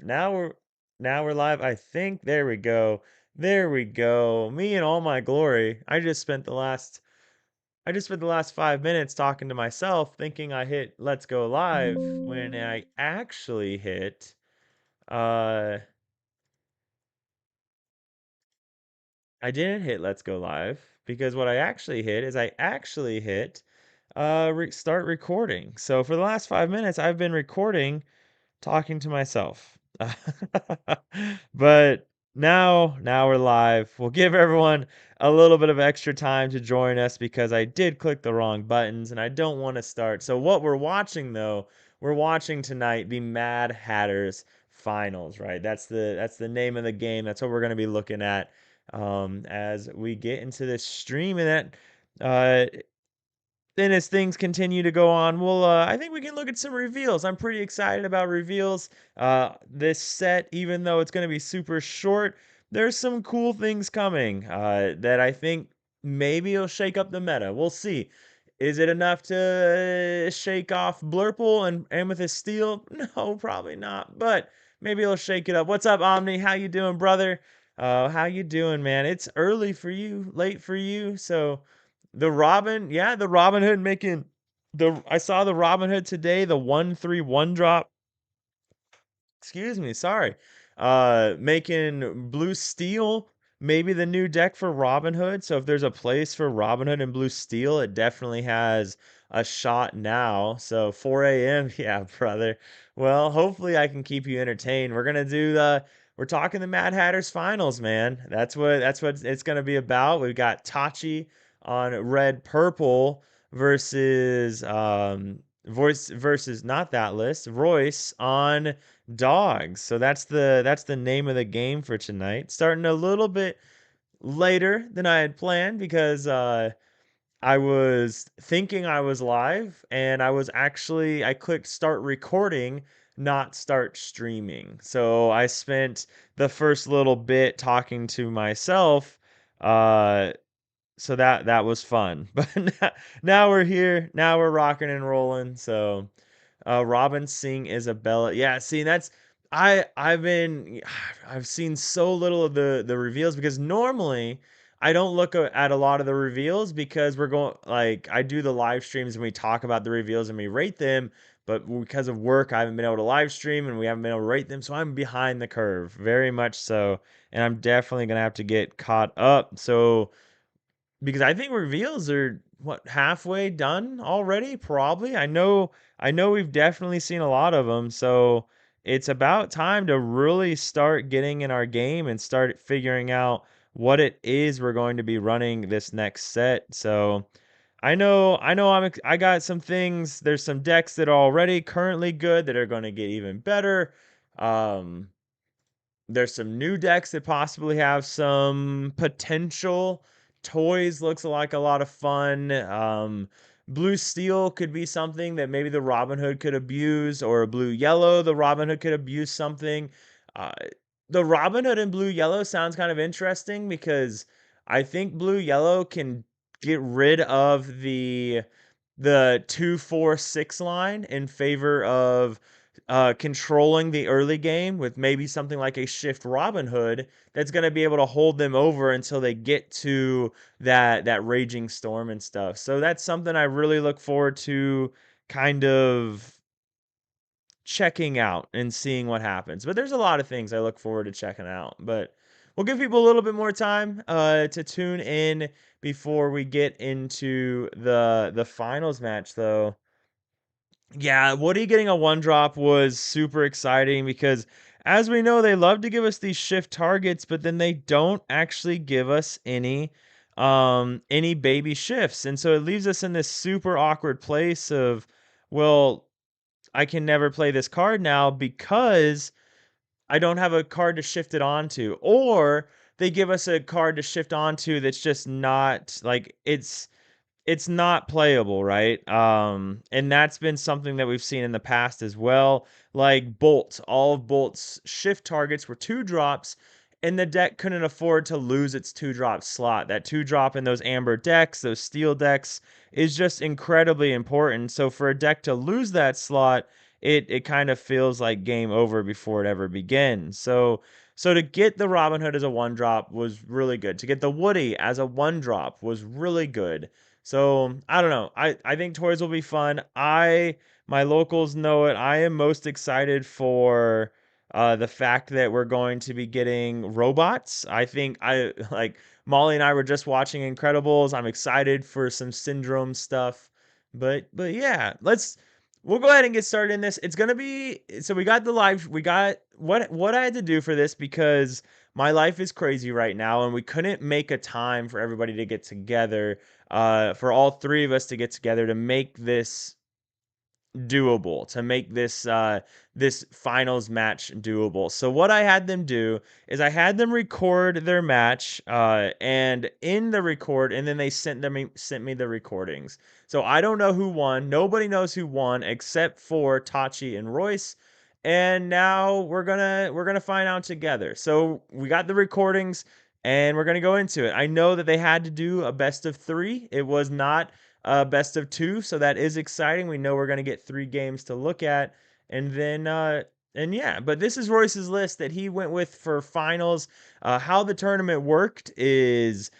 live. Now we're live. I think there we go. There we go. Me in all my glory. I just spent the last 5 minutes talking to myself thinking I hit let's go live when I actually hit uh I didn't hit let's go live because what I actually hit is I actually hit start recording. So for the last 5 minutes I've been recording talking to myself. But now we're live. We'll give everyone a little bit of extra time to join us because I did click the wrong buttons and I don't want to start. So what we're watching though, we're watching tonight the Mad Hatters Finals, right? That's the name of the game. That's what we're going to be looking at as we get into this stream and that then as things continue to go on, I think we can look at some reveals. I'm pretty excited about reveals. This set, even though it's going to be super short, there's some cool things coming that I think maybe it'll shake up the meta. We'll see. Is it enough to shake off Blurple and Amethyst Steel? No, probably not. But maybe it'll shake it up. What's up, Omni? How you doing, brother? How you doing, man? It's early for you, late for you, so the Robin Hood making I saw the Robin Hood today, the 1/3 drop. Excuse me, sorry. Making Blue Steel maybe the new deck for Robin Hood. So if there's a place for Robin Hood and Blue Steel, it definitely has a shot now. So 4 a.m. Yeah, brother. Well, hopefully I can keep you entertained. We're talking the Mad Hatters finals, man. That's what it's gonna be about. We've got Tachi on red purple versus Voice versus not that list, Royce on dogs. So that's the name of the game for tonight. Starting a little bit later than I had planned because I was thinking I was live and I clicked start recording, not start streaming. So I spent the first little bit talking to myself. So that was fun. But now we're here. Now we're rocking and rolling. So Robin Singh Isabella. Yeah, see I've been I've seen so little of the reveals because normally I don't look at a lot of the reveals because we're going like I do the live streams and we talk about the reveals and we rate them, but because of work I haven't been able to live stream and we haven't been able to rate them, so I'm behind the curve, very much so, and I'm definitely gonna have to get caught up. So because I think reveals are what halfway done already, probably. I know we've definitely seen a lot of them, so it's about time to really start getting in our game and start figuring out what it is we're going to be running this next set. So I know I got some things, there's some decks that are already currently good that are going to get even better. Um there's some new decks that possibly have some potential. Toys looks like a lot of fun. Blue Steel could be something that maybe the Robin Hood could abuse, or Blue Yellow, the Robin Hood could abuse something. Uh, the Robin Hood and Blue Yellow sounds kind of interesting because I think Blue Yellow can get rid of the 2-4-6 line in favor of controlling the early game with maybe something like a Shift Robin Hood that's going to be able to hold them over until they get to that Raging Storm and stuff. So that's something I really look forward to kind of checking out and seeing what happens. But there's a lot of things I look forward to checking out. But we'll give people a little bit more time to tune in before we get into the finals match, though. Yeah, Woody getting a one drop was super exciting because, as we know, they love to give us these shift targets, but then they don't actually give us any baby shifts, and so it leaves us in this super awkward place of, well, I can never play this card now because I don't have a card to shift it onto, or they give us a card to shift onto that's just not like it's not playable, right? And that's been something that we've seen in the past as well. Like Bolt, all of Bolt's shift targets were 2 drops, and the deck couldn't afford to lose its 2 drop slot. That 2 drop in those amber decks, those steel decks, is just incredibly important. So for a deck to lose that slot, it kind of feels like game over before it ever begins. So to get the Robin Hood as a one drop was really good. To get the Woody as a one drop was really good. So I don't know. I think toys will be fun. My locals know it. I am most excited for the fact that we're going to be getting robots. I think I like Molly and I were just watching Incredibles. I'm excited for some Syndrome stuff. But yeah, we'll go ahead and get started in this. It's gonna be so we got what I had to do for this because my life is crazy right now and we couldn't make a time for everybody to get together, for all three of us to get together to make this doable, to make this finals match doable. So what I had them do is I had them record their match, and in the record, and then they sent me the recordings. So I don't know who won. Nobody knows who won except for Tachi and Royce. And now we're gonna find out together. So we got the recordings and we're gonna go into it. I know that they had to do a best of three. It was not best of two, so that is exciting. We know we're going to get three games to look at, and then and yeah. But this is Royce's list that he went with for finals. How the tournament worked is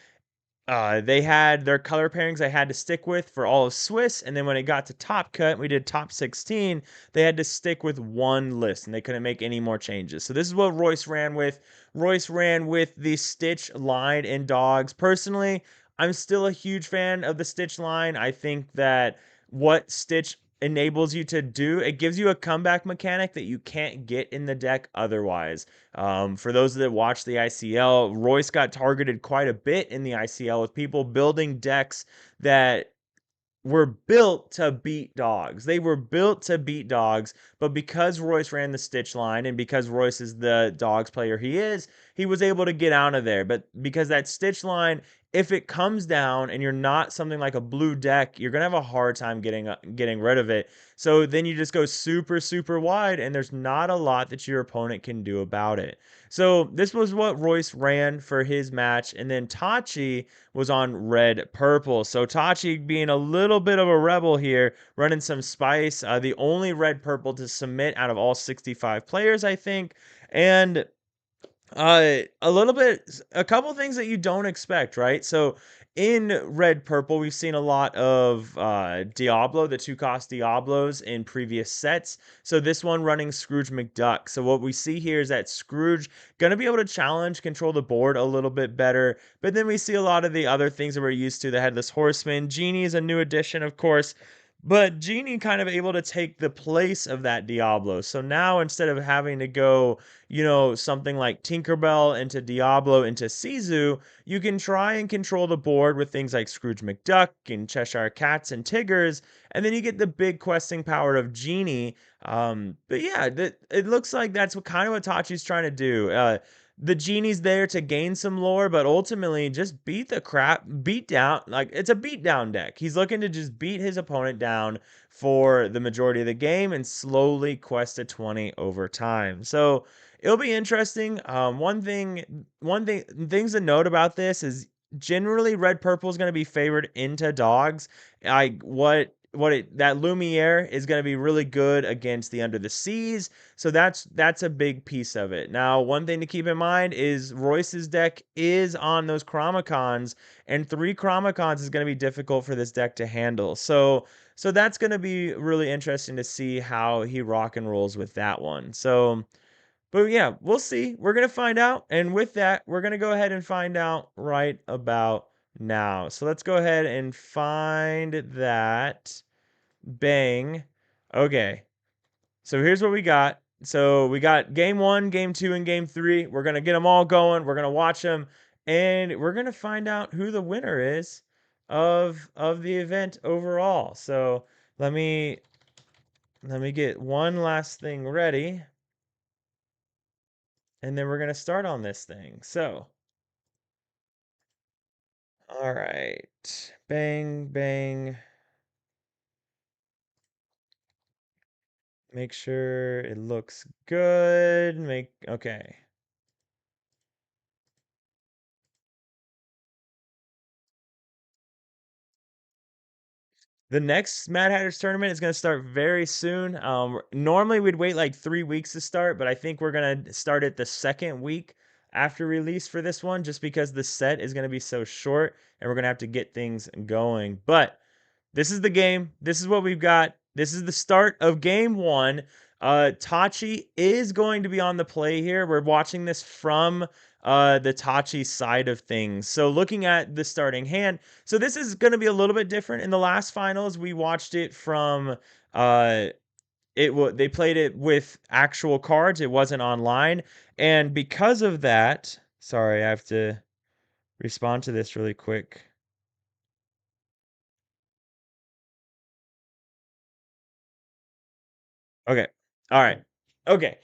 they had their color pairings I had to stick with for all of Swiss, and then when it got to top cut, we did top 16. They had to stick with one list, and they couldn't make any more changes. So this is what Royce ran with. Royce ran with the Stitch line in dogs. Personally, I'm still a huge fan of the Stitch line. I think that what Stitch enables you to do, it gives you a comeback mechanic that you can't get in the deck otherwise. For those that watch the ICL, Royce got targeted quite a bit in the ICL with people building decks that were built to beat dogs. They were built to beat dogs, but because Royce ran the Stitch line and because Royce is the dogs player he was able to get out of there. But because that Stitch line, if it comes down and you're not something like a blue deck, you're gonna have a hard time getting rid of it. So then you just go super super wide, and there's not a lot that your opponent can do about it. So this was what Royce ran for his match, and then Tachi was on red purple. So Tachi being a little bit of a rebel here, running some spice. The only red purple to submit out of all 65 players, I think. And a couple things that you don't expect, right? So in red purple, we've seen a lot of Diablo, the two cost Diablos in previous sets. So this one running Scrooge McDuck. So what we see here is that Scrooge gonna be able to challenge, control the board a little bit better. But then we see a lot of the other things that we're used to. The Headless Horseman, Genie is a new addition, of course. But Genie kind of able to take the place of that Diablo. So now instead of having to go, something like Tinkerbell into Diablo into Sisu, you can try and control the board with things like Scrooge McDuck and Cheshire Cats and Tiggers, and then you get the big questing power of Genie. But yeah, it looks like that's what Tachi's trying to do. The genie's there to gain some lore, but ultimately just beat down. Like it's a beat down deck. He's looking to just beat his opponent down for the majority of the game and slowly quest to 20 over time. So it'll be interesting. Things to note about this is generally red purple is going to be favored into dogs. I what it that Lumiere is going to be really good against the Under the Seas. So that's a big piece of it. Now, one thing to keep in mind is Royce's deck is on those Chromicons, and three Chromicons is going to be difficult for this deck to handle. So that's going to be really interesting to see how he rock and rolls with that one. But yeah, we'll see. We're going to find out. And with that, we're going to go ahead and find out right about now. So let's go ahead and find that. Bang. Okay. So here's what we got. So we got game one, game two, and game three. We're going to get them all going. We're going to watch them. And we're going to find out who the winner is of the event overall. So let me get one last thing ready. And then we're going to start on this thing. So, all right. Bang, bang. Make sure it looks good. Okay. The next Mad Hatter's tournament is going to start very soon. Normally we'd wait like 3 weeks to start, but I think we're going to start it the second week after release for this one, just because the set is going to be so short and we're going to have to get things going. But this is the game. This is what we've got. This is the start of game one. Tachi is going to be on the play here. We're watching this from the Tachi side of things. So looking at the starting hand, so this is going to be a little bit different. In the last finals, we watched it from uh, they played it with actual cards. It wasn't online, and because of that, sorry, I have to respond to this really quick. Okay. All right. Okay.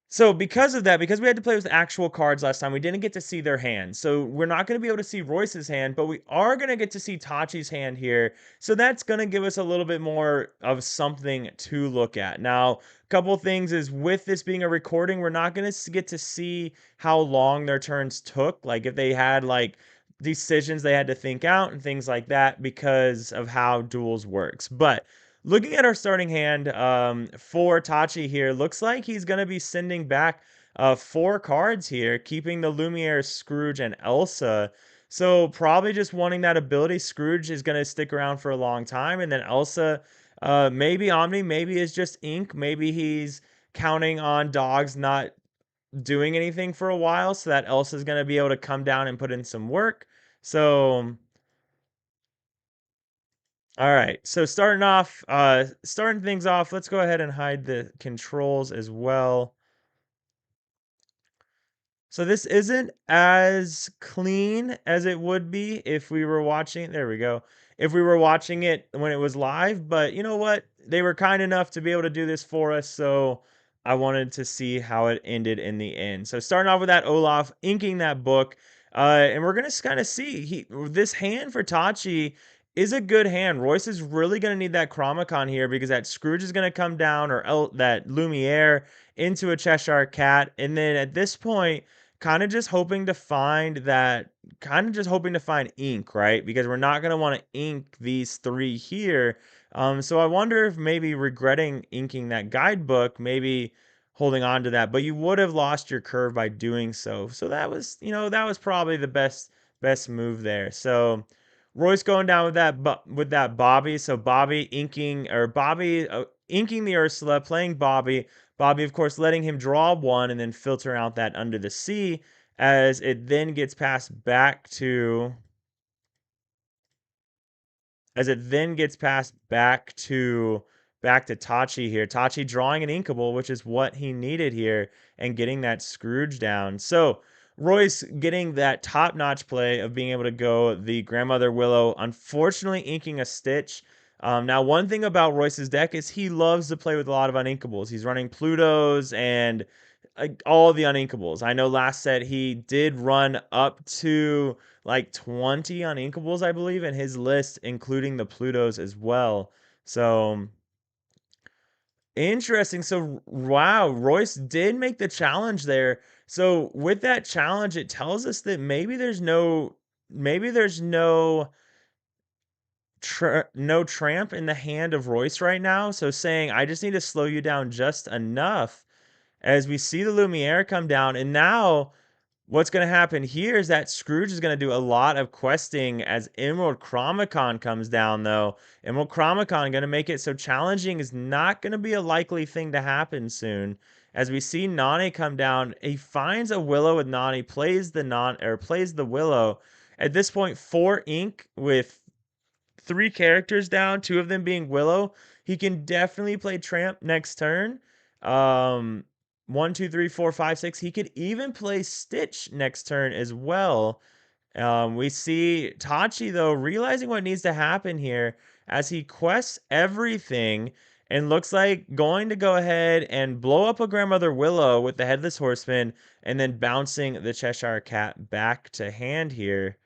So because of that, because we had to play with actual cards last time, we didn't get to see their hands. So we're not going to be able to see Royce's hand, but we are going to get to see Tachi's hand here. So that's going to give us a little bit more of something to look at. Now, a couple things is with this being a recording, we're not going to get to see how long their turns took. Like if they had like decisions they had to think out and things like that because of how duels works. But looking at our starting hand for Tachi here, looks like he's going to be sending back 4 cards here, keeping the Lumiere, Scrooge, and Elsa. So probably just wanting that ability. Scrooge is going to stick around for a long time, and then Elsa, maybe Omni, maybe is just ink. Maybe he's counting on dogs not doing anything for a while, so that Elsa's going to be able to come down and put in some work. So all right, so starting things off, let's go ahead and hide the controls as well. So this isn't as clean as it would be if we were watching, there we go. If we were watching it when it was live, but you know what? They were kind enough to be able to do this for us, so I wanted to see how it ended in the end. So starting off with that Olaf inking that book, and we're gonna kind of see this hand for Tachi is a good hand. Royce is really gonna need that Chromicon here because that Scrooge is gonna come down or that Lumiere into a Cheshire Cat, and then at this point kind of just hoping to find ink, right? Because we're not going to want to ink these 3 here. So I wonder if maybe regretting inking that guidebook, maybe holding on to that, but you would have lost your curve by doing so. So that was, that was probably the best move there. So Royce going down with that Bobby. So Bobby inking the Ursula, playing Bobby. Bobby, of course, letting him draw 1 and then filter out that Under the Sea as it then gets passed back to as it then gets passed back to Tachi here. Tachi drawing an inkable, which is what he needed here, and getting that Scrooge down. So Royce getting that top-notch play of being able to go the Grandmother Willow, unfortunately inking a Stitch. Now, one thing about Royce's deck is he loves to play with a lot of uninkables. He's running Plutos and all the uninkables. I know last set he did run up to like 20 uninkables, I believe, in his list, including the Plutos as well. So interesting. So wow, Royce did make the challenge there. So with that challenge, it tells us that maybe there's no no tramp in the hand of Royce right now. So saying I just need to slow you down just enough as we see the Lumiere come down, and now what's going to happen here is that Scrooge is going to do a lot of questing as Emerald Chromicon comes down, though. Emerald Chromicon going to make it so challenging is not going to be a likely thing to happen soon. As we see Nani come down, he finds a Willow with Nani, plays the Willow. At this point, 4 ink with 3 characters down, 2 of them being Willow. He can definitely play Tramp next turn. Um, 1, 2, 3, 4, 5, 6. He could even play Stitch next turn as well. We see Tachi, though, realizing what needs to happen here as he quests everything and looks like going to go ahead and blow up a Grandmother Willow with the Headless Horseman and then bouncing the Cheshire Cat back to hand here.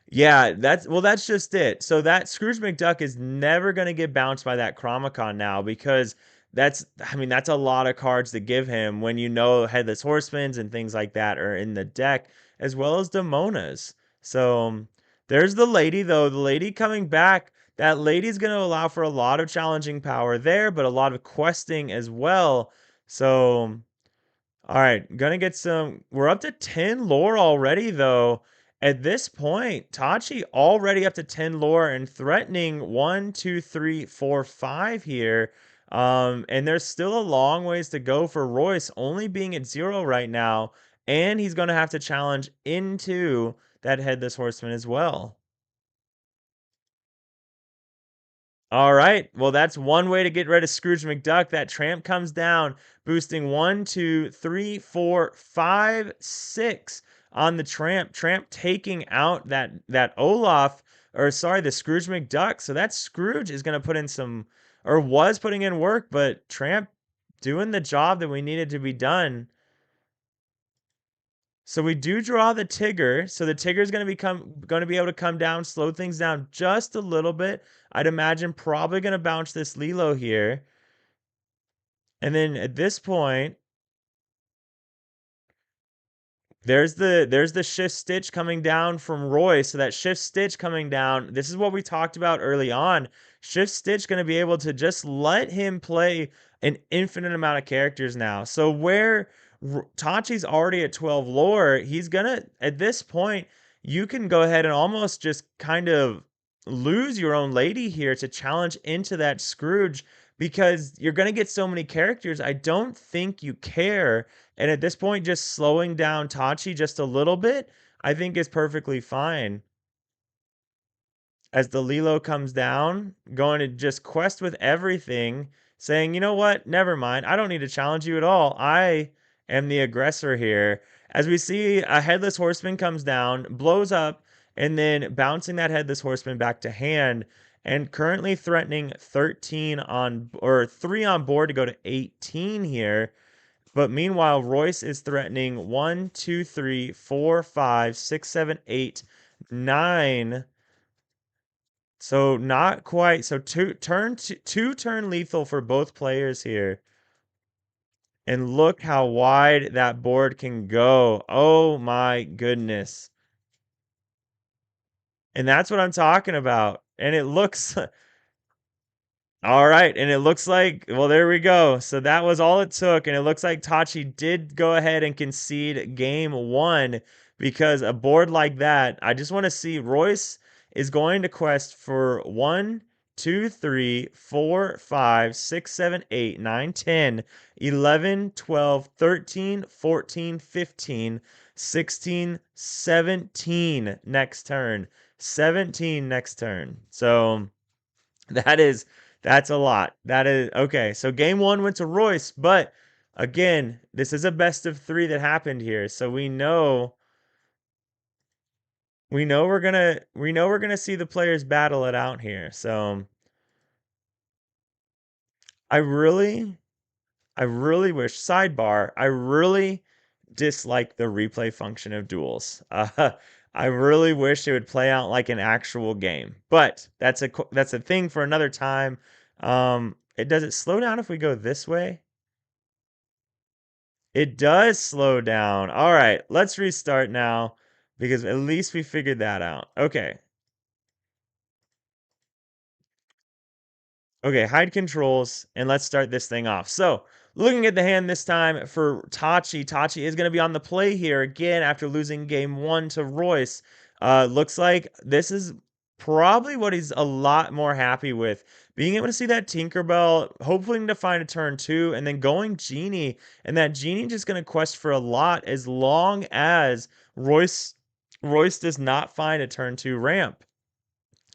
Yeah, that's just it. So that Scrooge McDuck is never going to get bounced by that Chromicon now because that's a lot of cards to give him when you know Headless Horsemen's and things like that are in the deck as well as Demona's. So There's the lady, though. The lady coming back. That lady's going to allow for a lot of challenging power there, but a lot of questing as well. So, all right, gonna get some. We're up to 10 lore already, though. At this point, Tachi already up to 10 lore and threatening 1, 2, 3, 4, 5 here. And there's still a long ways to go for Royce, only being at 0 right now. And he's gonna have to challenge into that Headless Horseman as well. All right. Well, that's one way to get rid of Scrooge McDuck. That tramp comes down, boosting 1, 2, 3, 4, 5, 6 on the tramp. Tramp taking out that Olaf, or sorry, the Scrooge McDuck. So that Scrooge is going to put in some, or was putting in work, but Tramp doing the job that we needed to be done. So we do draw the Tigger. So the Tigger is going to be able to come down, slow things down just a little bit. I'd imagine probably going to bounce this Lilo here. And then at this point, there's the shift stitch coming down from Roy. So that shift stitch coming down, this is what we talked about early on. Shift stitch going to be able to just let him play an infinite amount of characters now. So where Tachi's already at 12 lore, he's gonna at this point you can go ahead and almost just kind of lose your own lady here to challenge into that Scrooge because you're gonna get so many characters. I don't think you care, and at this point, just slowing down Tachi just a little bit, I think is perfectly fine. As the Lilo comes down, going to just quest with everything, saying, you know what, never mind, I don't need to challenge you at all. I am the aggressor here. As we see, a Headless Horseman comes down, blows up, and then bouncing that Headless Horseman back to hand, and currently threatening 13 on, or 3 on board to go to 18 here. But meanwhile, Royce is threatening 1, 2, 3, 4, 5, 6, 7, 8, 9. So not quite. So two turn lethal for both players here. And look how wide that board can go. Oh my goodness. And that's what I'm talking about. And it looks all right, and it looks like, well, there we go. So that was all it took, and it looks like Tachi did go ahead and concede game one because a board like that, I just want to see Royce is going to quest for 1, 2, 3, 4, 5, 6, 7, 8, 9, 10, 11, 12, 13, 14, 15, 16, 17 next turn. 17 next turn. So that is that's a lot. That is okay. So game one went to Royce, but again, this is a best of three that happened here. So we know we're gonna see the players battle it out here. So I really I really wish sidebar. I really dislike the replay function of duels. I really wish it would play out like an actual game, but that's a thing for another time. It does it slow down if we go this way? It does slow down. All right, let's restart now because at least we figured that out. Okay. Okay, hide controls, and let's start this thing off. So, looking at the hand this time for Tachi, Tachi is going to be on the play here again after losing game one to Royce. Looks like this is probably what he's a lot more happy with. Being able to see that Tinkerbell, hoping to find a turn two, and then going Genie, and that Genie just going to quest for a lot as long as Royce does not find a turn two ramp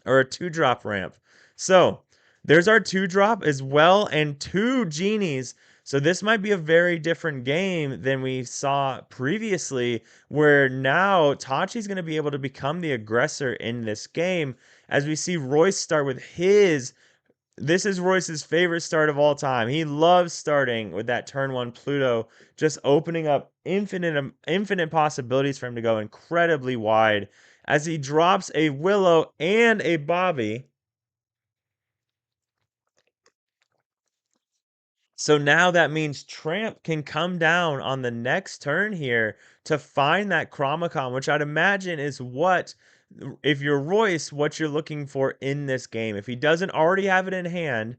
or a 2-drop ramp. So there's our 2-drop as well and 2 genies. So this might be a very different game than we saw previously, where now Tachi's going to be able to become the aggressor in this game. As we see Royce start with this is Royce's favorite start of all time. He loves starting with that turn one Pluto, just opening up infinite possibilities for him to go incredibly wide. As he drops a Willow and a Bobby. So now that means Tramp can come down on the next turn here to find that Chromacon, which I'd imagine is what if you're Royce, what you're looking for in this game. If he doesn't already have it in hand,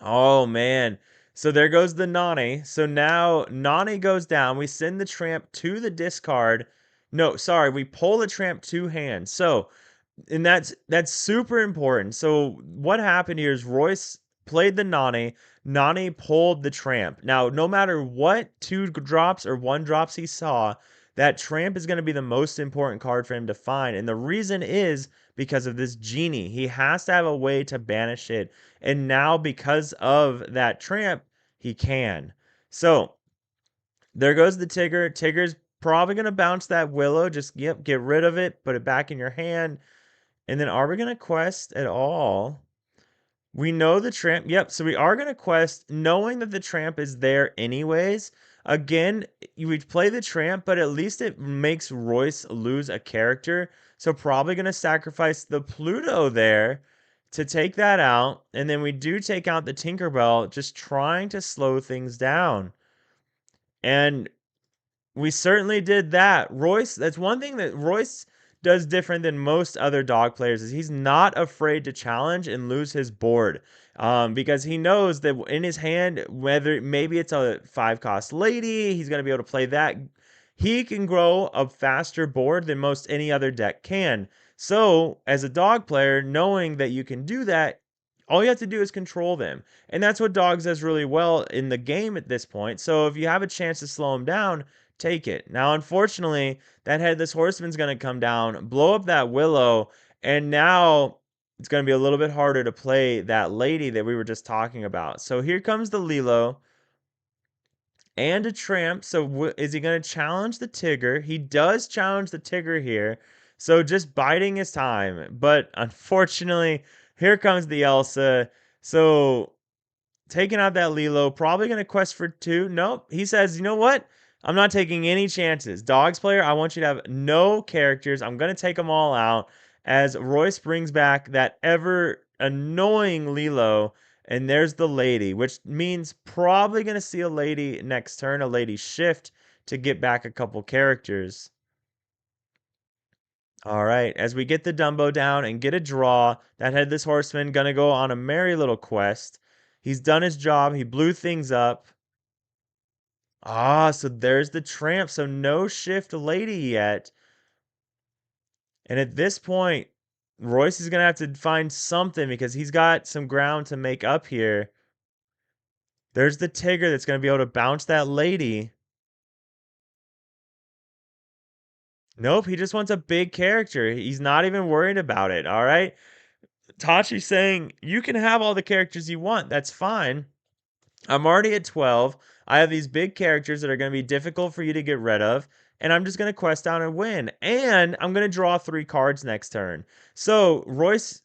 oh man. So there goes the Nani. So now Nani goes down. We send the tramp to the discard. No, sorry, we pull the tramp to hand. So and that's super important. So what happened here is Royce played the Nani. Nani pulled the tramp. Now, no matter what two drops or one drops he saw, that tramp is going to be the most important card for him to find. And the reason is because of this genie. He has to have a way to banish it. And now, because of that tramp, he can. So there goes the Tigger. Tigger's probably going to bounce that Willow. Just, yep, get rid of it. Put it back in your hand. And then are we going to quest at all? We know the tramp. Yep, so we are going to quest knowing that the tramp is there anyways. Again, you would play the tramp, but at least it makes Royce lose a character. So probably going to sacrifice the Pluto there to take that out. And then we do take out the Tinkerbell, just trying to slow things down. And we certainly did that. Royce, that's one thing that Royce does different than most other dog players is he's not afraid to challenge and lose his board. Because he knows that in his hand, whether maybe it's a 5-cost lady, he's going to be able to play that. He can grow a faster board than most any other deck can. So, as a dog player, knowing that you can do that, all you have to do is control them. And that's what dogs does really well in the game at this point. So, if you have a chance to slow him down, take it. Now, unfortunately, that Headless Horseman's going to come down, blow up that Willow, and now it's going to be a little bit harder to play that lady that we were just talking about. So here comes the Lilo and a Tramp. So is he going to challenge the Tigger? He does challenge the Tigger here. So just biding his time. But unfortunately, here comes the Elsa. So taking out that Lilo, probably going to quest for 2. Nope. He says, you know what? I'm not taking any chances. Dogs player, I want you to have no characters. I'm going to take them all out as Royce brings back that ever annoying Lilo. And there's the lady, which means probably going to see a lady next turn, a lady shift to get back a couple characters. All right, as we get the Dumbo down and get a draw, that Headless Horseman gonna go on a merry little quest. He's done his job. He blew things up. Ah, so there's the tramp. So no shift lady yet. And at this point, Royce is going to have to find something because he's got some ground to make up here. There's the Tigger that's going to be able to bounce that lady. Nope, he just wants a big character. He's not even worried about it, all right? Tachi's saying, you can have all the characters you want. That's fine. I'm already at 12. I have these big characters that are going to be difficult for you to get rid of. And I'm just going to quest down and win. And I'm going to draw 3 cards next turn. So, Royce,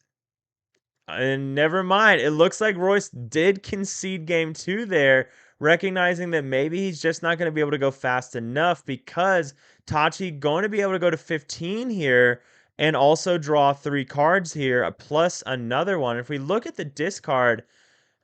and never mind. It looks like Royce did concede game 2 there, recognizing that maybe he's just not going to be able to go fast enough because Tachi going to be able to go to 15 here and also draw 3 cards here, plus another one. If we look at the discard,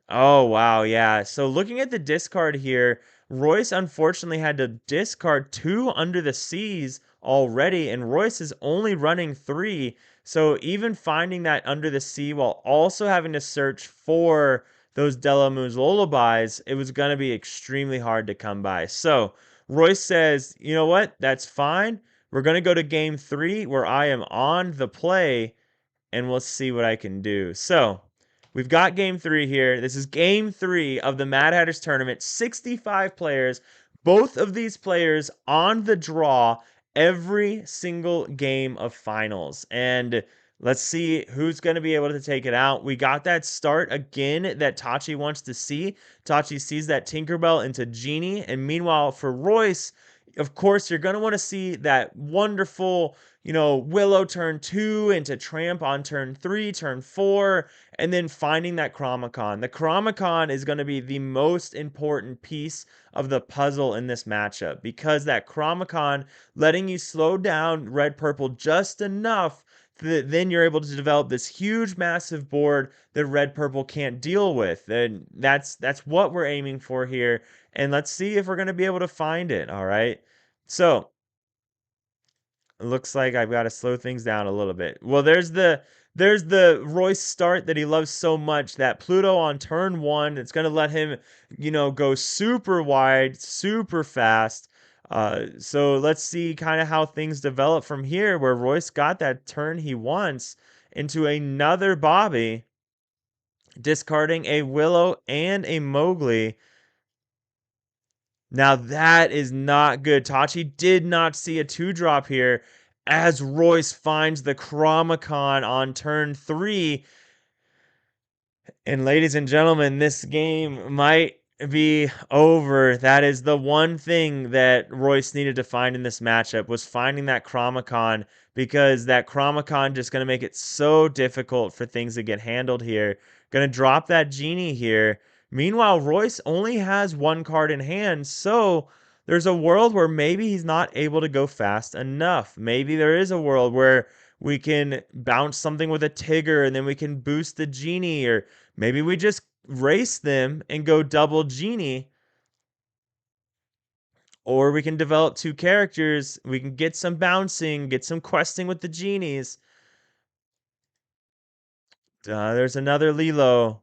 oh, wow, yeah. So looking at the discard here, Royce unfortunately had to discard 2 Under the Seas already, and Royce is only running 3. So even finding that Under the Sea while also having to search for those Delamu's lullabies, it was going to be extremely hard to come by. So Royce says, you know what? That's fine. We're going to go to game 3 where I am on the play, and we'll see what I can do. So we've got game 3 here. This is game 3 of the Mad Hatters tournament. 65 players. Both of these players on the draw every single game of finals. And let's see who's going to be able to take it out. We got that start again that Tachi wants to see. Tachi sees that Tinkerbell into Genie. And meanwhile, for Royce, of course, you're going to want to see that wonderful, Willow turn 2 into Tramp on turn 3, turn 4, and then finding that Chromicon. The Chromicon is going to be the most important piece of the puzzle in this matchup because that Chromicon letting you slow down red purple just enough that then you're able to develop this huge massive board that red purple can't deal with. And that's what we're aiming for here. And let's see if we're going to be able to find it, all right? So, looks like I've got to slow things down a little bit. Well, there's the Royce start that he loves so much, that Pluto on turn one. It's going to let him, go super wide, super fast. So let's see kind of how things develop from here, where Royce got that turn he wants into another Bobby, discarding a Willow and a Mowgli. Now that is not good. Tachi did not see a 2-drop here, as Royce finds the Chromacon on turn 3. And ladies and gentlemen, this game might be over. That is the one thing that Royce needed to find in this matchup, was finding that Chromacon, because that Chromacon just going to make it so difficult for things to get handled here. Going to drop that Genie here. Meanwhile, Royce only has one card in hand, so there's a world where maybe he's not able to go fast enough. Maybe there is a world where we can bounce something with a Tigger and then we can boost the Genie, or maybe we just race them and go double Genie. Or we can develop two characters. We can get some bouncing, get some questing with the Genies. There's another Lilo.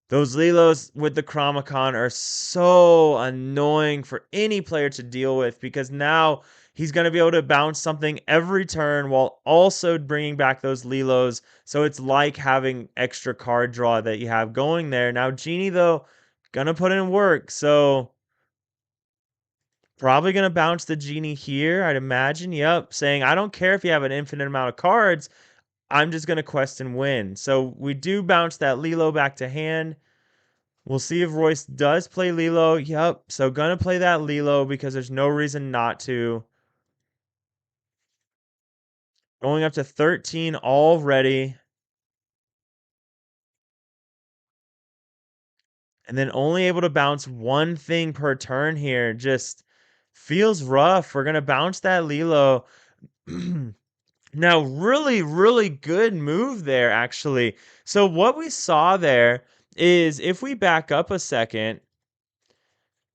Those Lilos with the Chromacon are so annoying for any player to deal with, because now he's going to be able to bounce something every turn while also bringing back those Lilos. So it's like having extra card draw that you have going there. Now, Genie, though, going to put in work. So probably going to bounce the Genie here, I'd imagine. Yep, saying, I don't care if you have an infinite amount of cards. I'm just going to quest and win. So we do bounce that Lilo back to hand. We'll see if Royce does play Lilo. Yep, so gonna play that Lilo because there's no reason not to. Going up to 13 already. And then only able to bounce one thing per turn here. Just feels rough. We're gonna bounce that Lilo. Now, really, really good move there, actually. So what we saw there is, if we back up a second,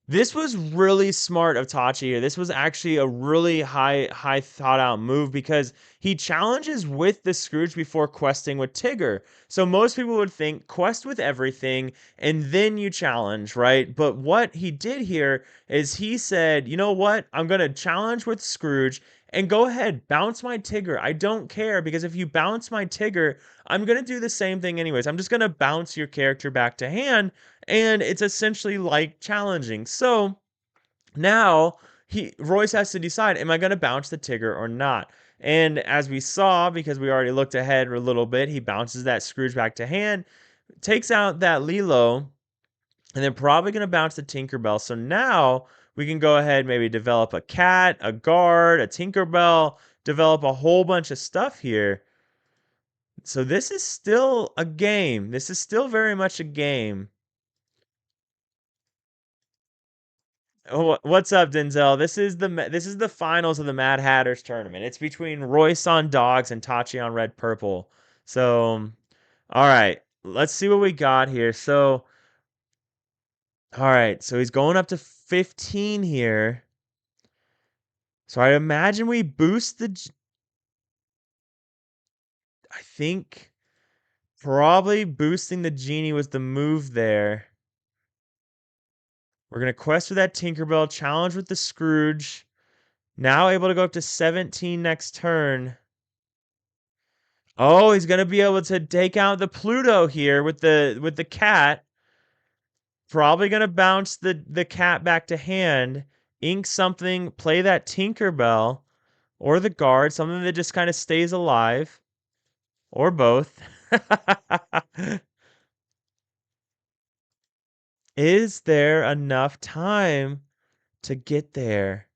this was really smart of Tachi here. This was actually a really high thought out move, because he challenges with the Scrooge before questing with Tigger. So most people would think quest with everything and then you challenge, right? But what he did here is he said, you know what? I'm going to challenge with Scrooge and go ahead, bounce my Tigger. I don't care, because if you bounce my Tigger, I'm going to do the same thing anyways. I'm just going to bounce your character back to hand, and it's essentially like challenging. So now Royce has to decide, am I going to bounce the Tigger or not? And as we saw, because we already looked ahead a little bit, he bounces that Scrooge back to hand, takes out that Lilo, and then probably going to bounce the Tinkerbell. So now we can go ahead, maybe develop a cat, a guard, a Tinkerbell, develop a whole bunch of stuff here. So this is still a game. This is still very much a game. Oh, what's up, Denzel? This is the finals of the Mad Hatters tournament. It's between Royce on dogs and Tachi on red purple. So, all right, let's see what we got here. So, all right, so he's going up to 15 here. So I imagine we boost I think probably boosting the Genie was the move there. We're gonna quest for that Tinkerbell, challenge with the Scrooge. Now able to go up to 17 next turn. Oh, he's gonna be able to take out the Pluto here with the cat. Probably gonna bounce the cat back to hand, ink something, play that Tinkerbell or the guard, something that just kind of stays alive, or both. Is there enough time to get there?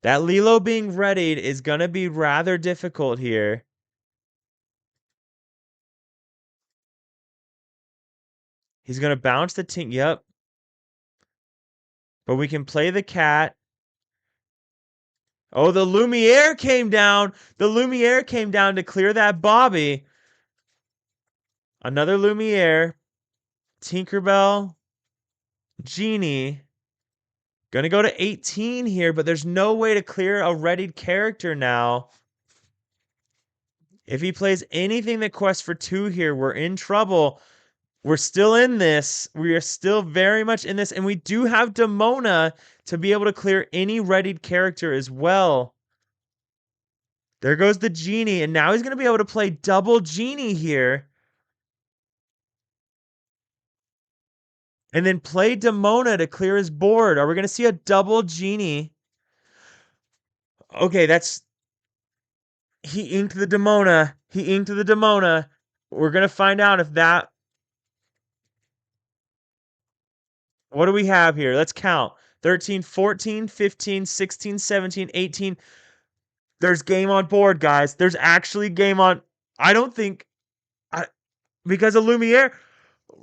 That Lilo being readied is gonna be rather difficult here. He's gonna bounce the Tink. Yep. But we can play the cat. Oh, the Lumiere came down. The Lumiere came down to clear that Bobby. Another Lumiere. Tinkerbell. Genie. Gonna go to 18 here, but there's no way to clear a readied character now. If he plays anything that quests for 2 here, we're in trouble. We're still in this. We are still very much in this, and we do have Demona to be able to clear any readied character as well. There goes the Genie, and now he's going to be able to play double Genie here. And then play Demona to clear his board. Are we going to see a double Genie? Okay, that's... He inked the Demona. He inked the Demona. We're going to find out if that... What do we have here? Let's count. 13, 14, 15, 16, 17, 18. There's game on board, guys. There's actually game on... I don't think... because of Lumiere,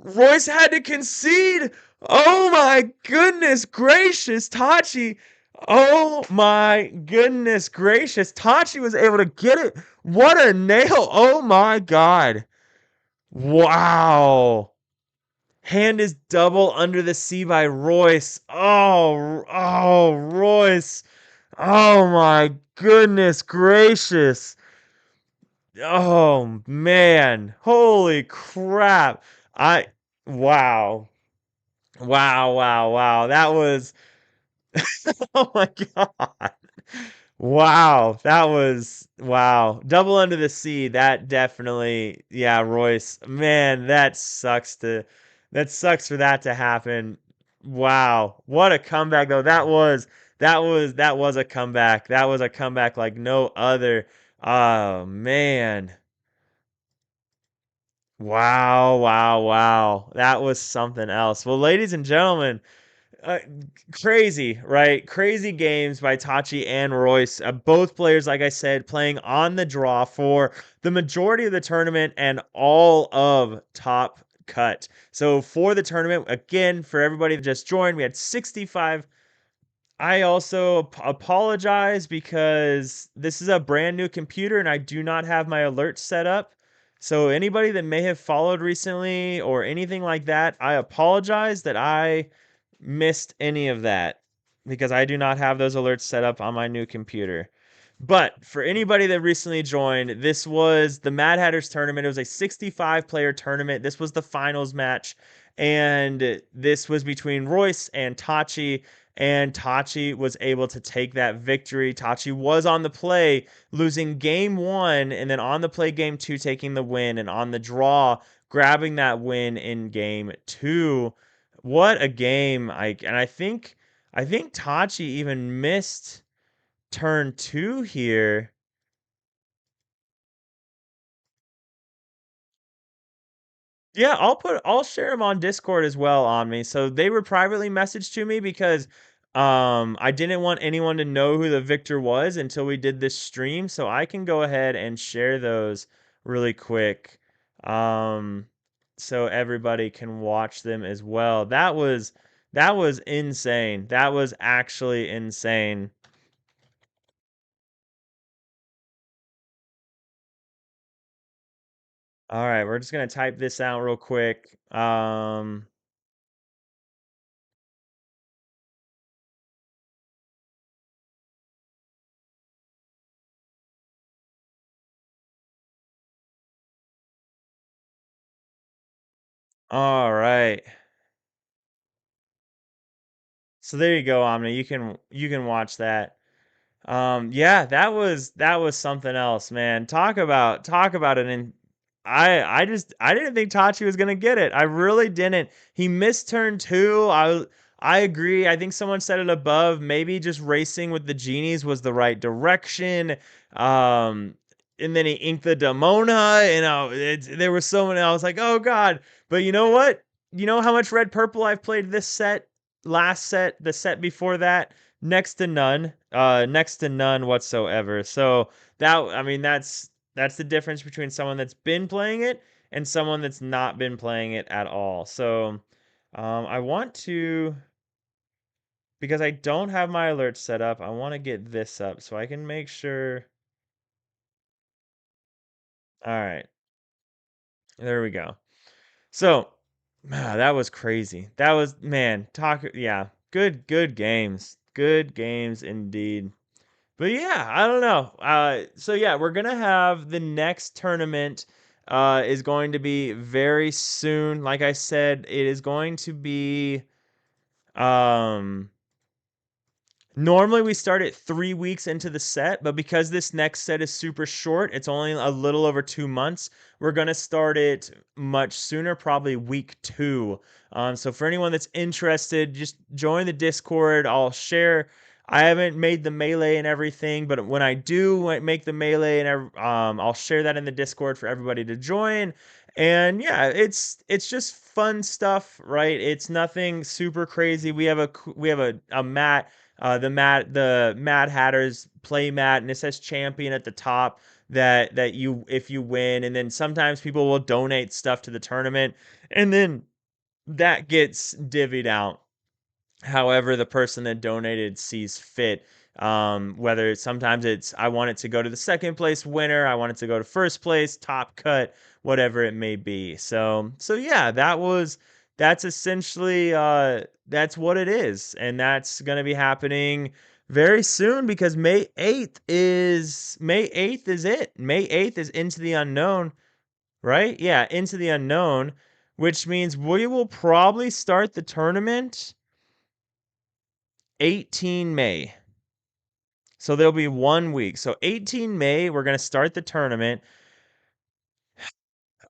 Royce had to concede. Oh my goodness gracious, Tachi. Oh my goodness gracious. Tachi was able to get it. What a nail. Oh my god. Wow. Hand is double under the sea by Royce. Oh, Royce. Oh my goodness gracious. Oh man. Holy crap. Wow. Wow. That was oh my god. Wow. That was wow. Double under the sea. That definitely, yeah, Royce. Man, that sucks for that to happen. Wow. What a comeback though. That was a comeback. That was a comeback like no other. Oh man. Wow. That was something else. Well, ladies and gentlemen, uh, crazy, right? Crazy games by Tachi and Royce. Both players, like I said, playing on the draw for the majority of the tournament and all of Top Cut. So for the tournament, again, for everybody that just joined, we had 65. I also apologize because this is a brand new computer and I do not have my alerts set up. So anybody that may have followed recently or anything like that, I apologize that I missed any of that because I do not have those alerts set up on my new computer. But for anybody that recently joined, this was the Mad Hatters tournament. It was a 65 player tournament. This was the finals match. And this was between Royce and Tachi. And Tachi was able to take that victory. Tachi was on the play, losing game 1, and then on the play game 2, taking the win, and on the draw, grabbing that win in game 2. What a game! I think Tachi even missed turn 2 here. Yeah, I'll share them on Discord as well on me. So they were privately messaged to me because I didn't want anyone to know who the victor was until we did this stream. So I can go ahead and share those really quick. Um so everybody can watch them as well. That was insane. That was actually insane. All right, we're just gonna type this out real quick. All right. So there you go, Omni. You can watch that. Yeah, that was something else, man. Talk about it. And I didn't think Tachi was gonna get it. I really didn't. He missed turn 2. I agree. I think someone said it above. Maybe just racing with the genies was the right direction. Um, and then he inked the Demona. There was so many. I was like, oh god. But you know what? You know how much red purple I've played this set, last set, the set before that? Next to none. Next to none whatsoever. So that's the difference between someone that's been playing it and someone that's not been playing it at all. So I want to, because I don't have my alerts set up, I want to get this up so I can make sure. All right, there we go. So that was crazy. That was, man, talk, yeah. Good games. Good games indeed. But yeah, I don't know. So yeah, we're gonna have the next tournament is going to be very soon. Like I said, it is going to be um normally we start at 3 weeks into the set, but because this next set is super short, it's only a little over 2 months. We're gonna start it much sooner, probably week 2. So for anyone that's interested, just join the Discord. I'll share. I haven't made the melee and everything, but when I do make the melee and I'll share that in the Discord for everybody to join. And yeah, it's just fun stuff, right? It's nothing super crazy. We have a mat, the Mad Hatter's play mat, and it says champion at the top that you if you win, and then sometimes people will donate stuff to the tournament, and then that gets divvied out however the person that donated sees fit. Whether sometimes it's I want it to go to the second place winner, I want it to go to first place, top cut, whatever it may be. So yeah, that's essentially that's what it is, and that's gonna be happening very soon because May 8th is it. May 8th is Into the Unknown, right? Yeah, Into the Unknown, which means we will probably start the tournament 18 May. So there'll be 1 week. So 18 May, we're going to start the tournament.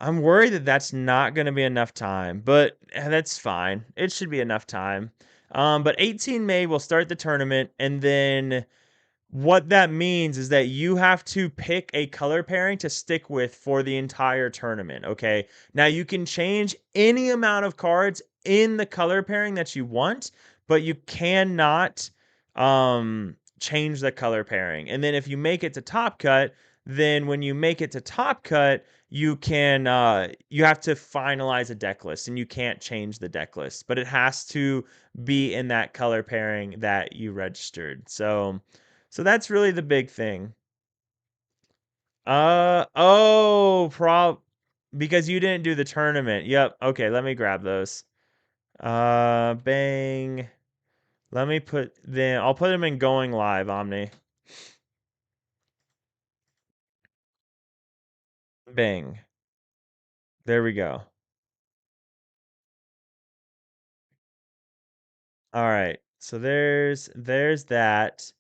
I'm worried that that's not going to be enough time, but that's fine. It should be enough time. But 18 May, we'll start the tournament, and then what that means is that you have to pick a color pairing to stick with for the entire tournament, okay? Now you can change any amount of cards in the color pairing that you want, but you cannot change the color pairing. And then if you make it to top cut, then when you make it to top cut, you have to finalize a deck list and you can't change the deck list, but it has to be in that color pairing that you registered. So that's really the big thing. Oh, because you didn't do the tournament. Yep. Okay, let me grab those. Bang. I'll put them in going live, Omni. Bang. There we go. All right. So there's that.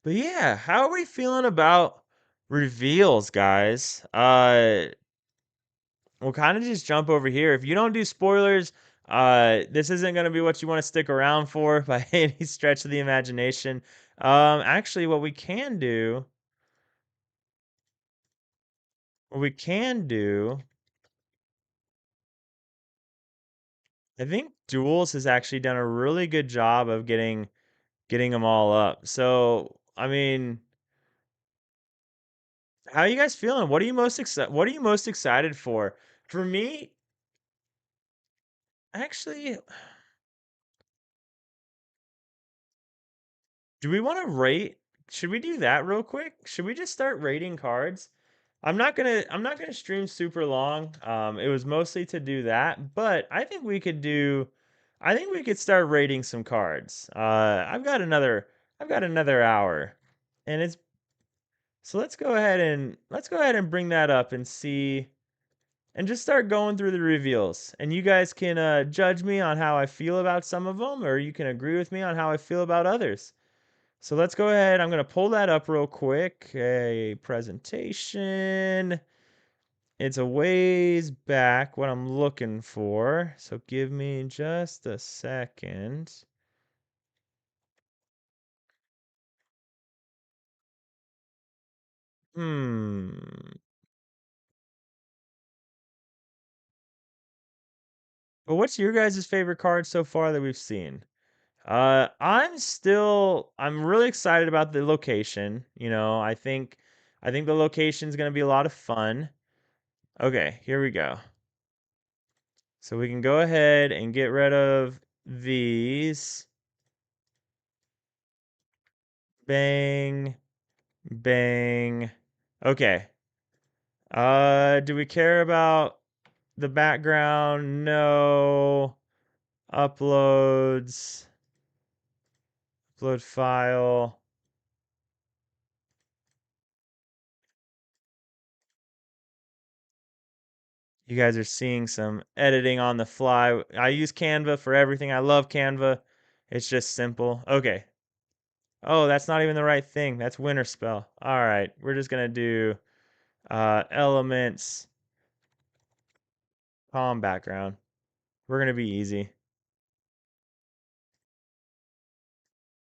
But yeah, how are we feeling about reveals, guys? We'll kind of just jump over here. If you don't do spoilers, this isn't going to be what you want to stick around for by any stretch of the imagination. Actually, what we can do, I think Duels has actually done a really good job of getting them all up. So, I mean, how are you guys feeling? What are you most excited for? For me, actually, do we want to rate? Should we do that real quick? Should we just start rating cards? I'm not gonna stream super long. It was mostly to do that, but I think we could start rating some cards. I've got another hour, and it's so let's go ahead and bring that up and see and just start going through the reveals. And you guys can judge me on how I feel about some of them, or you can agree with me on how I feel about others. So let's go ahead. I'm going to pull that up real quick. A presentation. It's a ways back what I'm looking for. So give me just a second. Hmm. But what's your guys' favorite card so far that we've seen? I'm really excited about the location. I think the location is going to be a lot of fun. Okay, here we go. So we can go ahead and get rid of these. Bang, bang. Okay. Do we care about the background? No. Uploads. Upload file. You guys are seeing some editing on the fly. I use Canva for everything. I love Canva. It's just simple. Okay. Oh, that's not even the right thing. That's winter spell. All right. We're just going to do elements, calm background. We're going to be easy.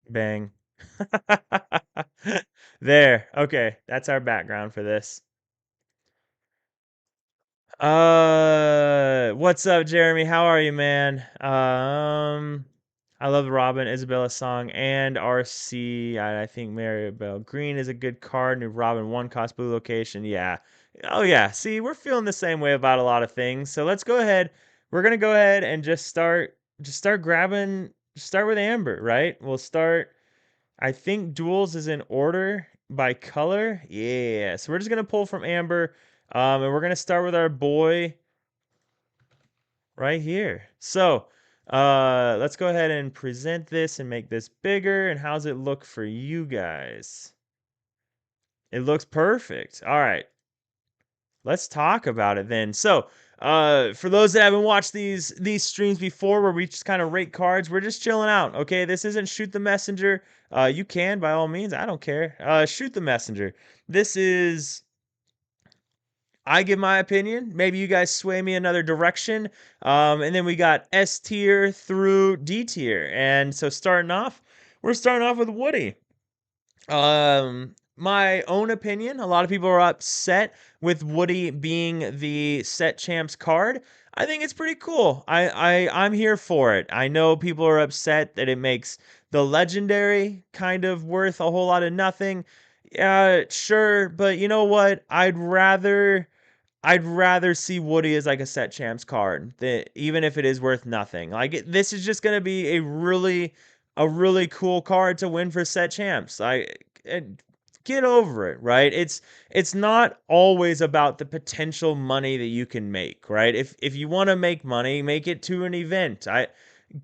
Bang. There. Okay. That's our background for this. What's up, Jeremy? How are you, man? I love the Robin Isabella song and RC. I think Maribel Green is a good card. New Robin one cost blue location. Yeah. Oh yeah. See, we're feeling the same way about a lot of things. So let's go ahead. We're gonna go ahead and just start grabbing. Start with Amber, right? We'll start. I think duels is in order by color. Yeah. So we're just gonna pull from Amber. And we're gonna start with our boy right here. So, let's go ahead and present this and make this bigger. And how's it look for you guys? It looks perfect. All right, let's talk about it then. So, for those that haven't watched these streams before, where we just kind of rate cards, we're just chilling out. Okay, this isn't shoot the messenger. You can by all means. I don't care. Shoot the messenger. This is I give my opinion. Maybe you guys sway me another direction. And then we got S tier through D tier. And so we're starting off with Woody. My own opinion, a lot of people are upset with Woody being the set champs card. I think it's pretty cool. I'm here for it. I know people are upset that it makes the legendary kind of worth a whole lot of nothing. Yeah, sure, but you know what? I'd rather see Woody as like a set champs card, that even if it is worth nothing. This is just gonna be a really cool card to win for set champs. Get over it, right? It's not always about the potential money that you can make, right? If you want to make money, make it to an event. I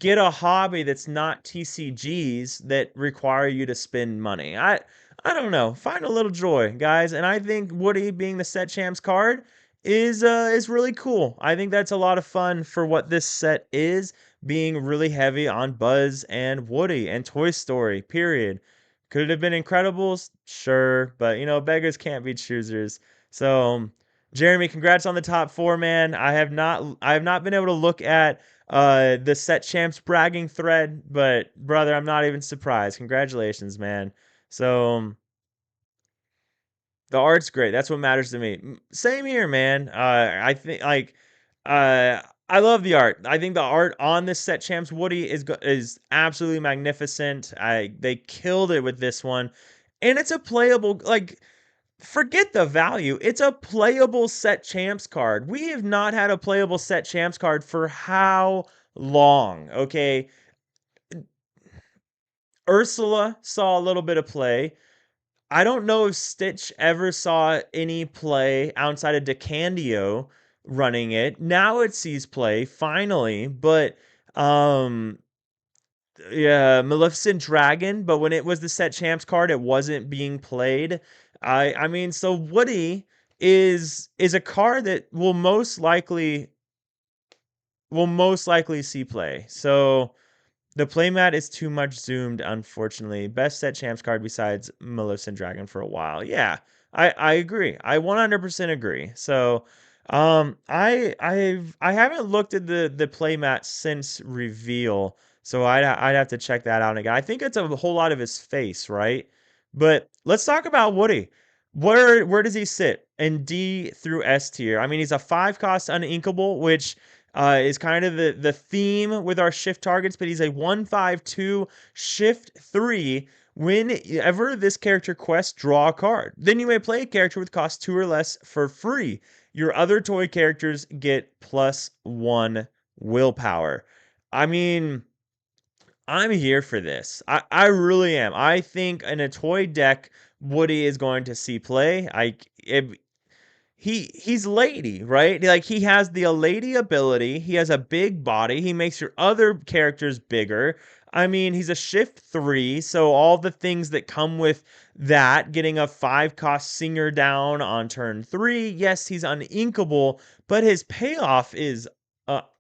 get a hobby that's not TCGs that require you to spend money. I don't know. Find a little joy, guys. And I think Woody being the set champs card is really cool. I think that's a lot of fun for what this set is, being really heavy on Buzz and Woody and Toy Story. Period. Could it have been Incredibles? Sure, but beggars can't be choosers. So, Jeremy, congrats on the top four, man. I have not been able to look at the set champs bragging thread, but brother, I'm not even surprised. Congratulations, man. So, the art's great. That's what matters to me. Same here, man. I think I love the art. I think the art on this set champs Woody is absolutely magnificent. They killed it with this one. And it's a playable, forget the value. It's a playable set champs card. We have not had a playable set champs card for how long? Okay. Ursula saw a little bit of play. I don't know if Stitch ever saw any play outside of DeCandio running it. Now it sees play finally, but um yeah, Maleficent Dragon, but when it was the set champs card, it wasn't being played. I mean, so Woody is a card that will most likely see play. So the playmat is too much zoomed, unfortunately. Best set champs card besides Maleficent Dragon for a while. Yeah, I agree. I 100% agree. So, I haven't looked at the playmat since reveal, so I'd have to check that out again. I think it's a whole lot of his face, right? But let's talk about Woody. Where does he sit in D through S tier? I mean, he's a 5 cost uninkable, which is kind of the theme with our shift targets, but he's a 1/5/2 shift 3. Whenever this character quests, draw a card. Then you may play a character with cost 2 or less for free. Your other toy characters get +1 willpower. I mean, I'm here for this. I really am. I think in a toy deck, Woody is going to see play. He's lady, right? Like he has the lady ability. He has a big body. He makes your other characters bigger. I mean, he's a shift 3, so all the things that come with that, getting a 5 cost Singer down on turn 3, yes, he's uninkable, but his payoff is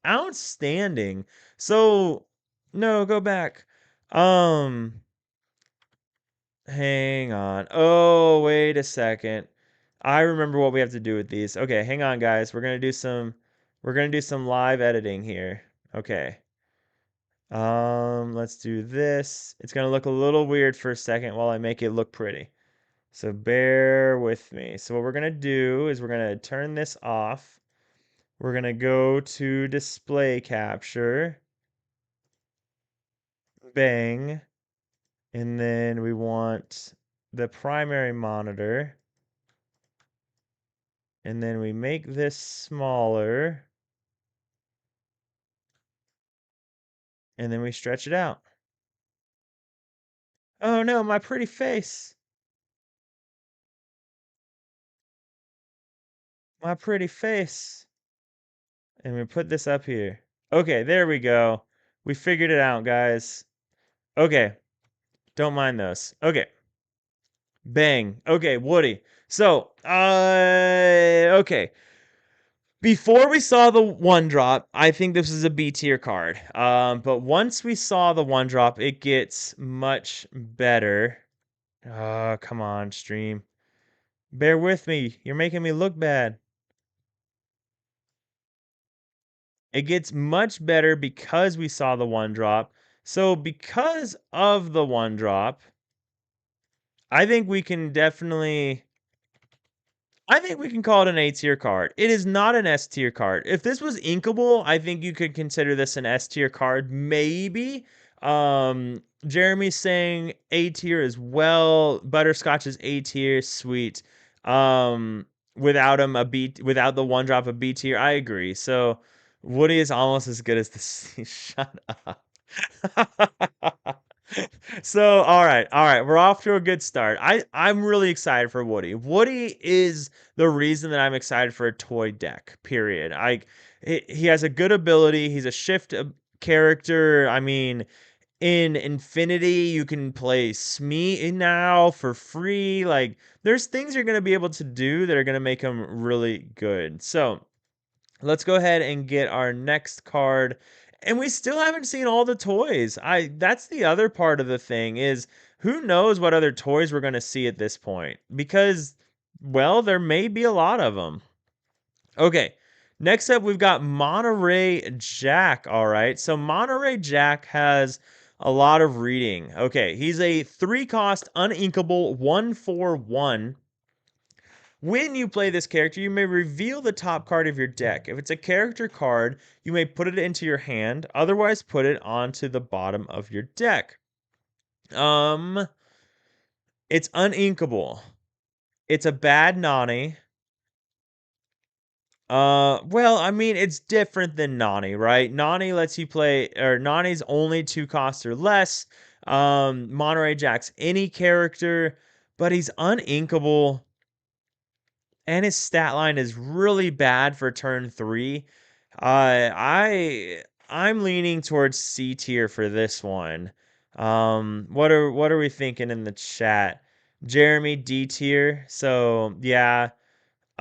outstanding. So, no, go back. Um, Hang on. Oh, wait a second. I remember what we have to do with these. Okay, hang on, guys. We're gonna do some live editing here. Okay. Let's do this. It's gonna look a little weird for a second while I make it look pretty. So bear with me. So what we're gonna do is we're gonna turn this off. We're gonna go to display capture. Bang. And then we want the primary monitor. And then we make this smaller. And then we stretch it out. Oh no, my pretty face. My pretty face. And we put this up here. Okay, there we go. We figured it out, guys. Okay, don't mind those. Okay, bang. Okay, Woody. So, okay. Before we saw the one drop, I think this is a B tier card. But once we saw the one drop, it gets much better. Come on, stream. Bear with me. You're making me look bad. It gets much better because we saw the one drop. So because of the one drop, I think we can definitely I think we can call it an A tier card. It is not an S tier card. If this was inkable, I think you could consider this an S tier card, maybe. Jeremy's saying A tier as well. Butterscotch is A tier, sweet. Without him without the one drop of B tier, I agree. So Woody is almost as good as the C. Shut up. So, all right, we're off to a good start. I'm really excited for Woody. Woody is the reason that I'm excited for a toy deck. Period. He has a good ability. He's a shift character. I mean, in Infinity, you can play Smee now for free. Like, there's things you're gonna be able to do that are gonna make him really good. So, let's go ahead and get our next card. And we still haven't seen all the toys. That's the other part of the thing is who knows what other toys we're going to see at this point because well, there may be a lot of them. Okay. Next up we've got Monterey Jack, all right? So Monterey Jack has a lot of reading. Okay, he's a 3-cost uninkable 1/1. When you play this character, you may reveal the top card of your deck. If it's a character card, you may put it into your hand, otherwise put it onto the bottom of your deck. It's uninkable. It's a bad Nani. Well, I mean, it's different than Nani, right? Nani lets you play, or Nani's only 2 costs or less. Monterey Jack's any character, but he's uninkable. And his stat line is really bad for turn 3. I'm leaning towards C tier for this one. What are we thinking in the chat? Jeremy D tier. So yeah,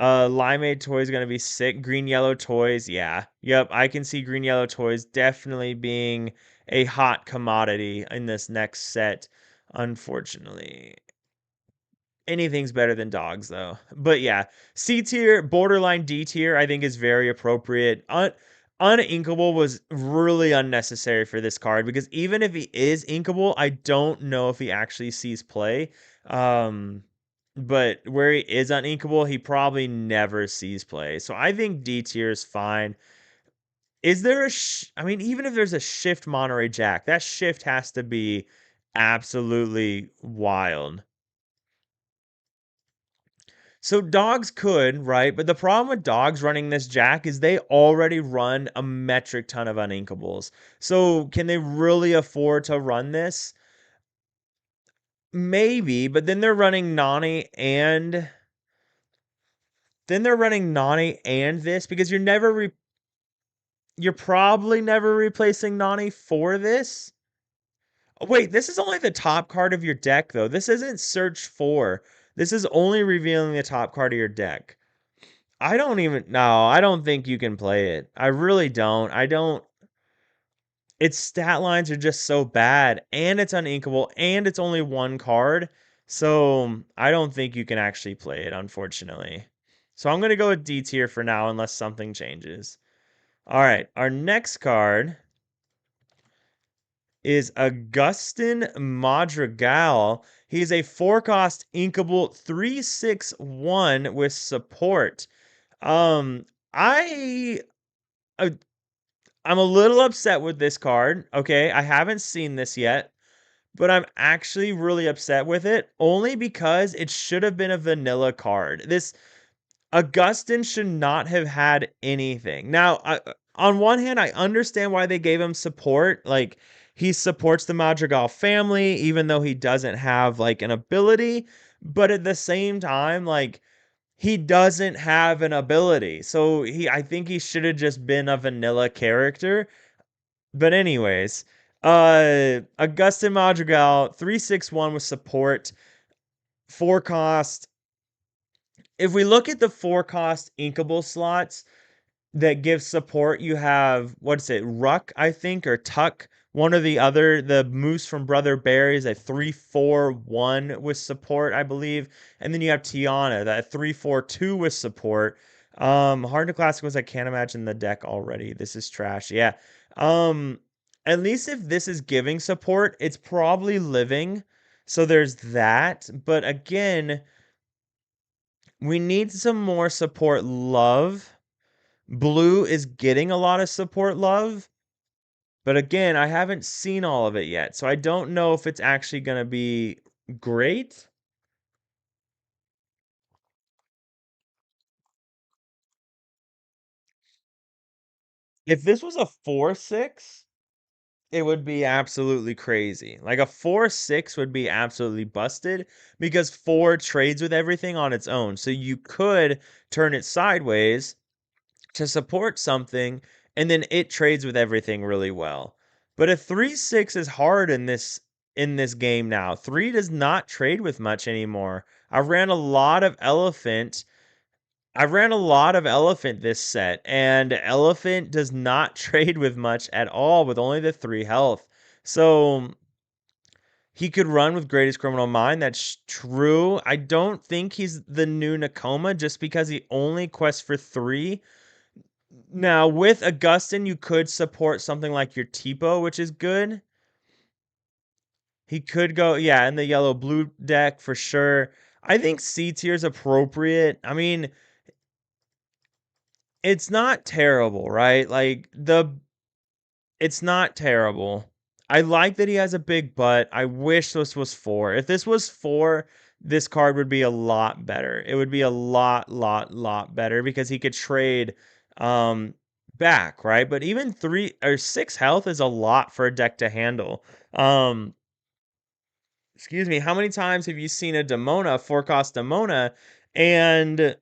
Limeade toy is gonna be sick. Green yellow toys, yeah, yep. I can see green yellow toys definitely being a hot commodity in this next set. Unfortunately, anything's better than dogs though. But yeah, C tier, borderline D tier, I think is very appropriate. Uninkable was really unnecessary for this card because even if he is inkable, I don't know if he actually sees play. Um, but where he is uninkable, he probably never sees play. So I think D tier is fine. Is there I mean, even if there's a shift Monterey Jack, that shift has to be absolutely wild. So dogs could, right? But the problem with dogs running this jack is they already run a metric ton of uninkables. So can they really afford to run this? Maybe, but then they're running Nani and this because you're probably never replacing Nani for this. Wait, this is only the top card of your deck, though. This isn't Search for. This is only revealing the top card of your deck. I don't even. No, I don't think you can play it. I really don't. I don't. Its stat lines are just so bad, and it's uninkable, and it's only one card. So I don't think you can actually play it, unfortunately. So I'm going to go with D tier for now, unless something changes. All right, our next card is Augustin Madrigal. He's a 4-cost inkable 3/6/1 with support. Um, I uh, I'm a little upset with this card. Okay, I haven't seen this yet, but I'm actually really upset with it only because it should have been a vanilla card. This Augustin should not have had anything. Now, on one hand, I understand why they gave him support. Like, he supports the Madrigal family, even though he doesn't have, like, an ability. But at the same time, like, he doesn't have an ability. So, I think he should have just been a vanilla character. But, anyways, Augustin Madrigal, 3/6/1 with support, 4 cost. If we look at the 4-cost inkable slots that give support, you have, what's it, Ruck, I think, or Tuck, one or the other. The Moose from Brother Bear is a 3/4/1 with support, I believe. And then you have Tiana, that 3/4/2 with support. Hard to Classic was, I can't imagine the deck already. This is trash. Yeah. Um, at least if this is giving support, it's probably living. So there's that. But again, we need some more support love. Blue is getting a lot of support love, but again, I haven't seen all of it yet, so I don't know if it's actually going to be great. If this was a 4/6, it would be absolutely crazy. Like a 4/6 would be absolutely busted because 4 trades with everything on its own. So you could turn it sideways to support something, and then it trades with everything really well. But a 3/6 is hard in this game now. 3 does not trade with much anymore. I ran a lot of elephant this set, and elephant does not trade with much at all with only the 3 health. So he could run with Greatest Criminal Mind. That's true. I don't think he's the new Nakoma just because he only quests for 3. Now, with Augustin, you could support something like your Tipo, which is good. He could go, yeah, in the yellow blue deck for sure. I think C tier is appropriate. I mean, it's not terrible, right? It's not terrible. I like that he has a big butt. I wish this was 4. If this was 4, this card would be a lot better. It would be a lot better because he could trade um back, right? But even 3 or 6 health is a lot for a deck to handle. Excuse me, how many times have you seen a Demona, 4-cost Demona, and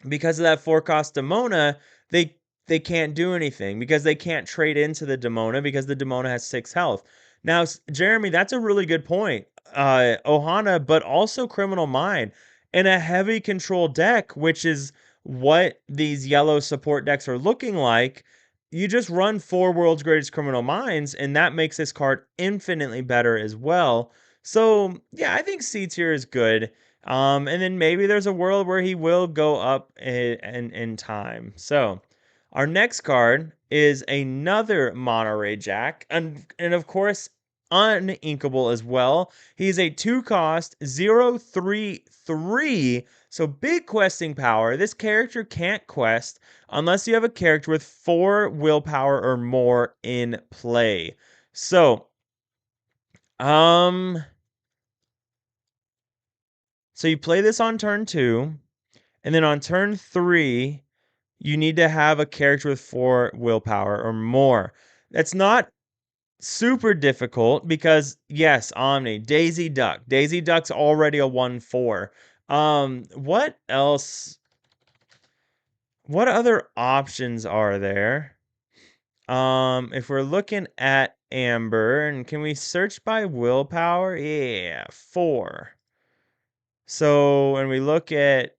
because of that 4-cost Demona, they can't do anything because they can't trade into the Demona because the Demona has 6 health. Now, Jeremy, that's a really good point. Ohana, but also Criminal Mind in a heavy control deck, which is what these yellow support decks are looking like. You just run 4 World's Greatest Criminal Minds, and that makes this card infinitely better as well. So, yeah, I think C tier is good. And then maybe there's a world where he will go up in time. So, our next card is another Monterey Jack, and of course, uninkable as well. He's a 2-cost 0/3/3. So big questing power. This character can't quest unless you have a character with 4 willpower or more in play. So, um, so you play this on turn 2, and then on turn 3, you need to have a character with 4 willpower or more. That's not super difficult because, yes, Omni, Daisy Duck. Daisy Duck's already a 1/4. What else? What other options are there? If we're looking at Amber, and can we search by willpower? Yeah, 4. So when we look at,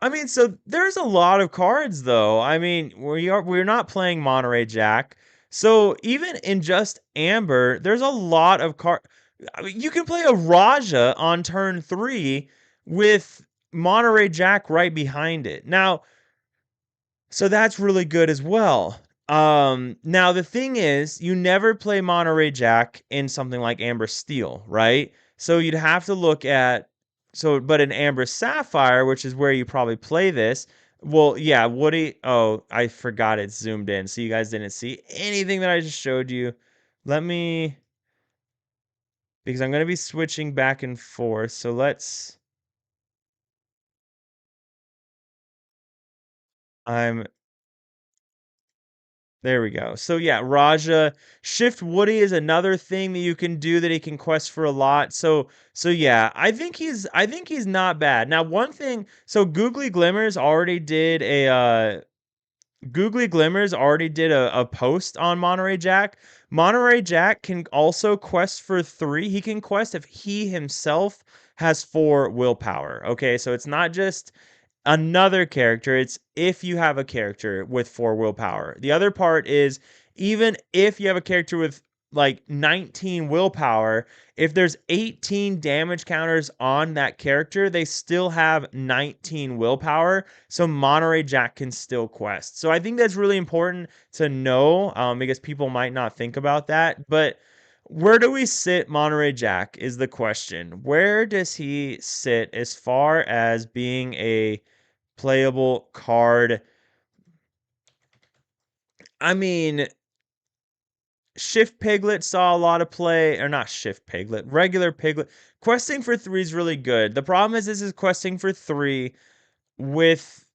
I mean, so there's a lot of cards though. I mean, we're not playing Monterey Jack. So even in just Amber, there's a lot of card. I mean, you can play a Raja on turn 3 with Monterey Jack right behind it. Now, so that's really good as well. Now the thing is, you never play Monterey Jack in something like Amber Steel, right? So you'd have to look at but in Amber Sapphire, which is where you probably play this. Well, yeah, Woody. Oh, I forgot it's zoomed in, so you guys didn't see anything that I just showed you. Let me, because I'm gonna be switching back and forth. So I'm There we go. So yeah, Raja Shift Woody is another thing that you can do that he can quest for a lot. So yeah, I think he's not bad. Now one thing, so Googly Glimmers already did a post on Monterey Jack. Monterey Jack can also quest for 3. He can quest if he himself has 4 willpower. Okay, so it's not just another character. It's if you have a character with 4 willpower. The other part is even if you have a character with like 19 willpower, if there's 18 damage counters on that character, they still have 19 willpower. So Monterey Jack can still quest. So I think that's really important to know, because people might not think about that. But where do we sit Monterey Jack is the question. Where does he sit as far as being a playable card? I mean, Shift Piglet saw a lot of play, or not Shift Piglet, regular Piglet. Questing for 3 is really good. The problem is this is questing for 3 with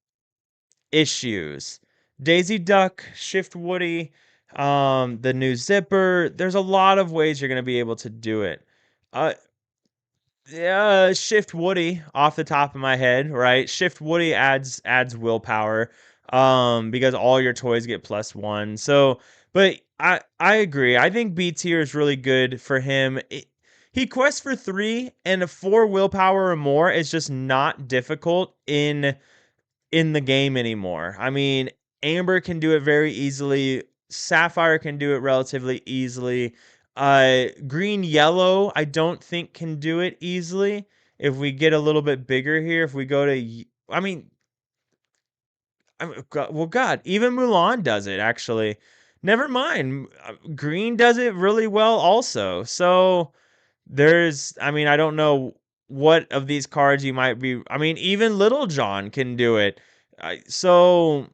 issues. Daisy Duck, Shift Woody, the new Zipper. There's a lot of ways you're gonna be able to do it. Uh, Yeah, Shift Woody off the top of my head, right? Shift Woody adds willpower, because all your toys get +1. So, but I agree. I think B tier is really good for him. He quests for 3 and a 4 willpower or more is just not difficult in the game anymore. I mean, Amber can do it very easily. Sapphire can do it relatively easily. Green Yellow, I don't think can do it easily. If we get a little bit bigger here, if we go to, well, God, even Mulan does it actually. Never mind, Green does it really well also. So I don't know what of these cards you might be. I mean, even Little John can do it. So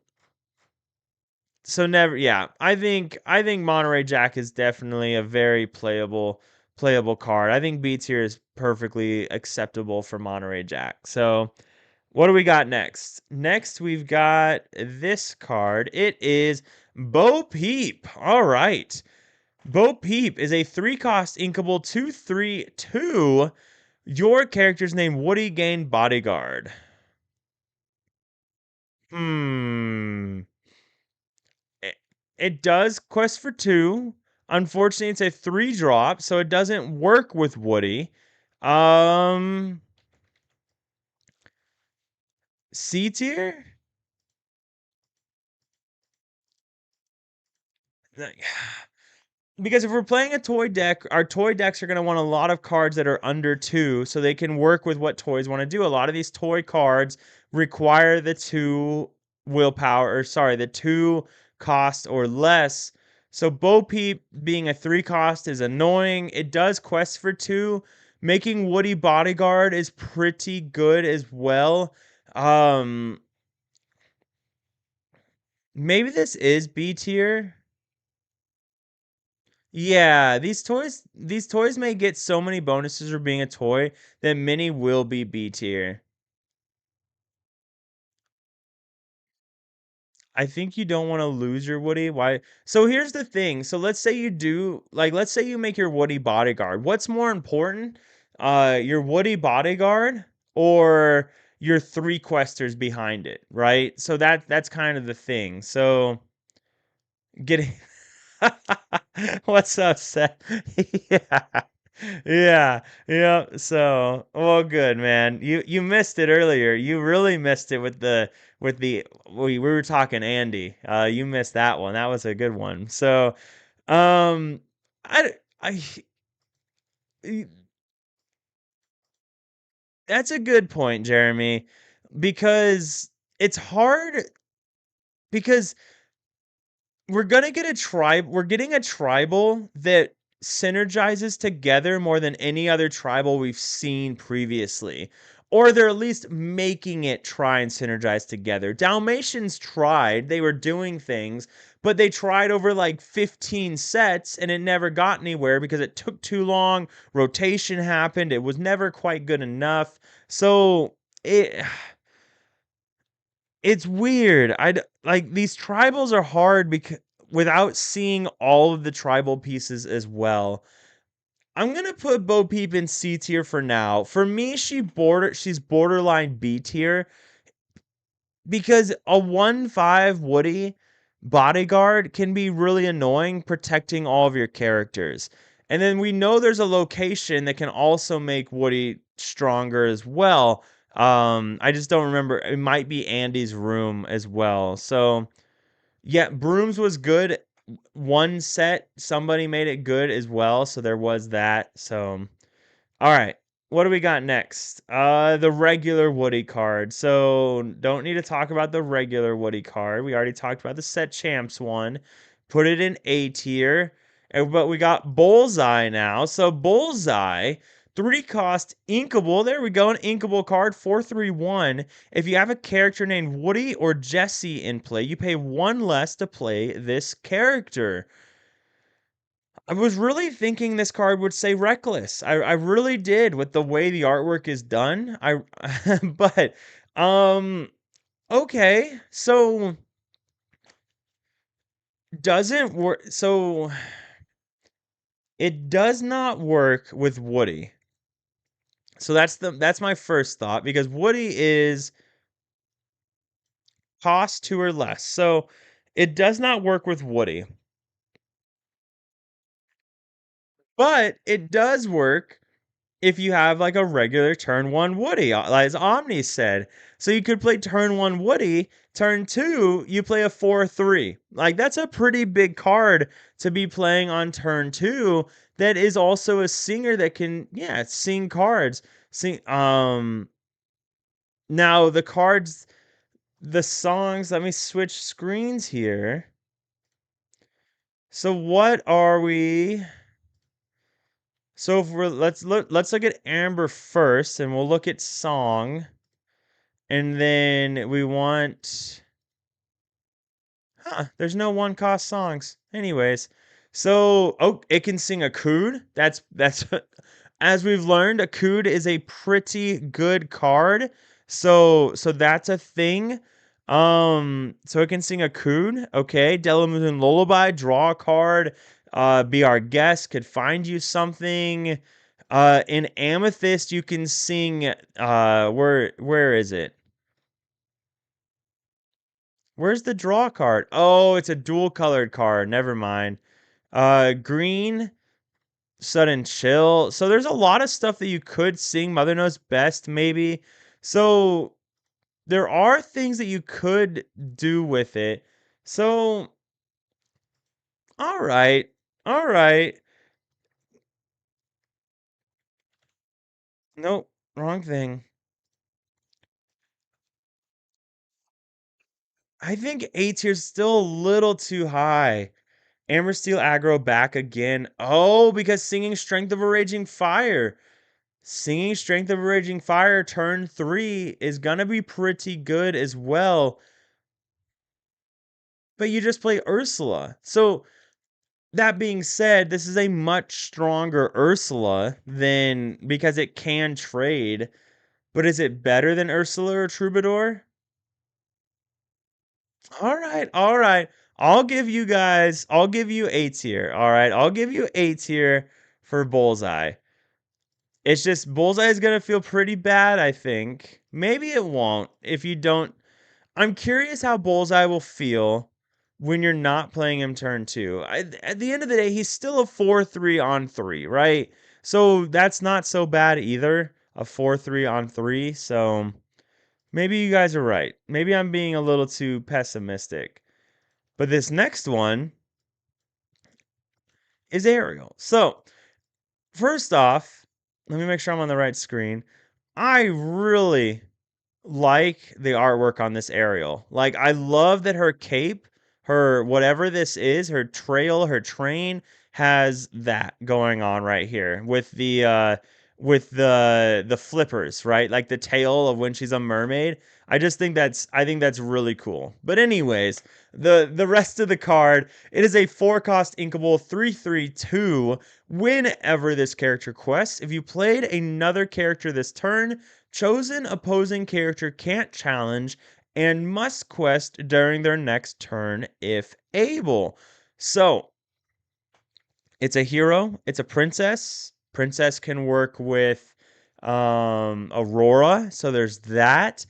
never, yeah. I think Monterey Jack is definitely a very playable card. I think B tier is perfectly acceptable for Monterey Jack. So what do we got next? Next we've got this card. It is Bo Peep. All right. Bo Peep is a 3-cost inkable 2/3/2. Your character's name Woody Gain Bodyguard. Hmm. It, it does quest for 2. Unfortunately, it's a 3 drop, so it doesn't work with Woody. Um, C tier? Because if we're playing a toy deck, our toy decks are going to want a lot of cards that are under 2 so they can work with what toys want to do. A lot of these toy cards require the 2 willpower, or sorry, the 2 cost or less. So Bo Peep being a 3 cost is annoying. It does quest for 2. Making Woody Bodyguard is pretty good as well. Um, Maybe this is B tier. Yeah, these toys may get so many bonuses for being a toy that many will be B tier. I think you don't want to lose your Woody. Why? So here's the thing. So let's say you make your Woody bodyguard. What's more important? Your Woody bodyguard or your 3 questers behind it, right? So that's kind of the thing. So Getting What's up, Seth? Yeah. Yeah. Yeah. So, well, good, man. You missed it earlier. You really missed it with the we were talking Andy. You missed that one. That was a good one. So, um I that's a good point, Jeremy, because it's hard because we're getting a tribal that synergizes together more than any other tribal we've seen previously. Or they're at least making it try and synergize together. Dalmatians tried, they were doing things, but they tried over like 15 sets and it never got anywhere because it took too long. Rotation happened, it was never quite good enough. So it it's weird. Like these tribals are hard because without seeing all of the tribal pieces as well. I'm gonna put Bo Peep in C tier for now. For me, she's borderline B tier because a 1-5 Woody bodyguard can be really annoying protecting all of your characters. And then we know there's a location that can also make Woody stronger as well. I just don't remember. It might be Andy's room as well. So, yeah, Brooms was good. One set, somebody made it good as well. So there was that. So, all right. What do we got next? The regular Woody card. So don't need to talk about the regular Woody card. We already talked about the set champs one. Put it in A tier. But we got Bullseye now. So Bullseye, 3 cost inkable. There we go. An inkable card, 431. If you have a character named Woody or Jesse in play, you pay 1 less to play this character. I was really thinking this card would say reckless. I really did with the way the artwork is done. I but um okay. So doesn't work so it does not work with Woody. So that's my first thought because Woody is cost 2 or less. So it does not work with Woody. But it does work if you have like a regular turn 1 Woody, as Omni said. So you could play turn 1 Woody, turn 2, you play a 4-3. Like that's a pretty big card to be playing on turn 2 that is also a singer that can, yeah, sing cards. Sing now the cards, the songs, let me switch screens here. So what are we So if we're let's look at Amber first and we'll look at song. And then we want there's no 1 cost songs. Anyways. So it can sing a cood. That's as we've learned, a cood is a pretty good card. So that's a thing. So it can sing a cood. Okay. Delamoon Lullaby, draw a card, be our guest, could find you something. In Amethyst, you can sing where is it? Where's the draw card? Oh, it's a dual colored card. Never mind. Green, sudden chill. So there's a lot of stuff that you could sing. Mother Knows Best, maybe. So there are things that you could do with it. So, all right. All right. Nope. Wrong thing. I think A tier's still a little too high. Amber Steel aggro back again. Oh, because singing Strength of a Raging Fire. Singing Strength of a Raging Fire turn 3 is gonna be pretty good as well. But you just play Ursula. So that being said, this is a much stronger Ursula than because it can trade. But is it better than Ursula or Troubadour? All right, all right. I'll give you A tier. All right, I'll give you A tier for Bullseye. It's just Bullseye is gonna feel pretty bad, I think. Maybe it won't if you don't. I'm curious how Bullseye will feel when you're not playing him turn two. At the end of the day, he's still a 4-3 on 3, right? So that's not so bad either. A 4-3 on 3. So maybe you guys are right. Maybe I'm being a little too pessimistic. But this next one is Ariel. So, first off, let me make sure I'm on the right screen. I really like the artwork on this Ariel. Like, I love that her cape, her whatever this is, her trail, her train has that going on right here with the flippers, right? Like the tail of when she's a mermaid. I think that's really cool. But anyways, the rest of the card, it is a 4-cost inkable 3/3/2. Whenever this character quests, if you played another character this turn, chosen opposing character can't challenge and must quest during their next turn if able. So, it's a hero, it's a princess. Princess can work with Aurora, so there's that.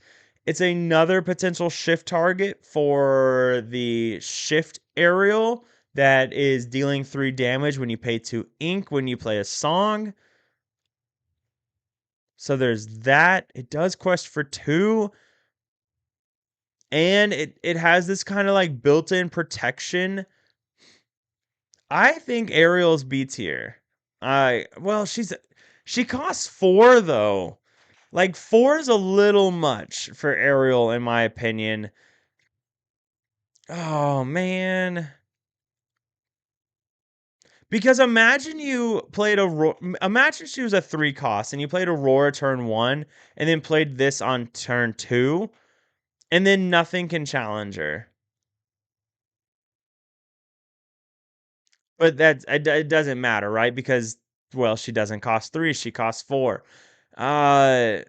It's another potential shift target for the shift aerial that is dealing 3 damage when you pay 2 ink when you play a song. So there's that. It does quest for 2. And it has this kind of like built-in protection. I think Ariel's B tier. She costs 4 though. Like 4 is a little much for Ariel in my opinion. Oh man. Because imagine she was a 3 cost and you played Aurora turn 1 and then played this on turn 2 and then nothing can challenge her. But it doesn't matter, right? Because well, she doesn't cost 3, she costs 4. Uh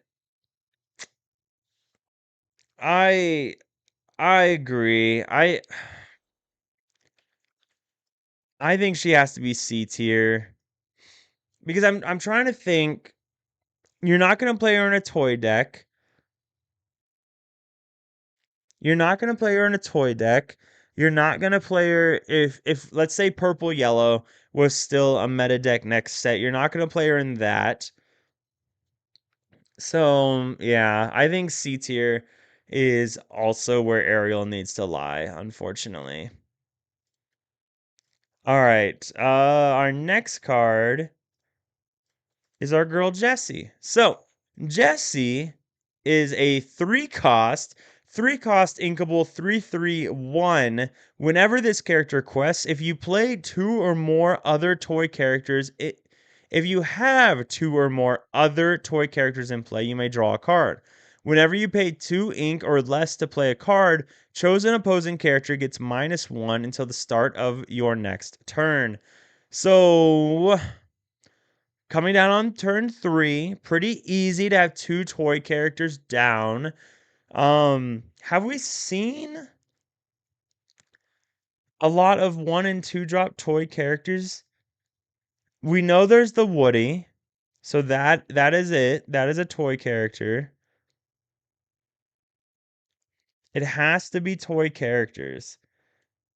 I I agree. I think she has to be C tier because I'm trying to think. You're not going to play her in a toy deck. You're not going to play her in a toy deck. You're not going to play her if let's say purple yellow was still a meta deck next set. You're not going to play her in that. So, yeah, I think C tier is also where Ariel needs to lie, unfortunately. All right. Our next card is our girl Jessie. So, Jessie is a 3 cost inkable 3/3/1. Whenever this character quests, if you play 2 or more other toy characters, if you have 2 or more other toy characters in play, you may draw a card. Whenever you pay 2 ink or less to play a card, chosen opposing character gets -1 until the start of your next turn. So, coming down on turn 3, pretty easy to have 2 toy characters down. Have we seen a lot of 1 and 2 drop toy characters? We know there's the Woody, so that is it. That is a toy character. It has to be toy characters.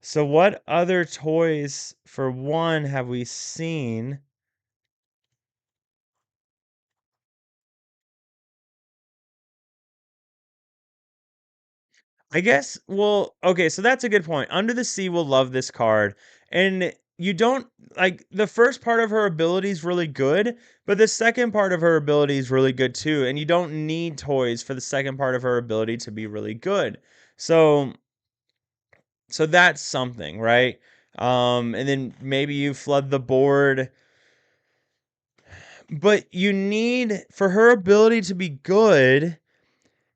So what other toys for 1 have we seen? I guess, well, okay, so that's a good point. Under the Sea will love this card. And you don't like the first part of her ability is really good, but the second part of her ability is really good too. And you don't need toys for the second part of her ability to be really good. So so that's something, right? And then maybe you flood the board, but you need for her ability to be good,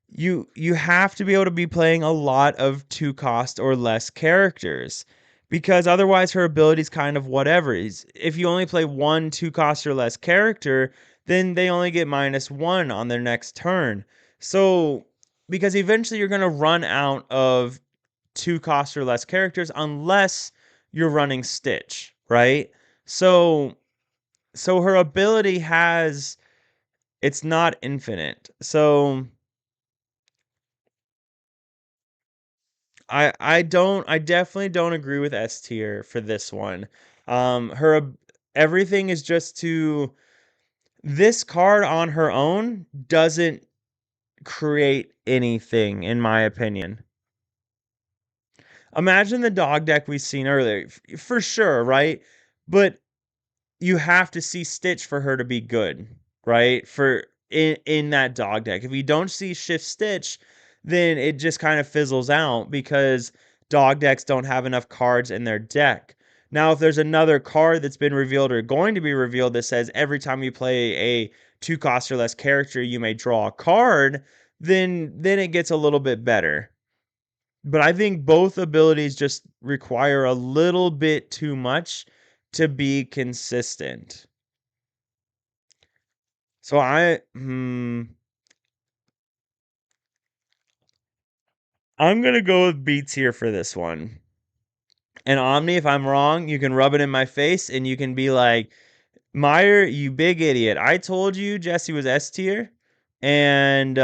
you have to be able to be playing a lot of 2 cost or less characters because otherwise her ability's kind of whatever. If you only play 1 2 cost or less character, then they only get -1 on their next turn. So because eventually you're going to run out of 2 cost or less characters unless you're running Stitch, right? So so her ability has it's not infinite. So I definitely don't agree with S tier for this one. Everything is just too. This card on her own doesn't create anything, in my opinion. Imagine the dog deck we seen earlier, for sure, right? But you have to see Stitch for her to be good, right? For in that dog deck. If you don't see Shift Stitch, then it just kind of fizzles out because dog decks don't have enough cards in their deck. Now, if there's another card that's been revealed or going to be revealed that says every time you play a 2 cost or less character, you may draw a card, then it gets a little bit better. But I think both abilities just require a little bit too much to be consistent. So I'm gonna go with B tier for this one. And Omni, if I'm wrong, you can rub it in my face and you can be like, Meyer, you big idiot. I told you Jesse was S tier. And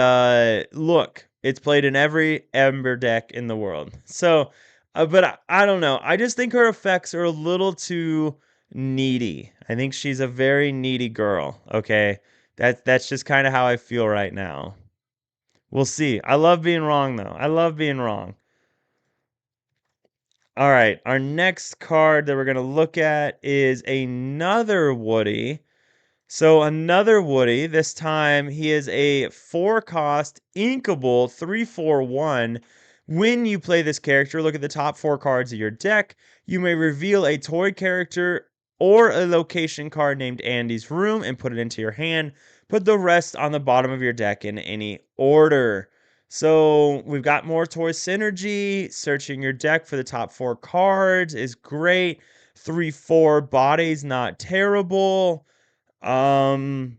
look, it's played in every Ember deck in the world. So, but I don't know. I just think her effects are a little too needy. I think she's a very needy girl. Okay, that's just kind of how I feel right now. We'll see. I love being wrong though. I love being wrong. All right, our next card that we're gonna look at is another Woody. So another Woody, this time he is a 4 cost inkable 3/4/1. When you play this character, look at the top 4 cards of your deck. You may reveal a toy character or a location card named Andy's Room and put it into your hand. Put the rest on the bottom of your deck in any order. So we've got more toy synergy. Searching your deck for the top 4 cards is great. 3/4 bodies, not terrible. Um,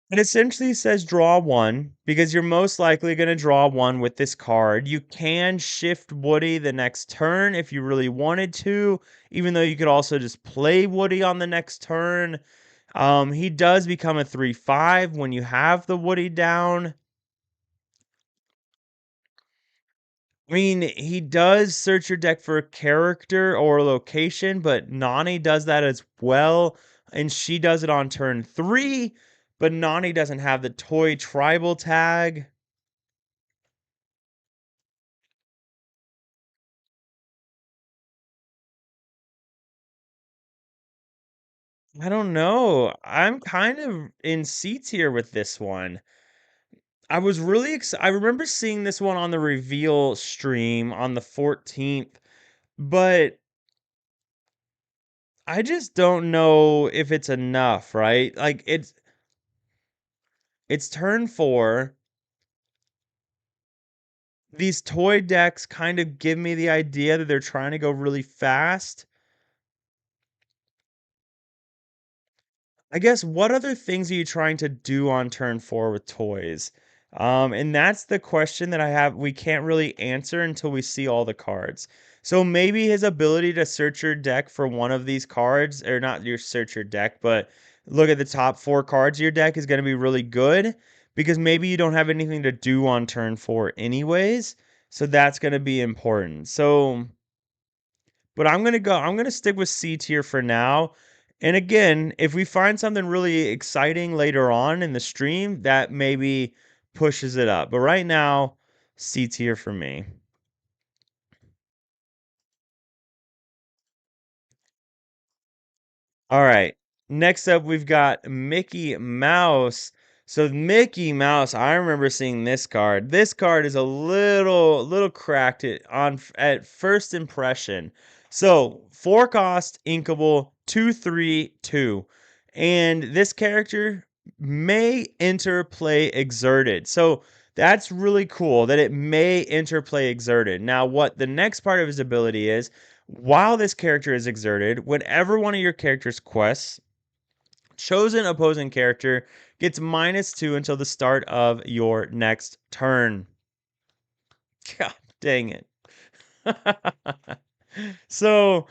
it essentially says draw one because you're most likely going to draw one with this card. You can shift Woody the next turn if you really wanted to, even though you could also just play Woody on the next turn. He does become a 3/5 when you have the Woody down. I mean, he does search your deck for a character or a location, but Nani does that as well. And she does it on turn 3, but Nani doesn't have the toy tribal tag. I don't know. I'm kind of in C tier with this one. I was really excited. I remember seeing this one on the reveal stream on the 14th, but I just don't know if it's enough, right? Like it's turn 4. These toy decks kind of give me the idea that they're trying to go really fast. I guess what other things are you trying to do on turn 4 with toys? And that's the question that I have. We can't really answer until we see all the cards. So maybe his ability to search your deck for one of these cards, or not your search your deck, but look at the top 4 cards of your deck is going to be really good because maybe you don't have anything to do on turn 4 anyways. So that's going to be important. So but I'm gonna stick with C tier for now. And again, if we find something really exciting later on in the stream, that maybe pushes it up. But right now, C tier for me. All right. Next up, we've got Mickey Mouse. So Mickey Mouse, I remember seeing this card. This card is a little cracked at first impression. So 4 cost inkable 2/3/2. And this character may enter play exerted. So that's really cool that it may enter play exerted. Now, what the next part of his ability is, while this character is exerted, whenever one of your character's quests, chosen opposing character gets -2 until the start of your next turn. God dang it. So,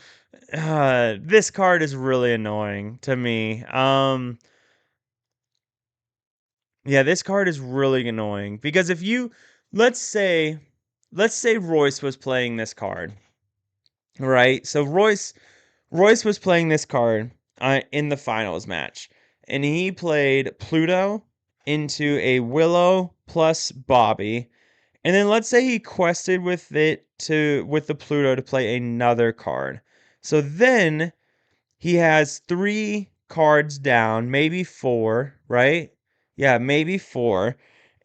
this card is really annoying to me. Yeah, this card is really annoying because if you let's say let's say Royce was playing this card, right? So Royce was playing this card in the finals match, and he played Pluto into a Willow plus Bobby, and then let's say he quested with the Pluto to play another card. So then he has three cards down, maybe four, right? Yeah, maybe four.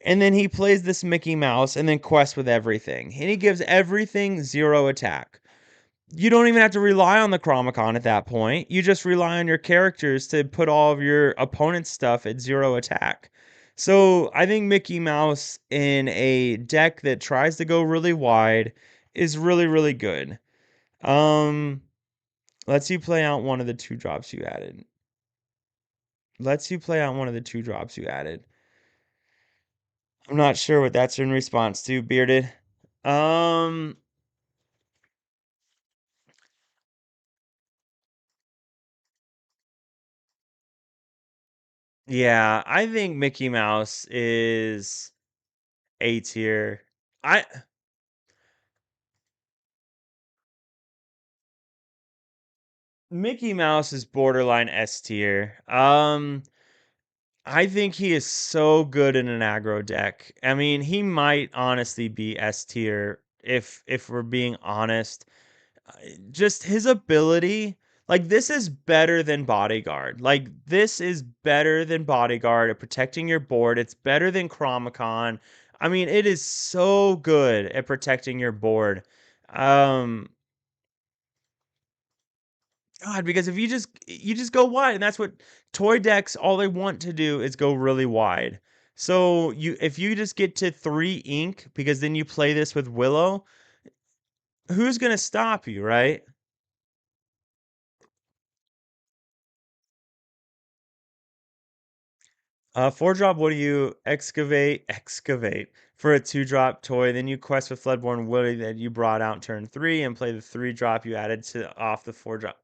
And then he plays this Mickey Mouse and then quests with everything. And he gives everything zero attack. You don't even have to rely on the Chromicon at that point. You just rely on your characters to put all of your opponent's stuff at zero attack. So I think Mickey Mouse in a deck that tries to go really wide is really, really good. Um, lets you play out one of the two drops you added. Lets you play out one of the two drops you added. I'm not sure what that's in response to, Bearded. Um, yeah, I think Mickey Mouse is A tier. I Mickey Mouse is borderline S tier. I think he is so good in an aggro deck. I mean, he might honestly be S tier if we're being honest. Just his ability, like this is better than Bodyguard. Like this is better than Bodyguard at protecting your board. It's better than Chromicon. I mean, it is so good at protecting your board. Um, God, because if you just go wide, and that's what toy decks all they want to do is go really wide. So you if you just get to 3 ink, because then you play this with Willow, who's gonna stop you, right? 4 drop, what do you excavate for a 2 drop toy? Then you quest with Floodborn Woody that you brought out in turn 3 and play the 3 drop you added to off the 4 drop.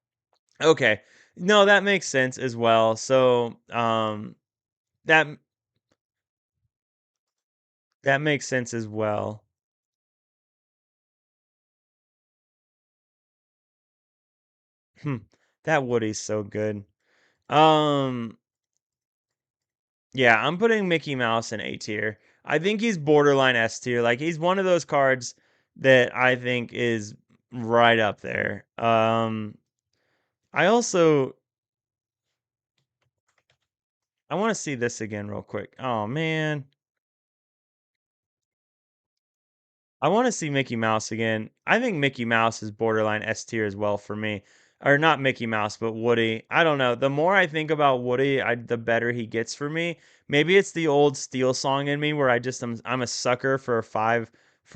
Okay. No, that makes sense as well. So, that that makes sense as well. Hmm. That Woody's so good. Um, yeah, I'm putting Mickey Mouse in A tier. I think he's borderline S tier. Like he's one of those cards that I think is right up there. I also I want to see this again real quick. Oh man. I want to see Mickey Mouse again. I think Mickey Mouse is borderline S tier as well for me. Or not Mickey Mouse, but Woody. I don't know. The more I think about Woody, the better he gets for me. Maybe it's the old Steel song in me where I'm a sucker for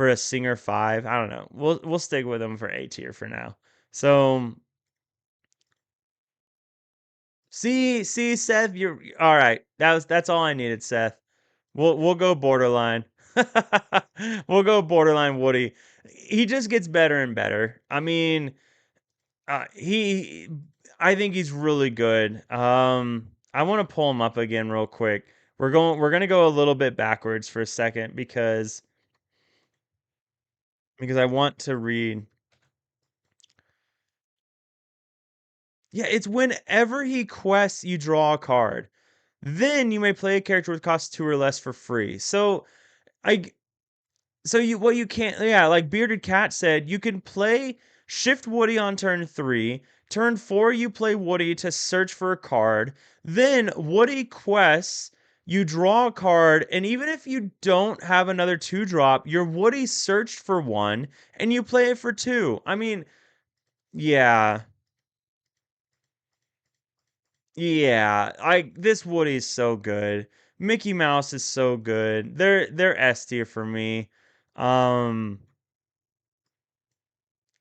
a singer 5. I don't know. We'll stick with him for A tier for now. So see, Seth, you're all right. That's all I needed, Seth. We'll go borderline. We'll go borderline Woody. He just gets better and better. I mean, he I think he's really good. I want to pull him up again real quick. We're going to go a little bit backwards for a second because I want to read. Yeah, it's whenever he quests you draw a card. Then you may play a character with cost 2 or less for free. I So you what you can't yeah, like Bearded Cat said, you can play Shift Woody on turn 3. Turn 4 you play Woody to search for a card. Then Woody quests, you draw a card, and even if you don't have another 2 drop, your Woody searched for one and you play it for 2. I mean, yeah. Yeah, I this Woody's so good. Mickey Mouse is so good. They're S tier for me. Um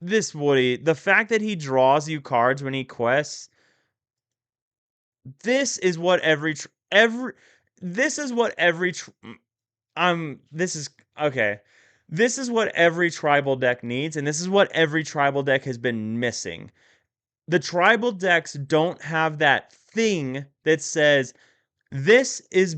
this Woody, the fact that he draws you cards when he quests, this is what every this is what every this is okay. This is what every tribal deck needs, and this is what every tribal deck has been missing. The tribal decks don't have that thing that says this is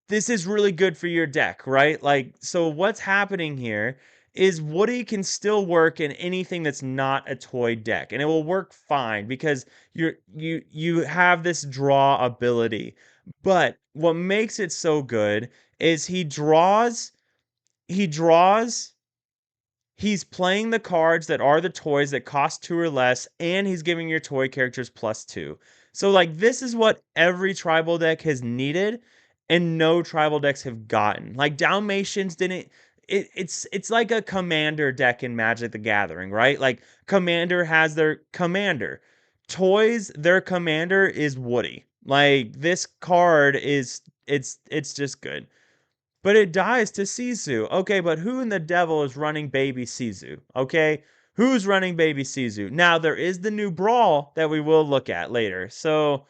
this is really good for your deck, right? Like, so what's happening here is Woody can still work in anything that's not a toy deck, and it will work fine because you have this draw ability. But what makes it so good is he draws he's playing the cards that are the toys that cost two or less, and he's giving your toy characters +2. So, like, this is what every tribal deck has needed, and no tribal decks have gotten. Like, Dalmatians didn't. It's like a commander deck in Magic the Gathering, right? Like, commander has their commander. Toys, their commander is Woody. Like, this card is it's just good. But it dies to Sisu. Okay, but who in the devil is running baby Sisu? Okay? Who's running baby Sisu? Now there is the new brawl that we will look at later. So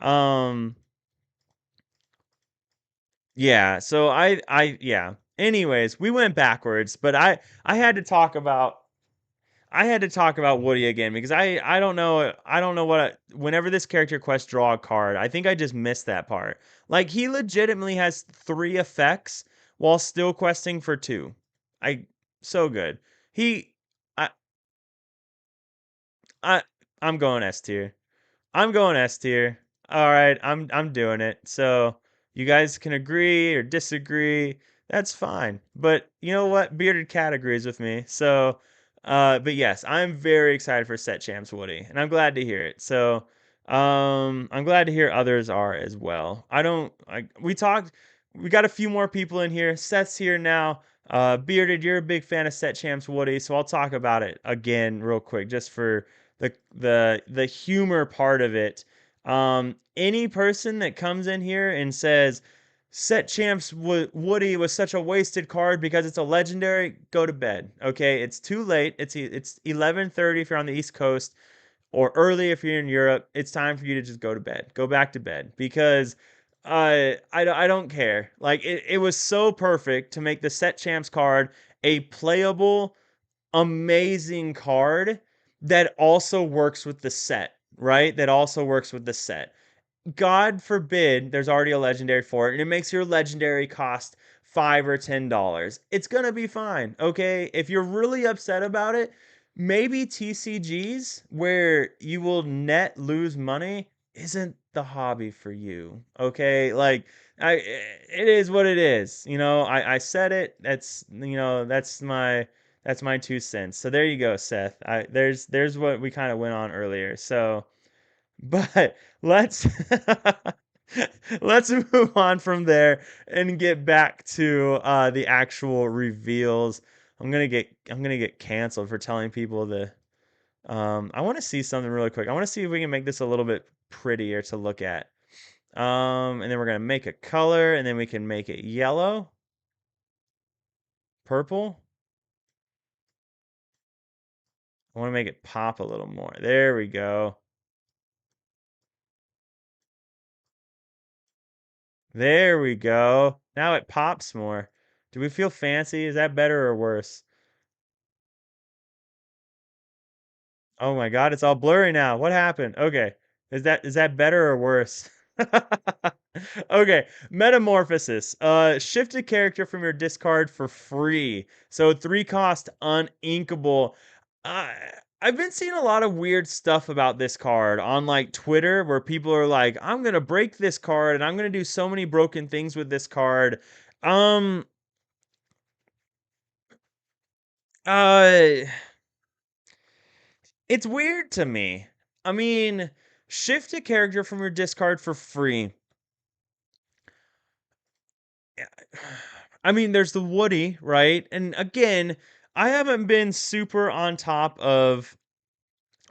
um yeah, so yeah. Anyways, we went backwards, but I had to talk about I had to talk about Woody again because I don't know whenever this character quest draw a card, I think I just missed that part. Like he legitimately has three effects while still questing for two. I so good. He I I I'm going S tier. I'm going S tier. All right, I'm doing it. So you guys can agree or disagree. That's fine. But you know what? Bearded Cat agrees with me. So, but yes, I'm very excited for Set Champs Woody, and I'm glad to hear it. So, I'm glad to hear others are as well. I don't. We talked. We got a few more people in here. Seth's here now. Bearded, you're a big fan of Set Champs Woody, so I'll talk about it again real quick, just for the humor part of it. Any person that comes in here and says Set Champs Woody was such a wasted card because it's a legendary, go to bed. Okay, it's too late. It's 11:30 if you're on the East Coast, or early if you're in Europe. It's time for you to just go to bed. Go back to bed because I don't care. Like it was so perfect to make the Set Champs card a playable amazing card that also works with the set, right? That also works with the set. God forbid there's already a legendary for it, and it makes your legendary cost $5 or $10. It's gonna be fine, okay? If you're really upset about it, maybe TCGs where you will net lose money isn't the hobby for you, okay? Like it is what it is. I said it. That's my 2 cents. So there you go, Seth. There's what we kind of went on earlier. So but let's let's move on from there and get back to the actual reveals. I'm gonna get canceled for telling people the. I want to see something really quick. I want to see if we can make this a little bit prettier to look at. And then we're gonna make a color, and then we can make it yellow, purple. I want to make it pop a little more. There we go. There we go. Now it pops more. Do we feel fancy? Is that better or worse? Oh my God, it's all blurry now. What happened? Okay. Is that better or worse? Okay, metamorphosis. Shift a character from your discard for free. So 3 cost uninkable. Uh, I've been seeing a lot of weird stuff about this card on like Twitter where people are like, I'm gonna break this card and I'm gonna do so many broken things with this card. Um uh it's weird to me. I mean, shift a character from your discard for free. I mean, there's the Woody, right? And again, I haven't been super on top of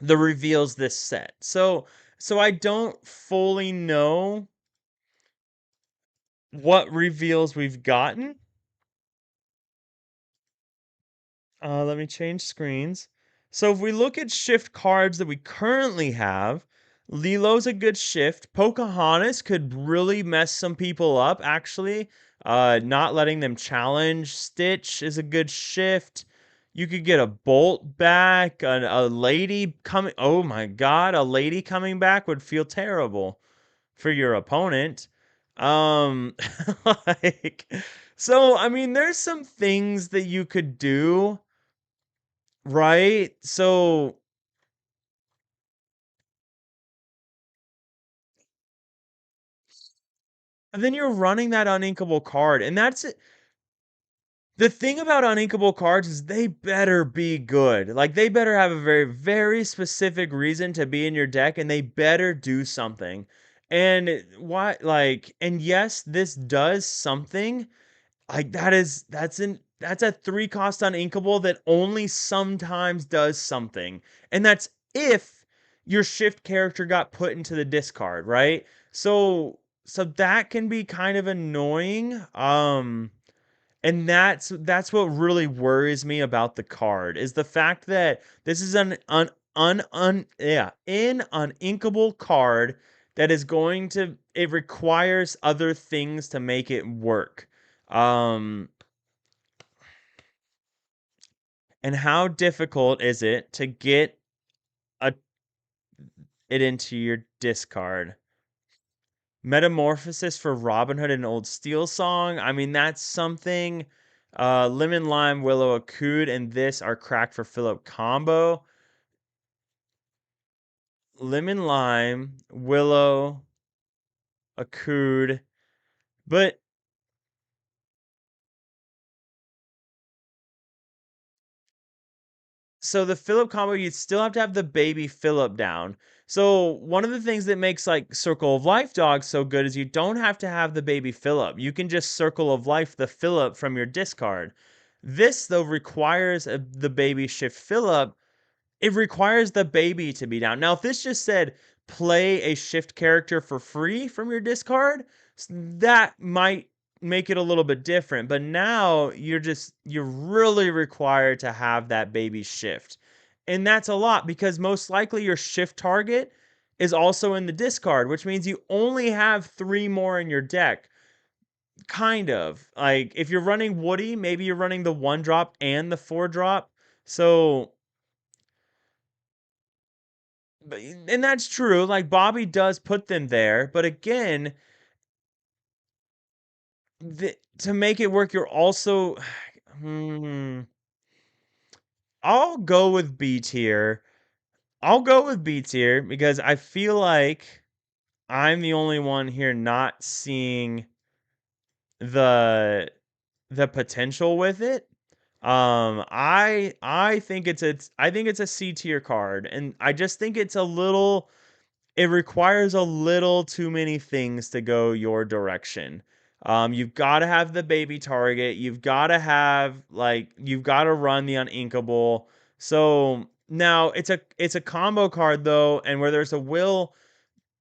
the reveals this set. So I don't fully know what reveals we've gotten. Let me change screens. So if we look at shift cards that we currently have, Lilo's a good shift. Pocahontas could really mess some people up, actually. Not letting them challenge Stitch is a good shift. You could get a Bolt back, a lady coming. Oh my God, a lady coming back would feel terrible for your opponent. Um, like, so I mean, there's some things that you could do, right? So and then you're running that uninkable card, and that's it. The thing about uninkable cards is they better be good. Like they better have a very, very specific reason to be in your deck, and they better do something. And why? Like, and yes, this does something. Like that's a 3 cost uninkable that only sometimes does something. And that's if your shift character got put into the discard, right? So that can be kind of annoying. And that's what really worries me about the card is the fact that this is an uninkable card that is going to it requires other things to make it work. Um, and how difficult is it to get a it into your discard? Metamorphosis for Robin Hood and Old Steel Song. I mean, that's something. Lemon Lime, Willow, Akud, and this are cracked for Philip combo. Lemon Lime, Willow, Akud. But so the Philip combo, you'd still have to have the baby Philip down. So one of the things that makes like Circle of Life Dog so good is you don't have to have the baby Philip. You can just Circle of Life the Philip from your discard. This though requires the baby shift Philip. It requires the baby to be down. Now, if this just said play a shift character for free from your discard, that might make it a little bit different. But now you're really required to have that baby shift. And that's a lot because most likely your shift target is also in the discard, which means you only have 3 more in your deck. Kind of. Like if you're running Woody, maybe you're running the 1 drop and the 4 drop. So and that's true. Like Bobby does put them there, but again, to make it work, you're also. Hmm, I'll go with B tier. I'll go with B tier because I feel like I'm the only one here not seeing the the potential with it. I think it's a C tier card, and I just think it's a little it requires a little too many things to go your direction. You've got to have the baby target. You've got to have you've got to run the uninkable. So now it's a combo card though, and where there's a will,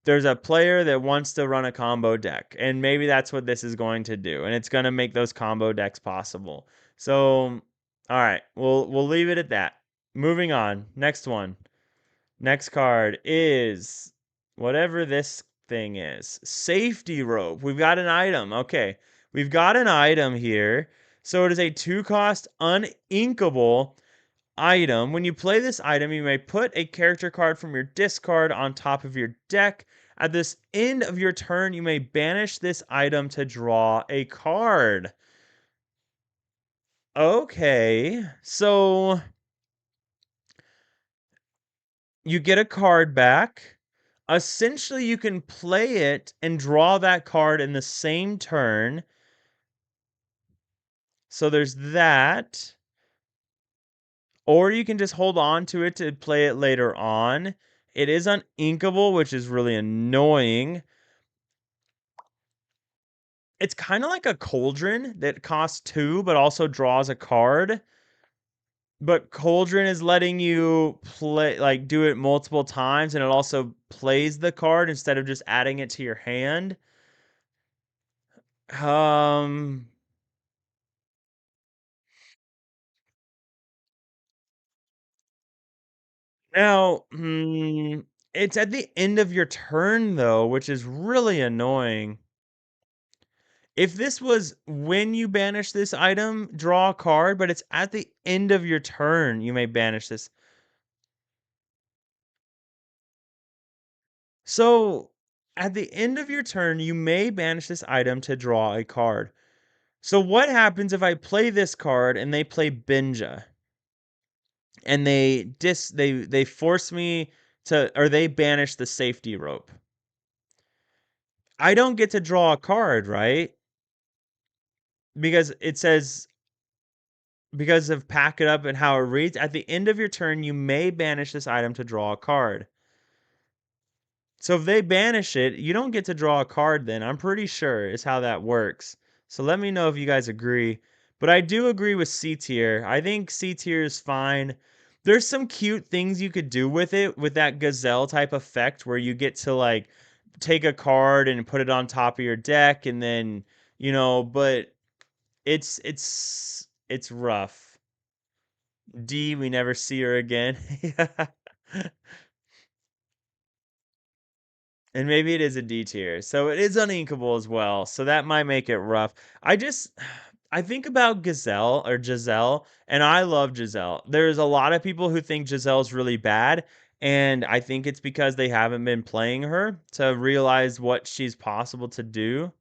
there's a player that wants to run a combo deck, and maybe that's what this is going to do, and it's going to make those combo decks possible. So, all right, we'll leave it at that. Moving on, next one. Next card is whatever this thing is. Safety rope. We've got an item. Okay. We've got an item here. So it is a 2 cost uninkable item. When you play this item, you may put a character card from your discard on top of your deck. At this end of your turn, you may banish this item to draw a card. Okay. So you get a card back. Essentially, you can play it and draw that card in the same turn. So there's that. Or you can just hold on to it to play it later on. It is uninkable, which is really annoying. It's kind of like a cauldron that costs 2 but also draws a card. But cauldron is letting you play do it multiple times, and it also plays the card instead of just adding it to your hand. Um Now, it's at the end of your turn though, which is really annoying. If this was when you banish this item, draw a card, but it's at the end of your turn, you may banish this. So At the end of your turn, you may banish this item to draw a card. So what happens if I play this card and they play Benja? And they force me to, or they banish the safety rope. I don't get to draw a card, right? Because it says, because of pack it up and how it reads, at the end of your turn, you may banish this item to draw a card. So if they banish it, you don't get to draw a card then. I'm pretty sure is how that works. So let me know if you guys agree. But I do agree with C tier. I think C tier is fine. There's some cute things you could do with it, with that gazelle type effect where you get to like take a card and put it on top of your deck and then, but it's rough. D, we never see her again. Yeah. And maybe it is a D tier. So it is uninkable as well. So that might make it rough. I think about Gazelle or Giselle, and I love Giselle. There's a lot of people who think Giselle's really bad, and I think it's because they haven't been playing her to realize what she's possible to do.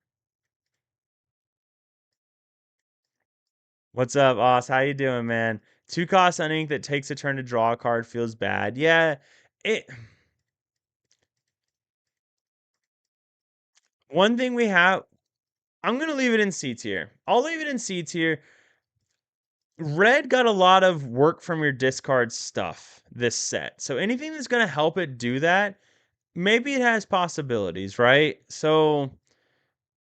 What's up, Oz? How you doing, man? 2 cost on ink that takes a turn to draw a card feels bad. Yeah, it. One thing we have. I'm gonna leave it in C tier. I'll leave it in C tier. Red got a lot of work from your discard stuff this set. So anything that's going to help it do that, maybe it has possibilities, right? So,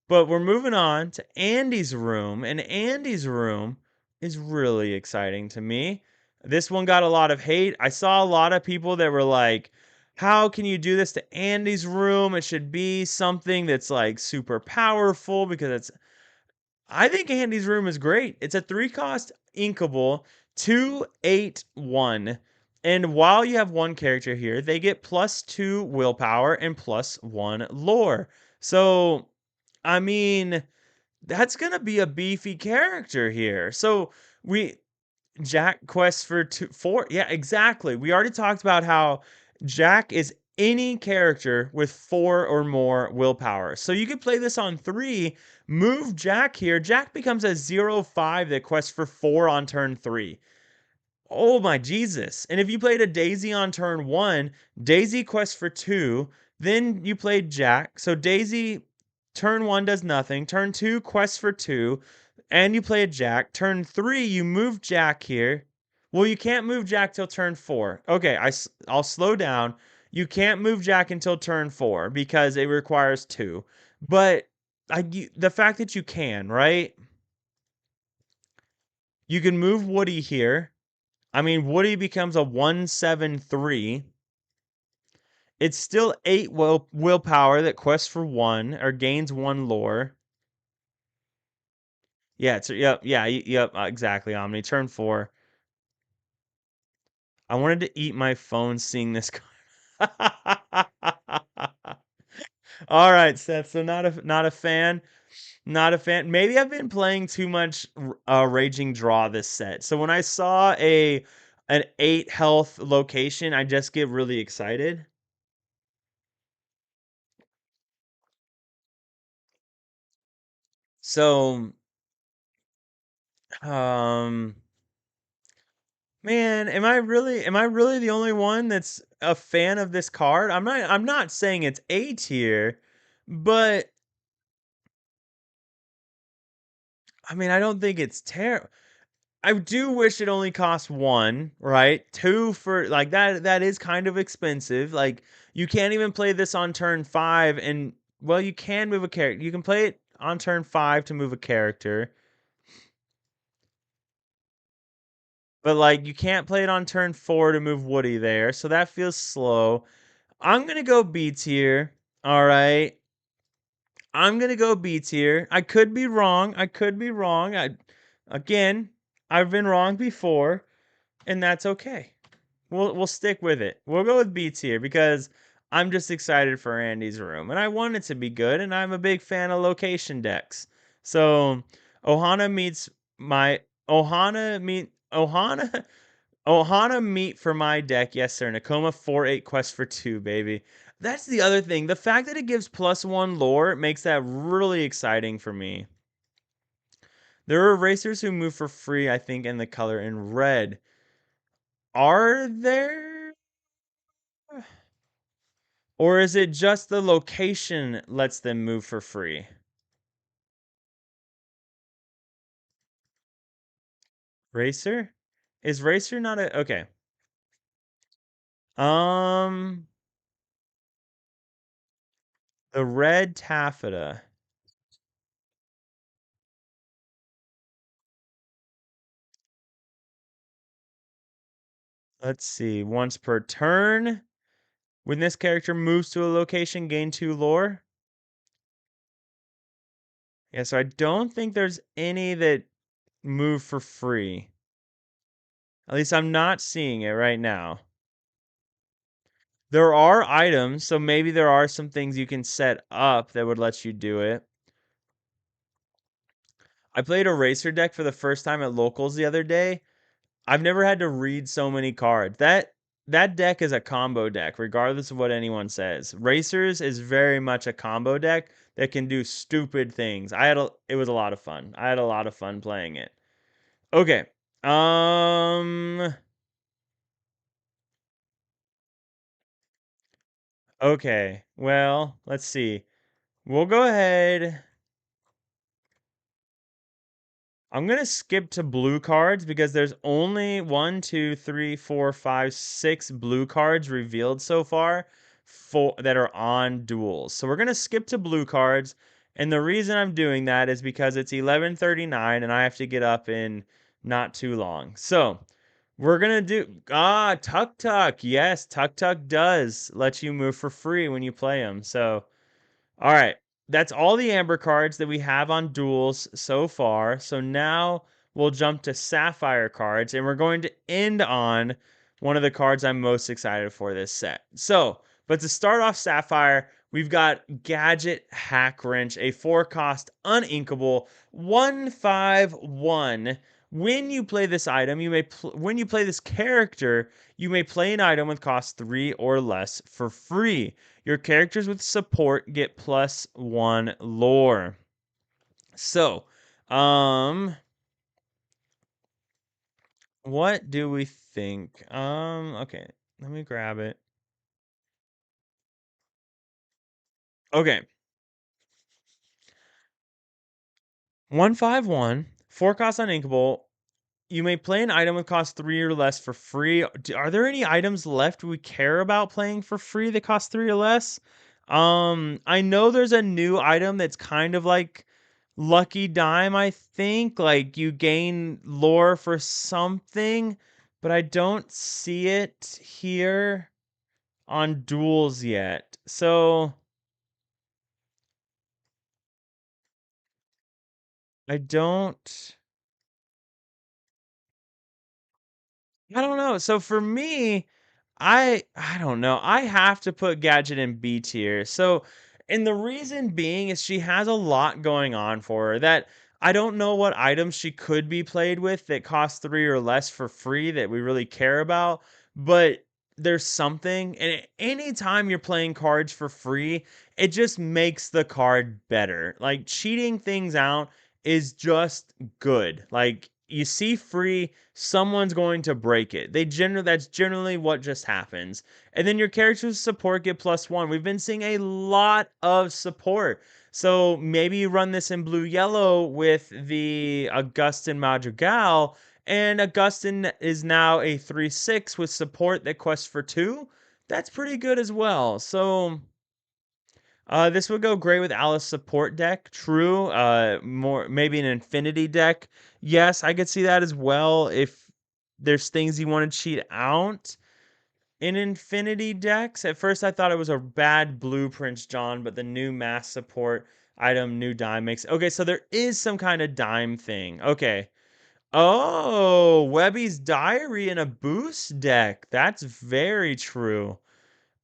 but we're moving on to Andy's room, and Andy's room is really exciting to me. This one got a lot of hate. I saw a lot of people that were like, how can you do this to Andy's room? It should be something that's like super powerful because it's I think Andy's room is great. It's a 3 cost inkable, 2/8/1. And while you have one character here, they get +2 willpower and +1 lore. So, I mean, that's gonna be a beefy character here. So we Jack quests for 4. Yeah, exactly. We already talked about how Jack is any character with 4 or more willpower. So you could play this on 3, move Jack here. Jack becomes a 0/5 that quests for 4 on turn 3. Oh my Jesus. And if you played a Daisy on turn 1, Daisy quests for 2, then you played Jack. So Daisy turn 1 does nothing, turn 2 quests for 2, and you play a Jack. Turn 3 you move Jack here. Well, you can't move Jack till turn 4. Okay, I'll slow down. You can't move Jack until turn 4 because it requires 2. But the fact that you can, right? You can move Woody here. I mean, Woody becomes a 1/7/3. It's still 8 willpower that quests for 1 or gains 1 lore. Yeah, yep, exactly, Omni. Turn 4. I wanted to eat my phone seeing this. All right, Seth. So not a fan. Not a fan. Maybe I've been playing too much Raging Draw this set. So when I saw an 8 health location, I just get really excited. So, um, man, am I really the only one that's a fan of this card? I'm not saying it's A tier, but I mean, I don't think it's terrible. I do wish it only cost 1, right? 2 for like that is kind of expensive. Like you can't even play this on turn 5 and well, you can move a character. You can play it on turn 5 to move a character. But like you can't play it on turn 4 to move Woody there. So that feels slow. I'm going to go B tier. All right. I'm going to go B tier. I could be wrong. I could be wrong. Again, I've been wrong before, and that's okay. We'll stick with it. We'll go with B tier because I'm just excited for Andy's room, and I want it to be good, and I'm a big fan of location decks. So Ohana meets my Ohana. Ohana meat for my deck. Yes, sir. Nakoma 4/8 quest for 2, baby. That's the other thing. The fact that it gives +1 lore makes that really exciting for me. There are racers who move for free, I think, in the color in red. Are there? Or is it just the location lets them move for free? Racer? Is Racer not a okay. Um the red taffeta. Let's see. Once per turn. When this character moves to a location, gain 2 lore. Yeah, so I don't think there's any that move for free. At least I'm not seeing it right now. There are items, so maybe there are some things you can set up that would let you do it. I played a racer deck for the first time at locals the other day. I've never had to read so many cards. That deck is a combo deck, regardless of what anyone says. Racers is very much a combo deck that can do stupid things. It was a lot of fun. I had a lot of fun playing it. Okay. Um okay. Well, let's see. We'll go ahead. I'm gonna skip to blue cards because there's only 6 blue cards revealed so far for that are on duels. So we're gonna skip to blue cards, and the reason I'm doing that is because it's 11:39 and I have to get up in not too long. So we're gonna do Tuk Tuk. Yes, Tuk Tuk does let you move for free when you play him. So all right. That's all the amber cards that we have on duels so far. So now we'll jump to sapphire cards, and we're going to end on one of the cards I'm most excited for this set. So, but to start off sapphire, we've got Gadget Hack Wrench, a 4-cost uninkable 1/5/1. When you play this item, when you play this character, you may play an item with cost 3 or less for free. Your characters with support get +1 lore. So, what do we think? Okay, let me grab it. Okay, 1/5/1, 4 cost uninkable. You may play an item with cost 3 or less for free. Are there any items left we care about playing for free that cost 3 or less? I know there's a new item that's kind of like Lucky Dime, I think. Like you gain lore for something, but I don't see it here on duels yet. So I don't. I don't know. So for me, I don't know. I have to put Gadget in B tier. So and the reason being is she has a lot going on for her that I don't know what items she could be played with that cost 3 or less for free that we really care about, but there's something and anytime you're playing cards for free, it just makes the card better. Like cheating things out is just good. Like you see free, someone's going to break it. That's generally what just happens. And then your character's support get +1. We've been seeing a lot of support. So maybe you run this in blue yellow with the Augustin Madrigal, and Augustin is now a 3/6 with support that quests for 2. That's pretty good as well. So this would go great with Alice support deck. True. More maybe an Infinity deck. Yes, I could see that as well. If there's things you want to cheat out in Infinity decks. At first, I thought it was a bad blueprint, John, but the new mass support item, new dime makes. Okay, so there is some kind of dime thing. Okay. Oh, Webby's Diary in a boost deck. That's very true.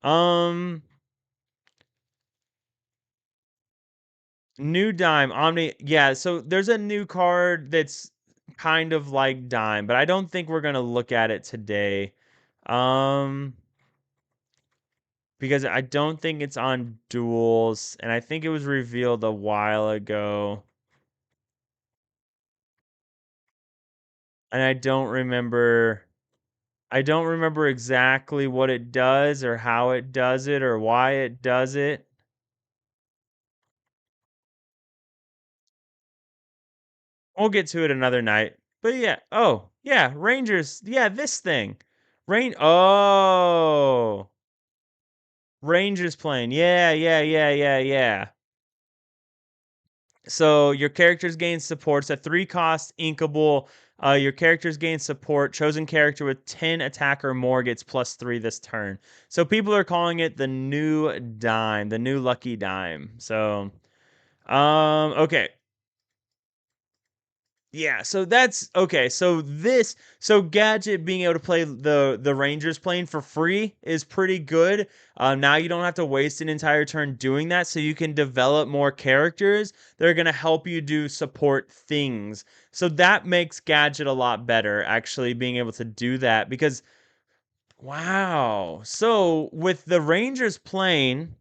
Um. New dime, Omni. Yeah, so there's a new card that's kind of like Dime, but I don't think we're gonna look at it today. Um, because I don't think it's on duels, and I think it was revealed a while ago. And I don't remember exactly what it does or how it does it or why it does it. We'll get to it another night. But yeah, oh, yeah, Rangers, yeah, this thing. Rangers playing. Yeah, yeah, yeah, yeah, yeah. So your characters gain supports a 3 cost inkable. Your characters gain support. Chosen character with 10 attack or more gets +3 this turn. So people are calling it the new dime, the new lucky dime. So, okay. Yeah, so that's okay. So Gadget being able to play the Rangers playing for free is pretty good. Now you don't have to waste an entire turn doing that, so you can develop more characters that are gonna help you do support things. So that makes Gadget a lot better, actually being able to do that because wow. So with the Rangers playing,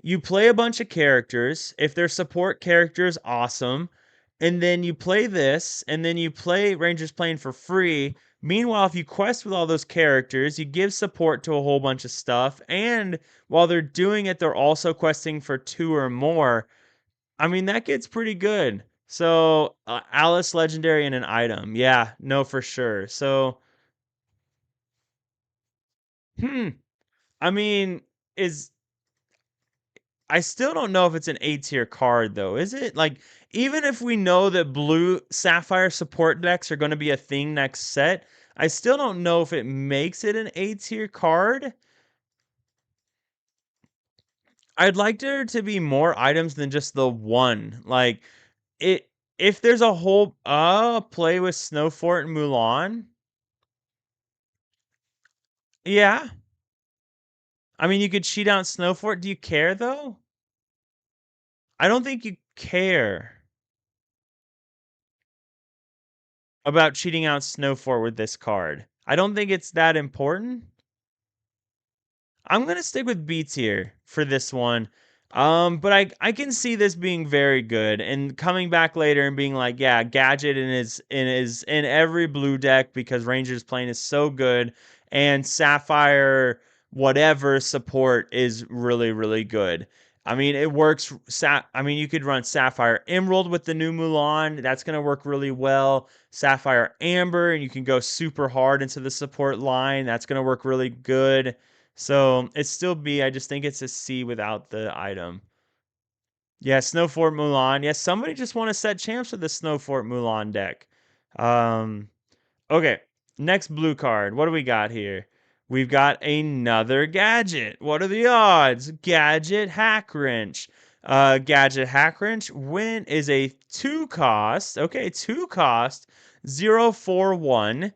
you play a bunch of characters. If they're support characters, awesome. And then you play this, and then you play Rangers playing for free. Meanwhile, if you quest with all those characters, you give support to a whole bunch of stuff. And while they're doing it, they're also questing for 2 or more. I mean, that gets pretty good. So, Alice Legendary and an item. Yeah, no, for sure. So, hmm. I mean, is I still don't know if it's an A tier card though. Is it? Like even if we know that blue sapphire support decks are going to be a thing next set, I still don't know if it makes it an A tier card. I'd like there to be more items than just the one. Like it if there's a whole play with Snowfort and Mulan. Yeah. I mean you could cheat out Snowfort. Do you care though? I don't think you care about cheating out Snowfort with this card. I don't think it's that important. I'm gonna stick with B tier for this one. But I can see this being very good and coming back later and being like, yeah, Gadget in every blue deck because Rangers playing is so good and Sapphire whatever support is really really good. I mean, it works. I mean, you could run Sapphire Emerald with the new Mulan. That's gonna work really well. Sapphire Amber, and you can go super hard into the support line. That's gonna work really good. So it's still B. I just think it's a C without the item. Yeah, Snowfort Mulan. Yeah, somebody just want to set champs with the Snowfort Mulan deck. Um, okay, next blue card. What do we got here? We've got another gadget. What are the odds? Gadget Hack Wrench. Gadget Hack Wrench win is a 2 cost. Okay, 2 cost 041.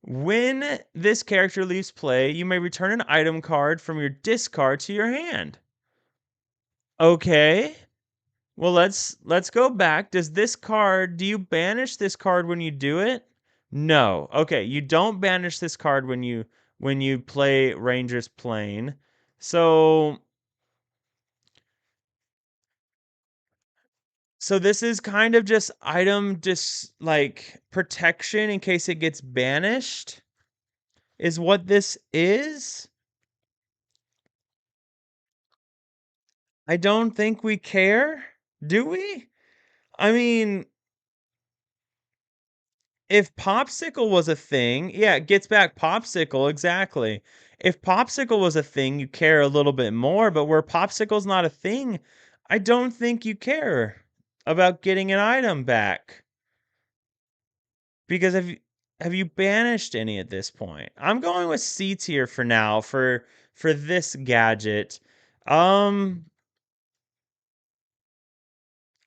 When this character leaves play, you may return an item card from your discard to your hand. Okay. Well, let's go back. Do you banish this card when you do it? No. Okay, you don't banish this card when you play Ranger's Plane. So so this is kind of just item just like protection in case it gets banished is what this is. I don't think we care, do we? I mean, if Popsicle was a thing, yeah, it gets back Popsicle, exactly. If Popsicle was a thing, you care a little bit more, but where Popsicle's not a thing, I don't think you care about getting an item back. Because have you banished any at this point? I'm going with C tier for now for this gadget. Um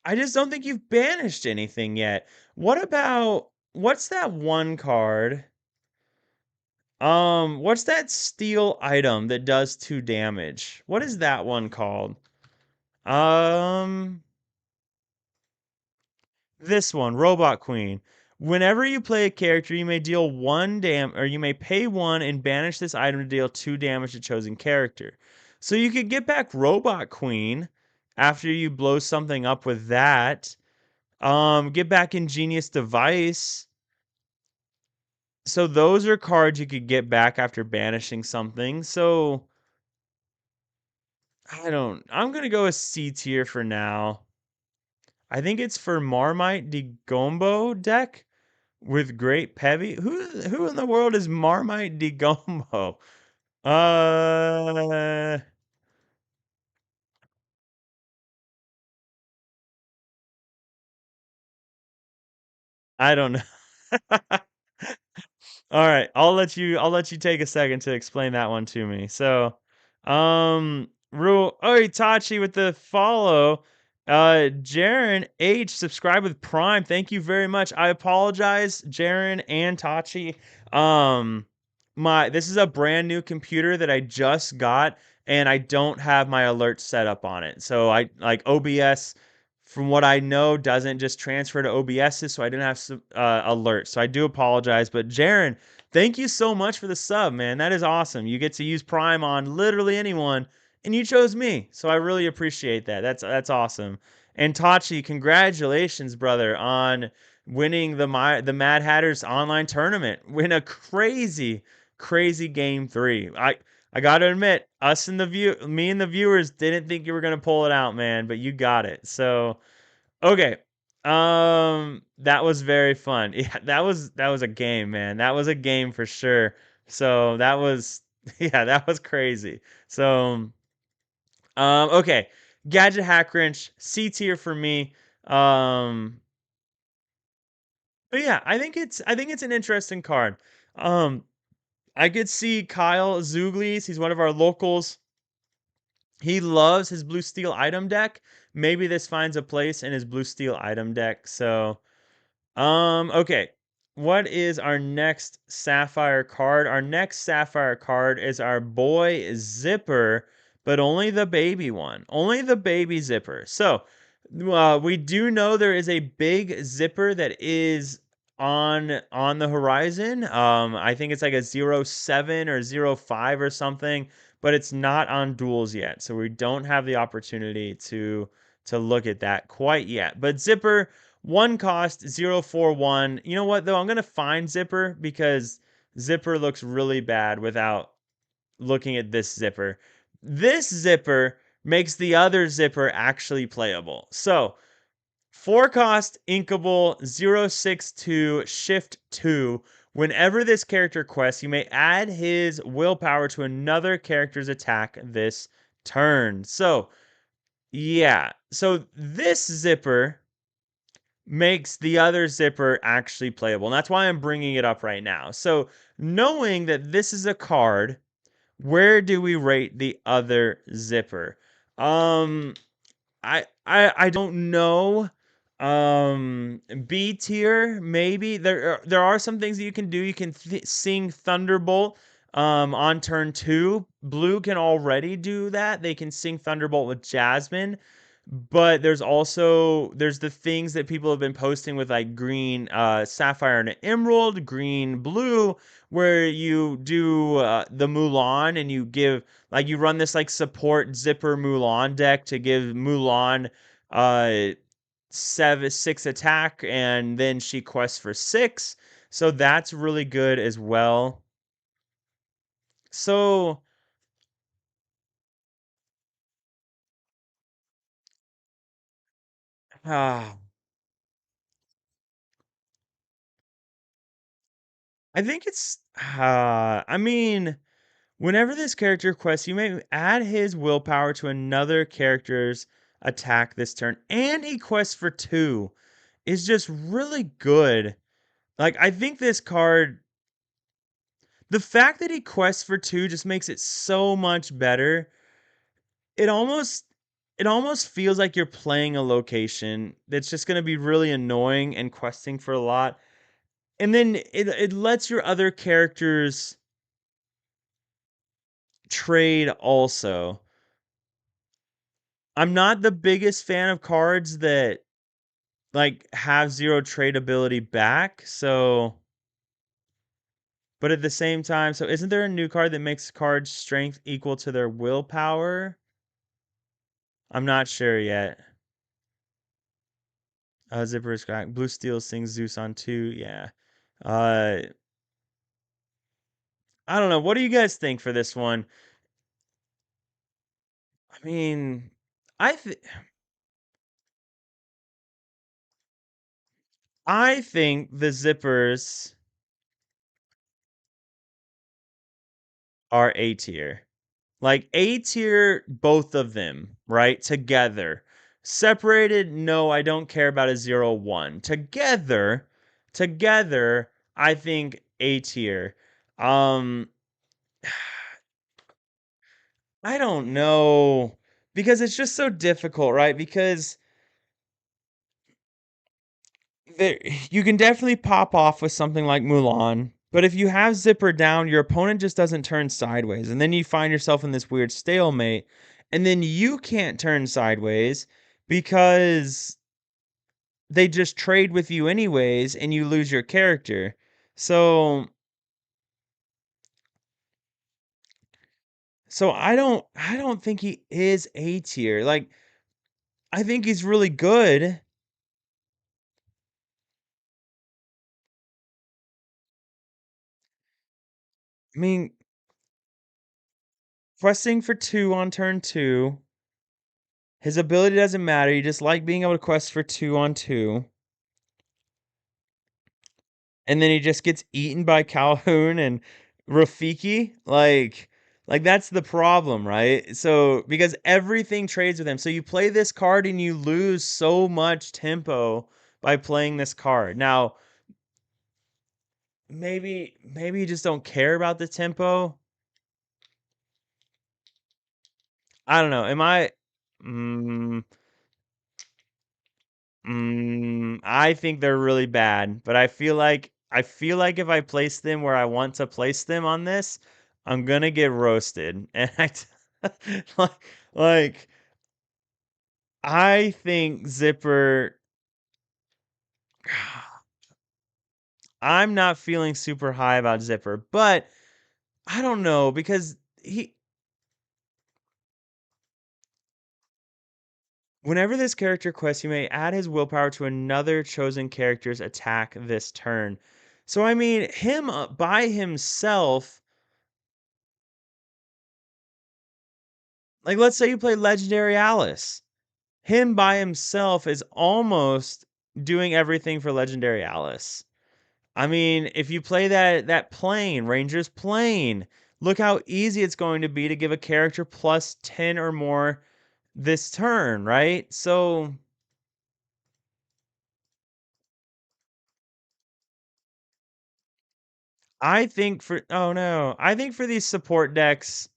I just don't think you've banished anything yet. What's that one card? What's that steel item that does 2 damage? What is that one called? Um, this one, Robot Queen. Whenever you play a character, you may deal or you may pay 1 and banish this item to deal 2 damage to chosen character. So you could get back Robot Queen after you blow something up with that. Get back Ingenious Device. So those are cards you could get back after banishing something. So I'm gonna go with C tier for now. I think it's for Marmite Gombo deck with Great Peppy. Who in the world is Marmite Gombo? Uh, I don't know. All right, I'll let you take a second to explain that one to me. So, rule oh Itachi with the follow. Jaren H subscribe with Prime. Thank you very much. I apologize, Jaren and Tachi. Um, this is a brand new computer that I just got, and I don't have my alerts set up on it. So I like OBS from what I know, doesn't just transfer to OBS's, so I didn't have some alerts. So I do apologize. But Jaren, thank you so much for the sub, man. That is awesome. You get to use Prime on literally anyone, and you chose me. So I really appreciate that. That's awesome. And Tachi, congratulations, brother, on winning the Mad Hatters online tournament. Win a crazy, crazy game 3. I got to admit, me and the viewers didn't think you were gonna pull it out, man, but you got it. So okay. That was very fun. Yeah, that was a game, man. That was a game for sure. So that was yeah, that was crazy. So okay. Gadget Hack Wrench, C tier for me. Um but yeah, I think it's an interesting card. Um I could see Kyle Zuglis, he's one of our locals. He loves his blue steel item deck. Maybe this finds a place in his blue steel item deck. So okay. What is our next Sapphire card? Our next Sapphire card is our boy Zipper, but only the baby one. Only the baby Zipper. So, we do know there is a big Zipper that is on the horizon. I think it's like a 07 or 05 or something, but it's not on duels yet. So we don't have the opportunity to look at that quite yet. But Zipper, one cost 041. You know what though? I'm gonna find Zipper because Zipper looks really bad without looking at this Zipper. This Zipper makes the other Zipper actually playable. So 4 cost Inkable 062 Shift 2. Whenever this character quests, you may add his willpower to another character's attack this turn. So yeah. So this Zipper makes the other Zipper actually playable. And that's why I'm bringing it up right now. So, knowing that this is a card, where do we rate the other Zipper? Um I don't know. B tier maybe. There are some things that you can do. You can sing Thunderbolt on turn 2. Blue can already do that. They can sing Thunderbolt with Jasmine. But there's the things that people have been posting with like green sapphire and emerald, green blue, where you do the Mulan and you run this like support zipper Mulan deck to give Mulan uh 6 attack, and then she quests for 6. So that's really good as well. So ah, I think it's I mean, whenever this character quests, you may add his willpower to another character's attack this turn, and he quests for 2 is just really good. Like, I think this card, the fact that he quests for 2 just makes it so much better. It almost it almost feels like you're playing a location that's just going to be really annoying and questing for a lot. And then it lets your other characters trade also. I'm not the biggest fan of cards that like have 0 tradability back. So, but at the same time, so isn't there a new card that makes cards strength equal to their willpower? I'm not sure yet. Zipper is cracked. Blue Steel sings Zeus on 2. Yeah. Uh, I don't know. What do you guys think for this one? I mean, I th- I think the zippers are A tier. Like A tier, both of them, right? Together. Separated, no, I don't care about a 0-1. Together, I think A tier. Um, I don't know. Because it's just so difficult, right? Because there, you can definitely pop off with something like Mulan, but if you have Zipper down, your opponent just doesn't turn sideways, and then you find yourself in this weird stalemate, and then you can't turn sideways because they just trade with you anyways, and you lose your character. So, so I don't think he is A tier. Like, I think he's really good. I mean, questing for 2 on turn 2. His ability doesn't matter. You just like being able to quest for 2 on 2. And then he just gets eaten by Calhoun and Rafiki. Like that's the problem, right? So because everything trades with him. So you play this card and you lose so much tempo by playing this card. Now, maybe you just don't care about the tempo. I don't know. Am I mm, I think they're really bad, but I feel like if I place them where I want to place them on this, I'm gonna get roasted. And like like I think Zipper I'm not feeling super high about Zipper, but I don't know because he whenever this character quests, you may add his willpower to another chosen character's attack this turn. So I mean, him by himself. Like, let's say you play Legendary Alice. Him by himself is almost doing everything for Legendary Alice. I mean, if you play that plane, Ranger's plane, look how easy it's going to be to give a character plus 10 or more this turn, right? So I think for oh no, I think for these support decks.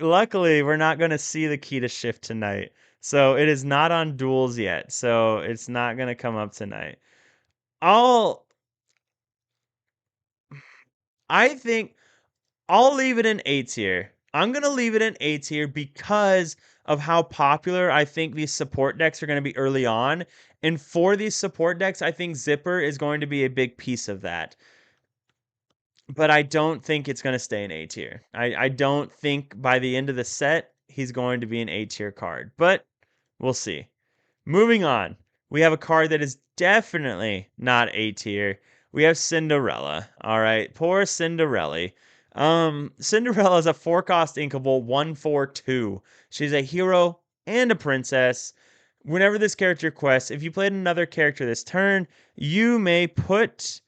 Luckily, we're not going to see the key to shift tonight. So it is not on duels yet. So it's not going to come up tonight. I'll, I think I'll leave it in A tier. I'm going to leave it in A tier because of how popular I think these support decks are going to be early on. And for these support decks, I think Zipper is going to be a big piece of that. But I don't think it's going to stay in A tier. I don't think by the end of the set he's going to be an A tier card, but we'll see. Moving on, we have a card that is definitely not A tier. We have Cinderella. All right, poor Cinderella. Cinderella is a 4-cost inkable 1/4/2. She's a hero and a princess. Whenever this character quests, if you played another character this turn, you may put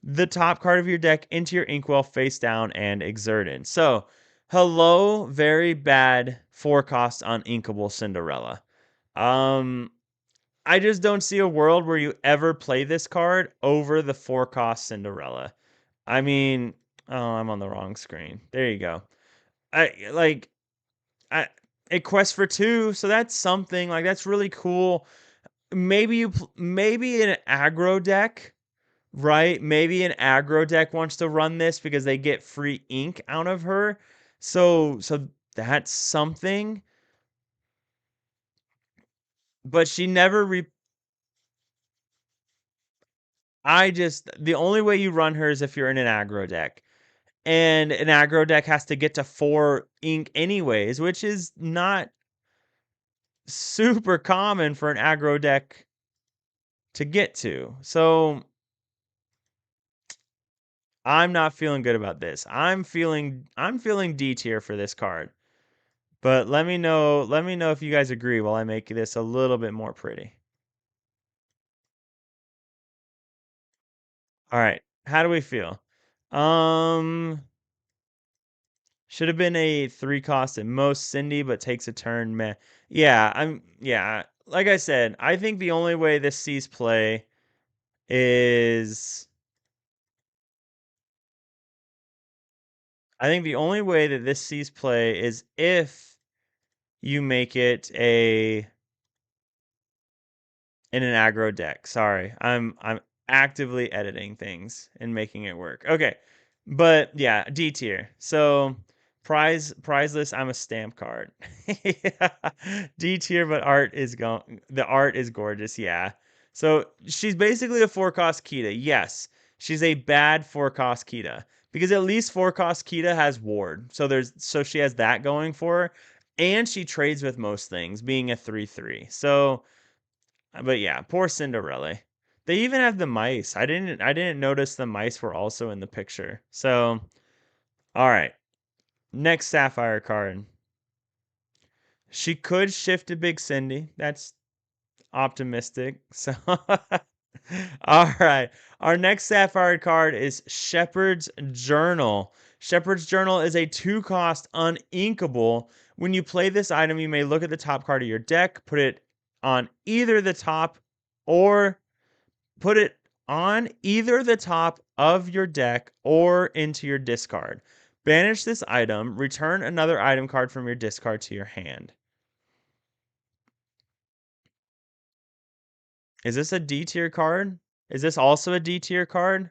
the top card of your deck into your inkwell face down and exerted. So, hello, very bad 4-cost on inkable Cinderella. Um, I just don't see a world where you ever play this card over the 4-cost Cinderella. I mean, oh, I'm on the wrong screen. There you go. I like I it quests for 2, so that's something. Like that's really cool. Maybe an aggro deck right? Maybe an aggro deck wants to run this because they get free ink out of her. So that's something. But she never re I just the only way you run her is if you're in an aggro deck. And an aggro deck has to get to 4 ink anyways, which is not super common for an aggro deck to get to. So I'm not feeling good about this. I'm feeling D tier for this card. But let me know if you guys agree while I make this a little bit more pretty. All right. How do we feel? Um should have been a 3 cost at most Cindy, but takes a turn, meh. Yeah, like I said, I think the only way this sees play is I think the only way that this sees play is if you make it a in an aggro deck. Sorry. I'm actively editing things and making it work. Okay. But yeah, D tier. So prize list, I'm a stamp card. Yeah. D tier, but the art is gorgeous, yeah. So she's basically a 4 cost Kita. Yes. She's a bad 4 cost Kita. Because at least 4 cost Kita has ward. So she has that going for her. And she trades with most things, being a 3/3. So but yeah, poor Cinderella. They even have the mice. I didn't notice the mice were also in the picture. So, all right. Next Sapphire card. She could shift to Big Cindy. That's optimistic. So, all right. Our next Sapphire card is Shepherd's Journal. Shepherd's Journal is a 2 cost uninkable. When you play this item, you may look at the top card of your deck, put it on either the top or put it on either the top of your deck or into your discard. Banish this item, return another item card from your discard to your hand. Is this a D tier card? Is this also a D tier card?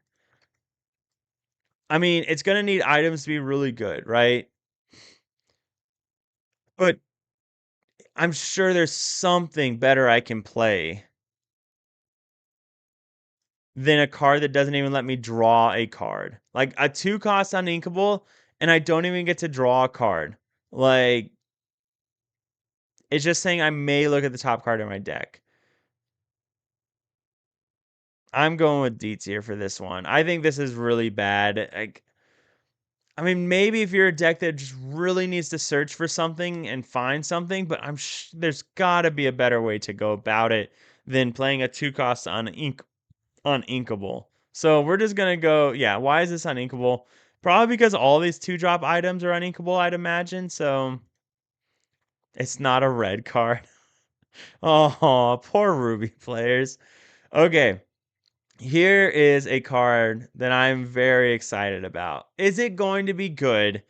I mean, it's going to need items to be really good, right? But I'm sure there's something better I can play than a card that doesn't even let me draw a card. Like a 2 cost uninkable, and I don't even get to draw a card. Like, it's just saying I may look at the top card of my deck. I'm going with D tier for this one. I think this is really bad. Like, I mean, maybe if you're a deck that just really needs to search for something and find something, but there's got to be a better way to go about it than playing a 2 cost uninkable. So we're just gonna go. Yeah, why is this uninkable? Probably because all these 2-drop items are uninkable, I'd imagine. So it's not a red card. Oh, poor Ruby players. Okay, here is a card that I'm very excited about. Is it going to be good?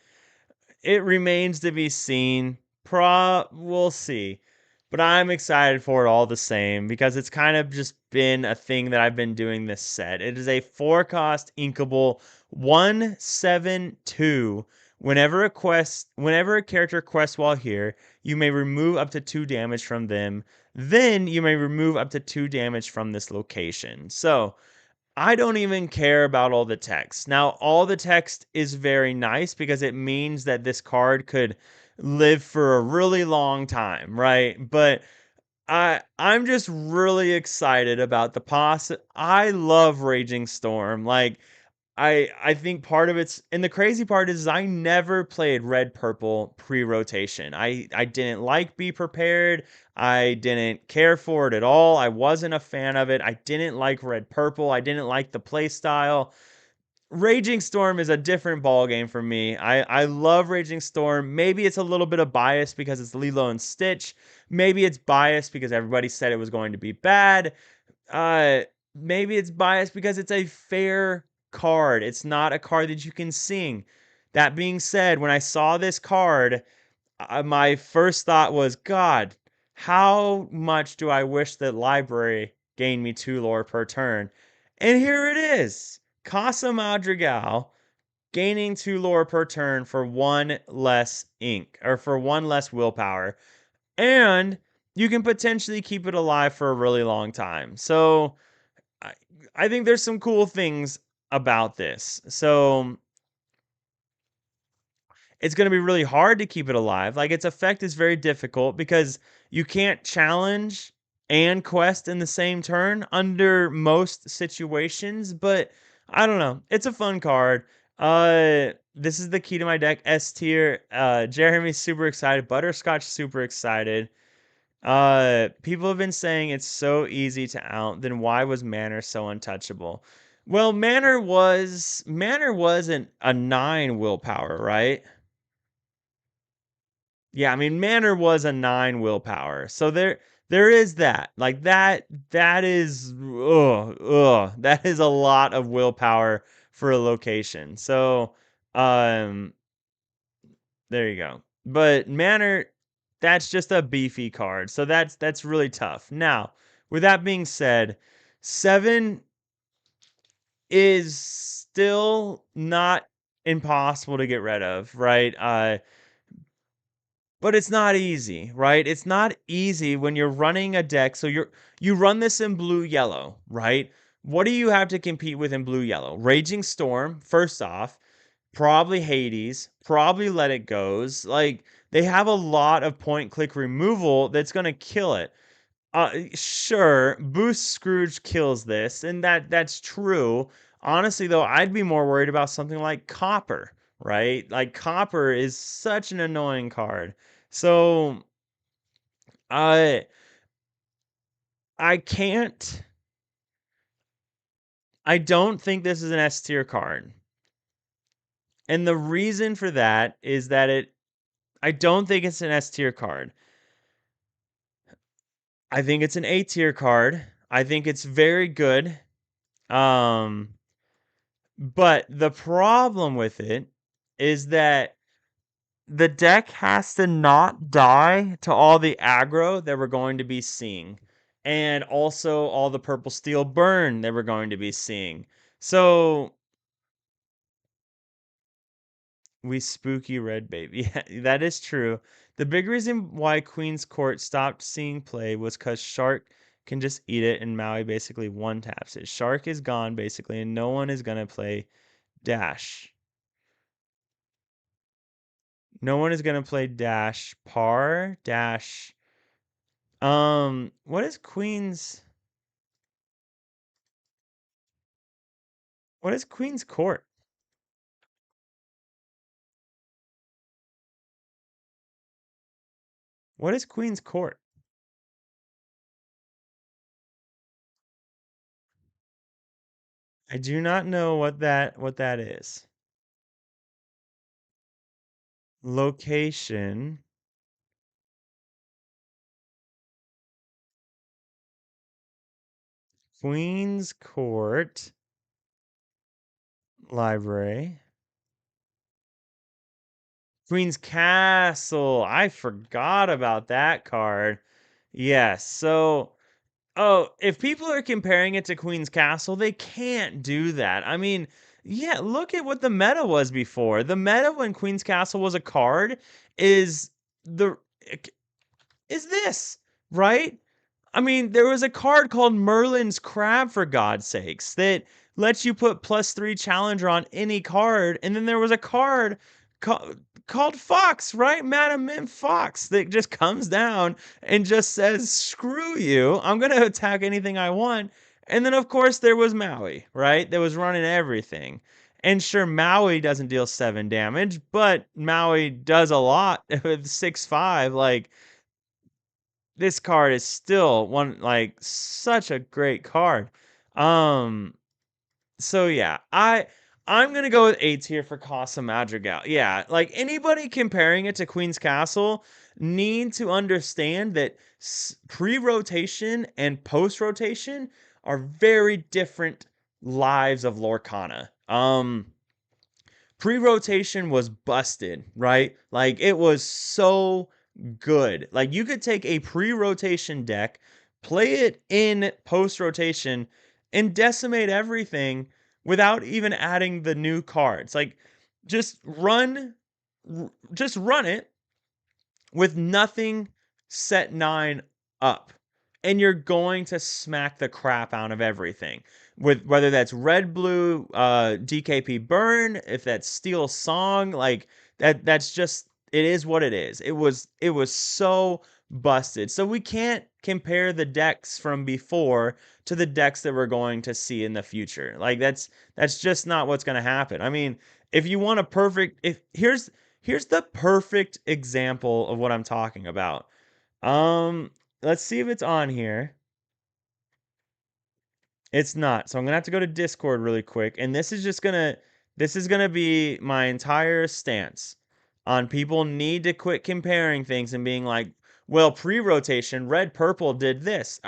It remains to be seen. We'll see. But I'm excited for it all the same because it's kind of just been a thing that I've been doing this set. It is a 4 cost inkable 1/7/2. Whenever a character quests while here, you may remove up to 2 damage from them. Then you may remove up to 2 damage from this location. So I don't even care about all the text. Now, all the text is very nice because it means that this card could live for a really long time, right? But I'm just really excited about the I love Raging Storm. Like I think part of it's and the crazy part is I never played red purple pre-rotation. I didn't like Be Prepared. I didn't care for it at all. I wasn't a fan of it. I didn't like red purple. I didn't like the play style. Raging Storm is a different ball game for me. I love Raging Storm. Maybe it's a little bit of bias because it's Lilo and Stitch. Maybe it's biased because everybody said it was going to be bad. Uh, Maybe it's biased because it's a fair card. It's not a card that you can sing. That being said, when I saw this card, my first thought was, God, how much do I wish that library gained me 2 lore per turn? And here it is. Casa Madrigal gaining 2 lore per turn for 1 less ink, or for 1 less willpower. And you can potentially keep it alive for a really long time. So I, I think there's some cool things about this. So it's going to be really hard to keep it alive. Like its effect is very difficult because you can't challenge and quest in the same turn under most situations, but I don't know. It's a fun card. This is the key to my deck, S tier. Jeremy's super excited, Butterscotch super excited. People have been saying it's so easy to out, then why was Manor so untouchable? Well, Manor was a 9 willpower, right? Yeah, I mean Manor was a 9 willpower. So there is that. Like that is that is a lot of willpower for a location. So um there you go. But Manor, that's just a beefy card. So that's really tough. Now, with that being said, 7 is still not impossible to get rid of, right? But it's not easy, right? It's not easy when you're running a deck. So you run this in blue yellow, right? What do you have to compete with in blue yellow? Raging Storm, first off, probably Hades, probably Let It Goes. Like they have a lot of point click removal that's going to kill it. Sure, Boost Scrooge kills this, and that's true. Honestly, though, I'd be more worried about something like Copper, right? Like Copper is such an annoying card. So I I can't. I don't think this is an S tier card, and the reason for that is that I don't think it's an S tier card. I think it's an A tier card. I think it's very good. Um, but the problem with it is that the deck has to not die to all the aggro that we're going to be seeing, and also all the purple steel burn that we're going to be seeing. So we spooky red baby. Yeah, that is true. The big reason why Queen's Court stopped seeing play was because Shark can just eat it, and Maui basically one taps it. Shark is gone basically, and no one is gonna play Dash. No one is gonna play Dash. Par Dash. What is Queen's? What is Queen's Court? What is Queen's Court? I do not know what that is. Location. Queen's Court Library. Queen's Castle. I forgot about that card. Yes. So, oh, if people are comparing it to Queen's Castle, they can't do that. I mean, yeah, look at what the meta was before. The meta when Queen's Castle was a card is the is this, right? I mean, there was a card called Merlin's Crab, for God's sakes, that lets you put +3 Challenger on any card. And then there was a card called Fox, right? Madam Mim Fox, that just comes down and just says, screw you, I'm going to attack anything I want. And then, of course, there was Maui, right? That was running everything. And sure, Maui doesn't deal 7 damage, but Maui does a lot with 6/5. Like, this card is still one like such a great card. Um so yeah, I'm gonna go with A tier for Casa Madrigal. Yeah, like anybody comparing it to Queen's Castle need to understand that pre-rotation and post-rotation are very different lives of Lorcana. Pre-rotation was busted, right? Like it was so good. Like you could take a pre-rotation deck, play it in post-rotation, and decimate everything without even adding the new cards. Like just run just run it with nothing set 9 up. And you're going to smack the crap out of everything. With whether that's red blue DKP burn, if that's steel song, like that's just it is what it is. It was so busted. So we can't compare the decks from before to the decks that we're going to see in the future. Like that's just not what's going to happen. I mean, if you want a perfect if here's the perfect example of what I'm talking about. Um, let's see if it's on here. It's not. So I'm gonna have to go to Discord really quick, and this is gonna be my entire stance on people need to quit comparing things and being like, well, pre-rotation, red purple did this.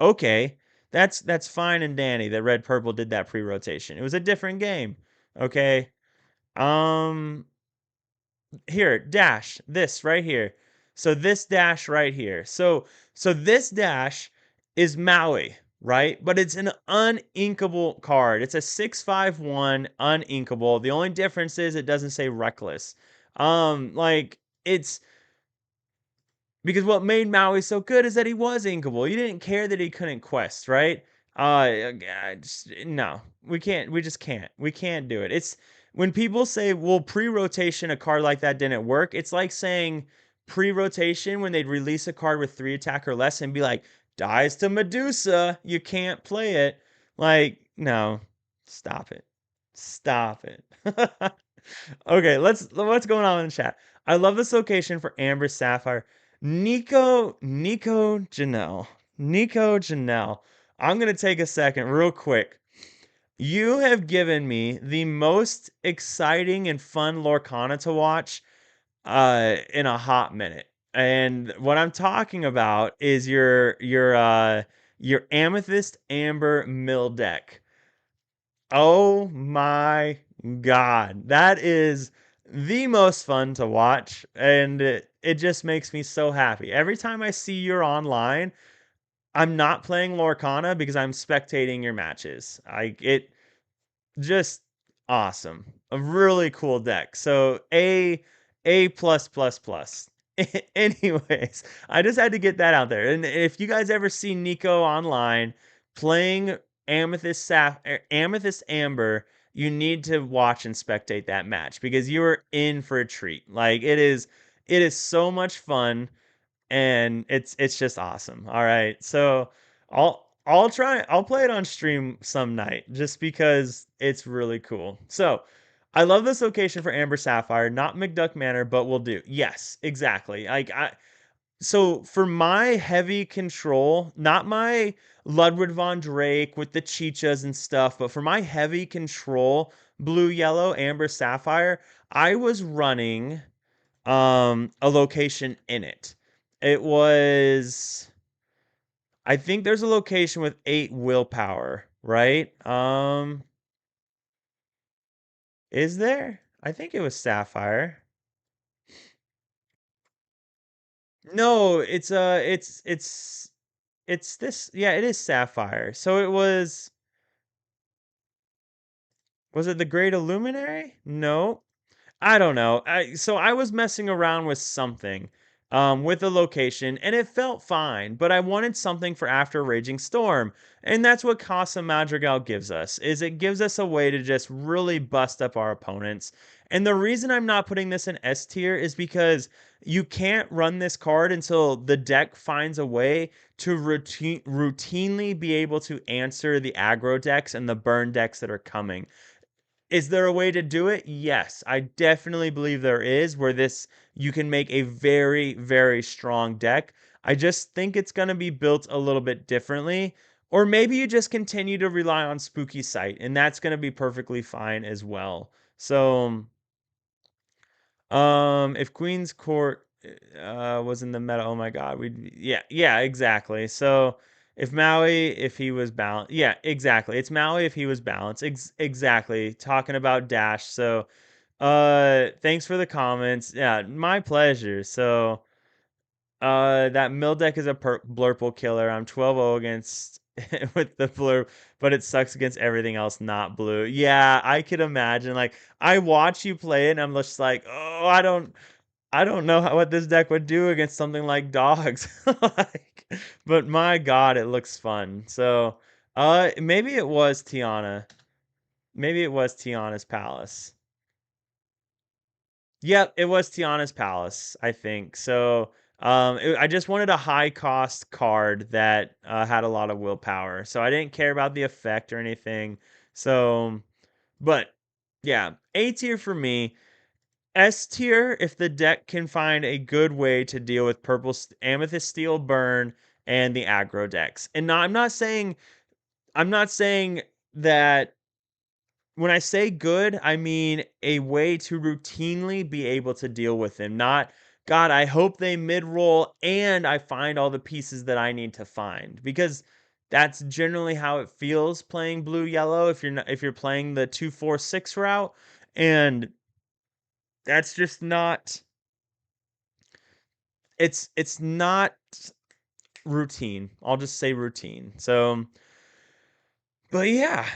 Okay, that's fine and dandy that red purple did that pre-rotation. It was a different game. Okay. Um, here, dash, this right here. So this dash right here. So this dash is Maui, right? But it's an uninkable card. It's a 651 uninkable. The only difference is it doesn't say reckless. Like it's because what made Maui so good is that he was inkable. You didn't care that he couldn't quest, right? No, we can't. We just can't. We can't do it. It's when people say, "Well, pre-rotation a card like that didn't work." It's like saying pre-rotation when they'd release a card with 3 attack or less and be like, "Dies to Medusa. You can't play it." Like, no, stop it. Stop it. Okay, what's going on in the chat? I love this location for Amber Sapphire. Nico Janelle. Nico Janelle. I'm gonna take a second real quick. You have given me the most exciting and fun Lorcana to watch in a hot minute. And what I'm talking about is your Amethyst Amber Mill deck. Oh my god. That is the most fun to watch and it just makes me so happy. Every time I see you're online, I'm not playing Lorcana because I'm spectating your matches. It just awesome. A really cool deck. So A plus plus plus. Anyways, I just had to get that out there. And if you guys ever see Nico online playing Amethyst Amber, you need to watch and spectate that match because you are in for a treat. Like it is so much fun and it's just awesome. All right. So I'll play it on stream some night just because it's really cool. So I love this location for Amber Sapphire, not McDuck Manor, but we'll do. Yes, exactly. So for my heavy control, not my Ludwig von Drake with the Chichas and stuff, but for my heavy control, blue, yellow, amber, sapphire, I was running a location in it. It was I think there's a location with 8 willpower, right? Is there? I think it was sapphire. No, it's this yeah, it is sapphire. So it was it the Great Illuminary? No. I don't know. So I was messing around with something, with the location, and it felt fine. But I wanted something for after Raging Storm, and that's what Casa Madrigal gives us. Is it gives us a way to just really bust up our opponents. And the reason I'm not putting this in S tier is because you can't run this card until the deck finds a way to routinely be able to answer the aggro decks and the burn decks that are coming. Is there a way to do it? Yes, I definitely believe there is where this you can make a very very strong deck. I just think it's going to be built a little bit differently or maybe you just continue to rely on Spooky Sight and that's going to be perfectly fine as well. So if Queen's Court was in the meta, oh my god, we yeah, exactly. So if Maui, if he was balanced, yeah, exactly. It's Maui if he was balanced, exactly. Talking about Dash. So, thanks for the comments. Yeah, my pleasure. So, that mill deck is a blurple killer. I'm 12-0 against with the blue, but it sucks against everything else not blue. Yeah, I could imagine. Like I watch you play it, and I'm just like, oh, I don't know what this deck would do against something like dogs. Like, but my God, it looks fun. So, maybe it was Tiana. Maybe it was Tiana's Palace. Yep, it was Tiana's Palace, I think. So, I just wanted a high cost card that had a lot of willpower. So I didn't care about the effect or anything. So, but yeah, A tier for me. S tier if the deck can find a good way to deal with Amethyst Steel Burn and the aggro decks. And I'm not saying that when I say good, I mean a way to routinely be able to deal with them. Not, God, I hope they mid roll and I find all the pieces that I need to find. Because that's generally how it feels playing blue yellow if you're playing the 2-4-6 route. And that's just not it's not routine. I'll just say routine. So but yeah,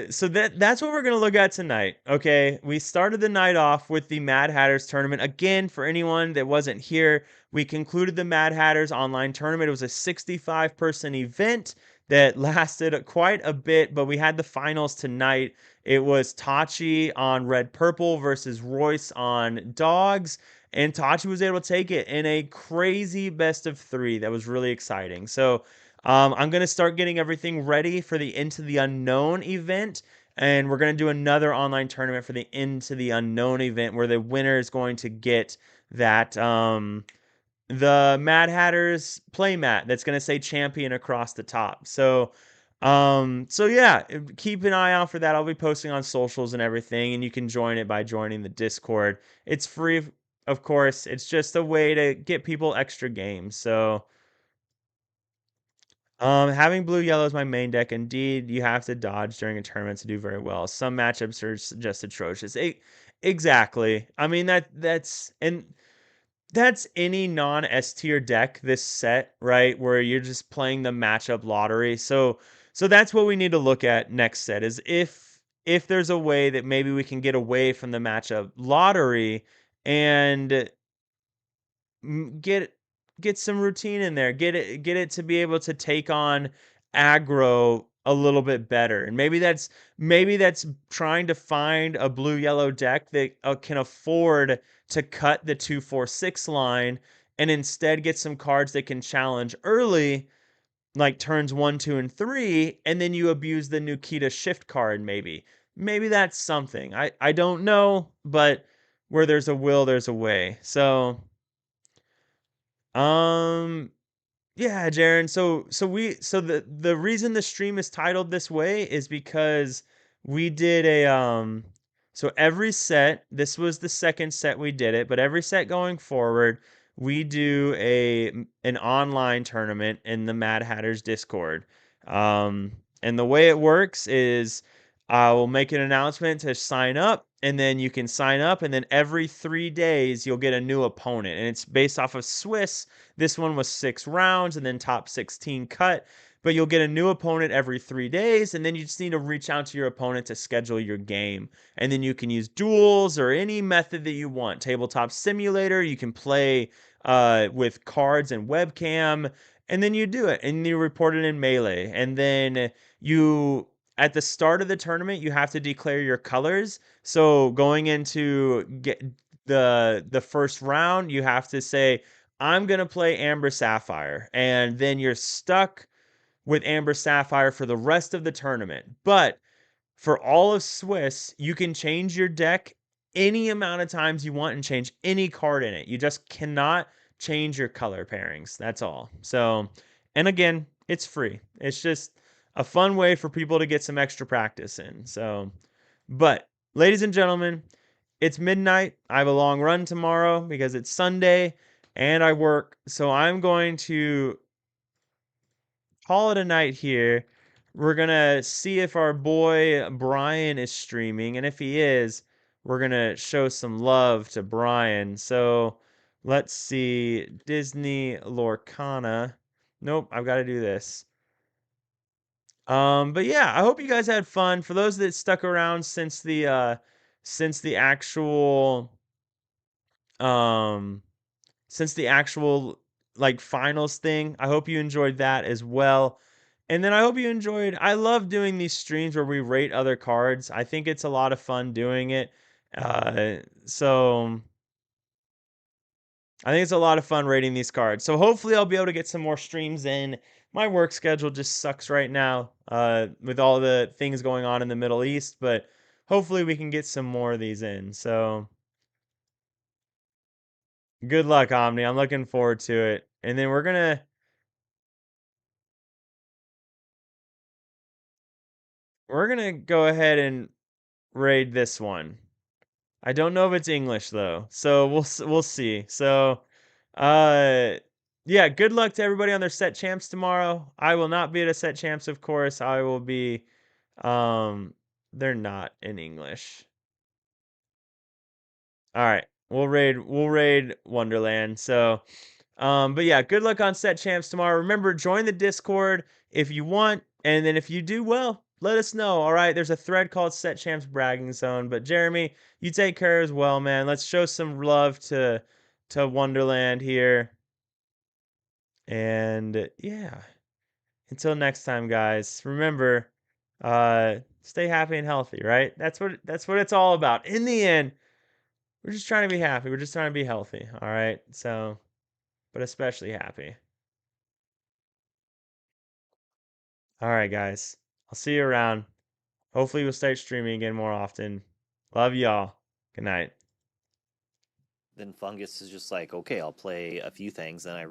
so that's what we're gonna look at tonight. Okay, we started the night off with the Mad Hatters tournament. Again, for anyone that wasn't here, we concluded the Mad Hatters online tournament. It was a 65-person event that lasted quite a bit, but we had the finals tonight. It was Tachi on Red Purple versus Royce on Dogs, and Tachi was able to take it in a crazy best of three. That was really exciting. So I'm going to start getting everything ready for the Into the Unknown event. And we're going to do another online tournament for the Into the Unknown event where the winner is going to get that the Mad Hatters playmat that's going to say champion across the top. So yeah, keep an eye out for that. I'll be posting on socials and everything, and you can join it by joining the Discord. It's free, of course. It's just a way to get people extra games. So having blue yellow is my main deck. Indeed, you have to dodge during a tournament to do very well. Some matchups are just atrocious. Exactly. I mean that's any non S tier deck this set, right? Where you're just playing the matchup lottery. So that's what we need to look at next set is if there's a way that maybe we can get away from the matchup lottery and get some routine in there. Get it to be able to take on aggro a little bit better. And maybe that's trying to find a blue yellow deck that can afford to cut the 2-4-6 line and instead get some cards that can challenge early like turns 1, 2 and 3 and then you abuse the Nikita shift card maybe. Maybe that's something. I don't know, but where there's a will there's a way. Um, yeah, Jaren. So the reason the stream is titled this way is because we did a so every set, this was the second set we did it, but every set going forward, we do an online tournament in the Mad Hatters Discord. And the way it works is I will make an announcement to sign up, and then you can sign up, and then every 3 days you'll get a new opponent, and it's based off of Swiss. This one was 6 rounds and then top 16 cut. But you'll get a new opponent every 3 days, and then you just need to reach out to your opponent to schedule your game. And then you can use duels or any method that you want. Tabletop simulator, you can play with cards and webcam, and then you do it, and you report it in Melee. And then you, at the start of the tournament, you have to declare your colors. So going into get the first round, you have to say, I'm going to play Amber Sapphire. And then you're stuck with Amber Sapphire for the rest of the tournament. But for all of Swiss, you can change your deck any amount of times you want and change any card in it. You just cannot change your color pairings. That's all. So, and again, it's free. It's just a fun way for people to get some extra practice in. So, but ladies and gentlemen, it's midnight. I have a long run tomorrow because it's Sunday and I work. So I'm going to call it a night here. We're going to see if our boy Brian is streaming. And if he is, we're going to show some love to Brian. So let's see. Disney Lorcana. Nope, I've got to do this. But yeah, I hope you guys had fun. For those that stuck around since the actual um since the actual like finals thing, I hope you enjoyed that as well. And then I hope you enjoyed I love doing these streams where we rate other cards. I think it's a lot of fun doing it. So I think it's a lot of fun rating these cards. So hopefully I'll be able to get some more streams in. My work schedule just sucks right now, with all the things going on in the Middle East, but hopefully we can get some more of these in. So good luck, Omni. I'm looking forward to it. And then we're gonna go ahead and raid this one. I don't know if it's English though, so we'll see. So, uh, yeah, good luck to everybody on their set champs tomorrow. I will not be at a set champs, of course. I will be. Um, they're not in English. All right, we'll raid Wonderland. So, but yeah, good luck on set champs tomorrow. Remember, join the Discord if you want, and then if you do well, let us know. All right, there's a thread called Set Champs Bragging Zone. But Jeremy, you take care as well, man. Let's show some love to Wonderland here. And yeah, until next time, guys. Remember, stay happy and healthy. Right? That's what it's all about. In the end, we're just trying to be happy. We're just trying to be healthy. All right. So, but especially happy. All right, guys. I'll see you around. Hopefully, we'll start streaming again more often. Love y'all. Good night. Then Fungus is just like, okay, I'll play a few things, then I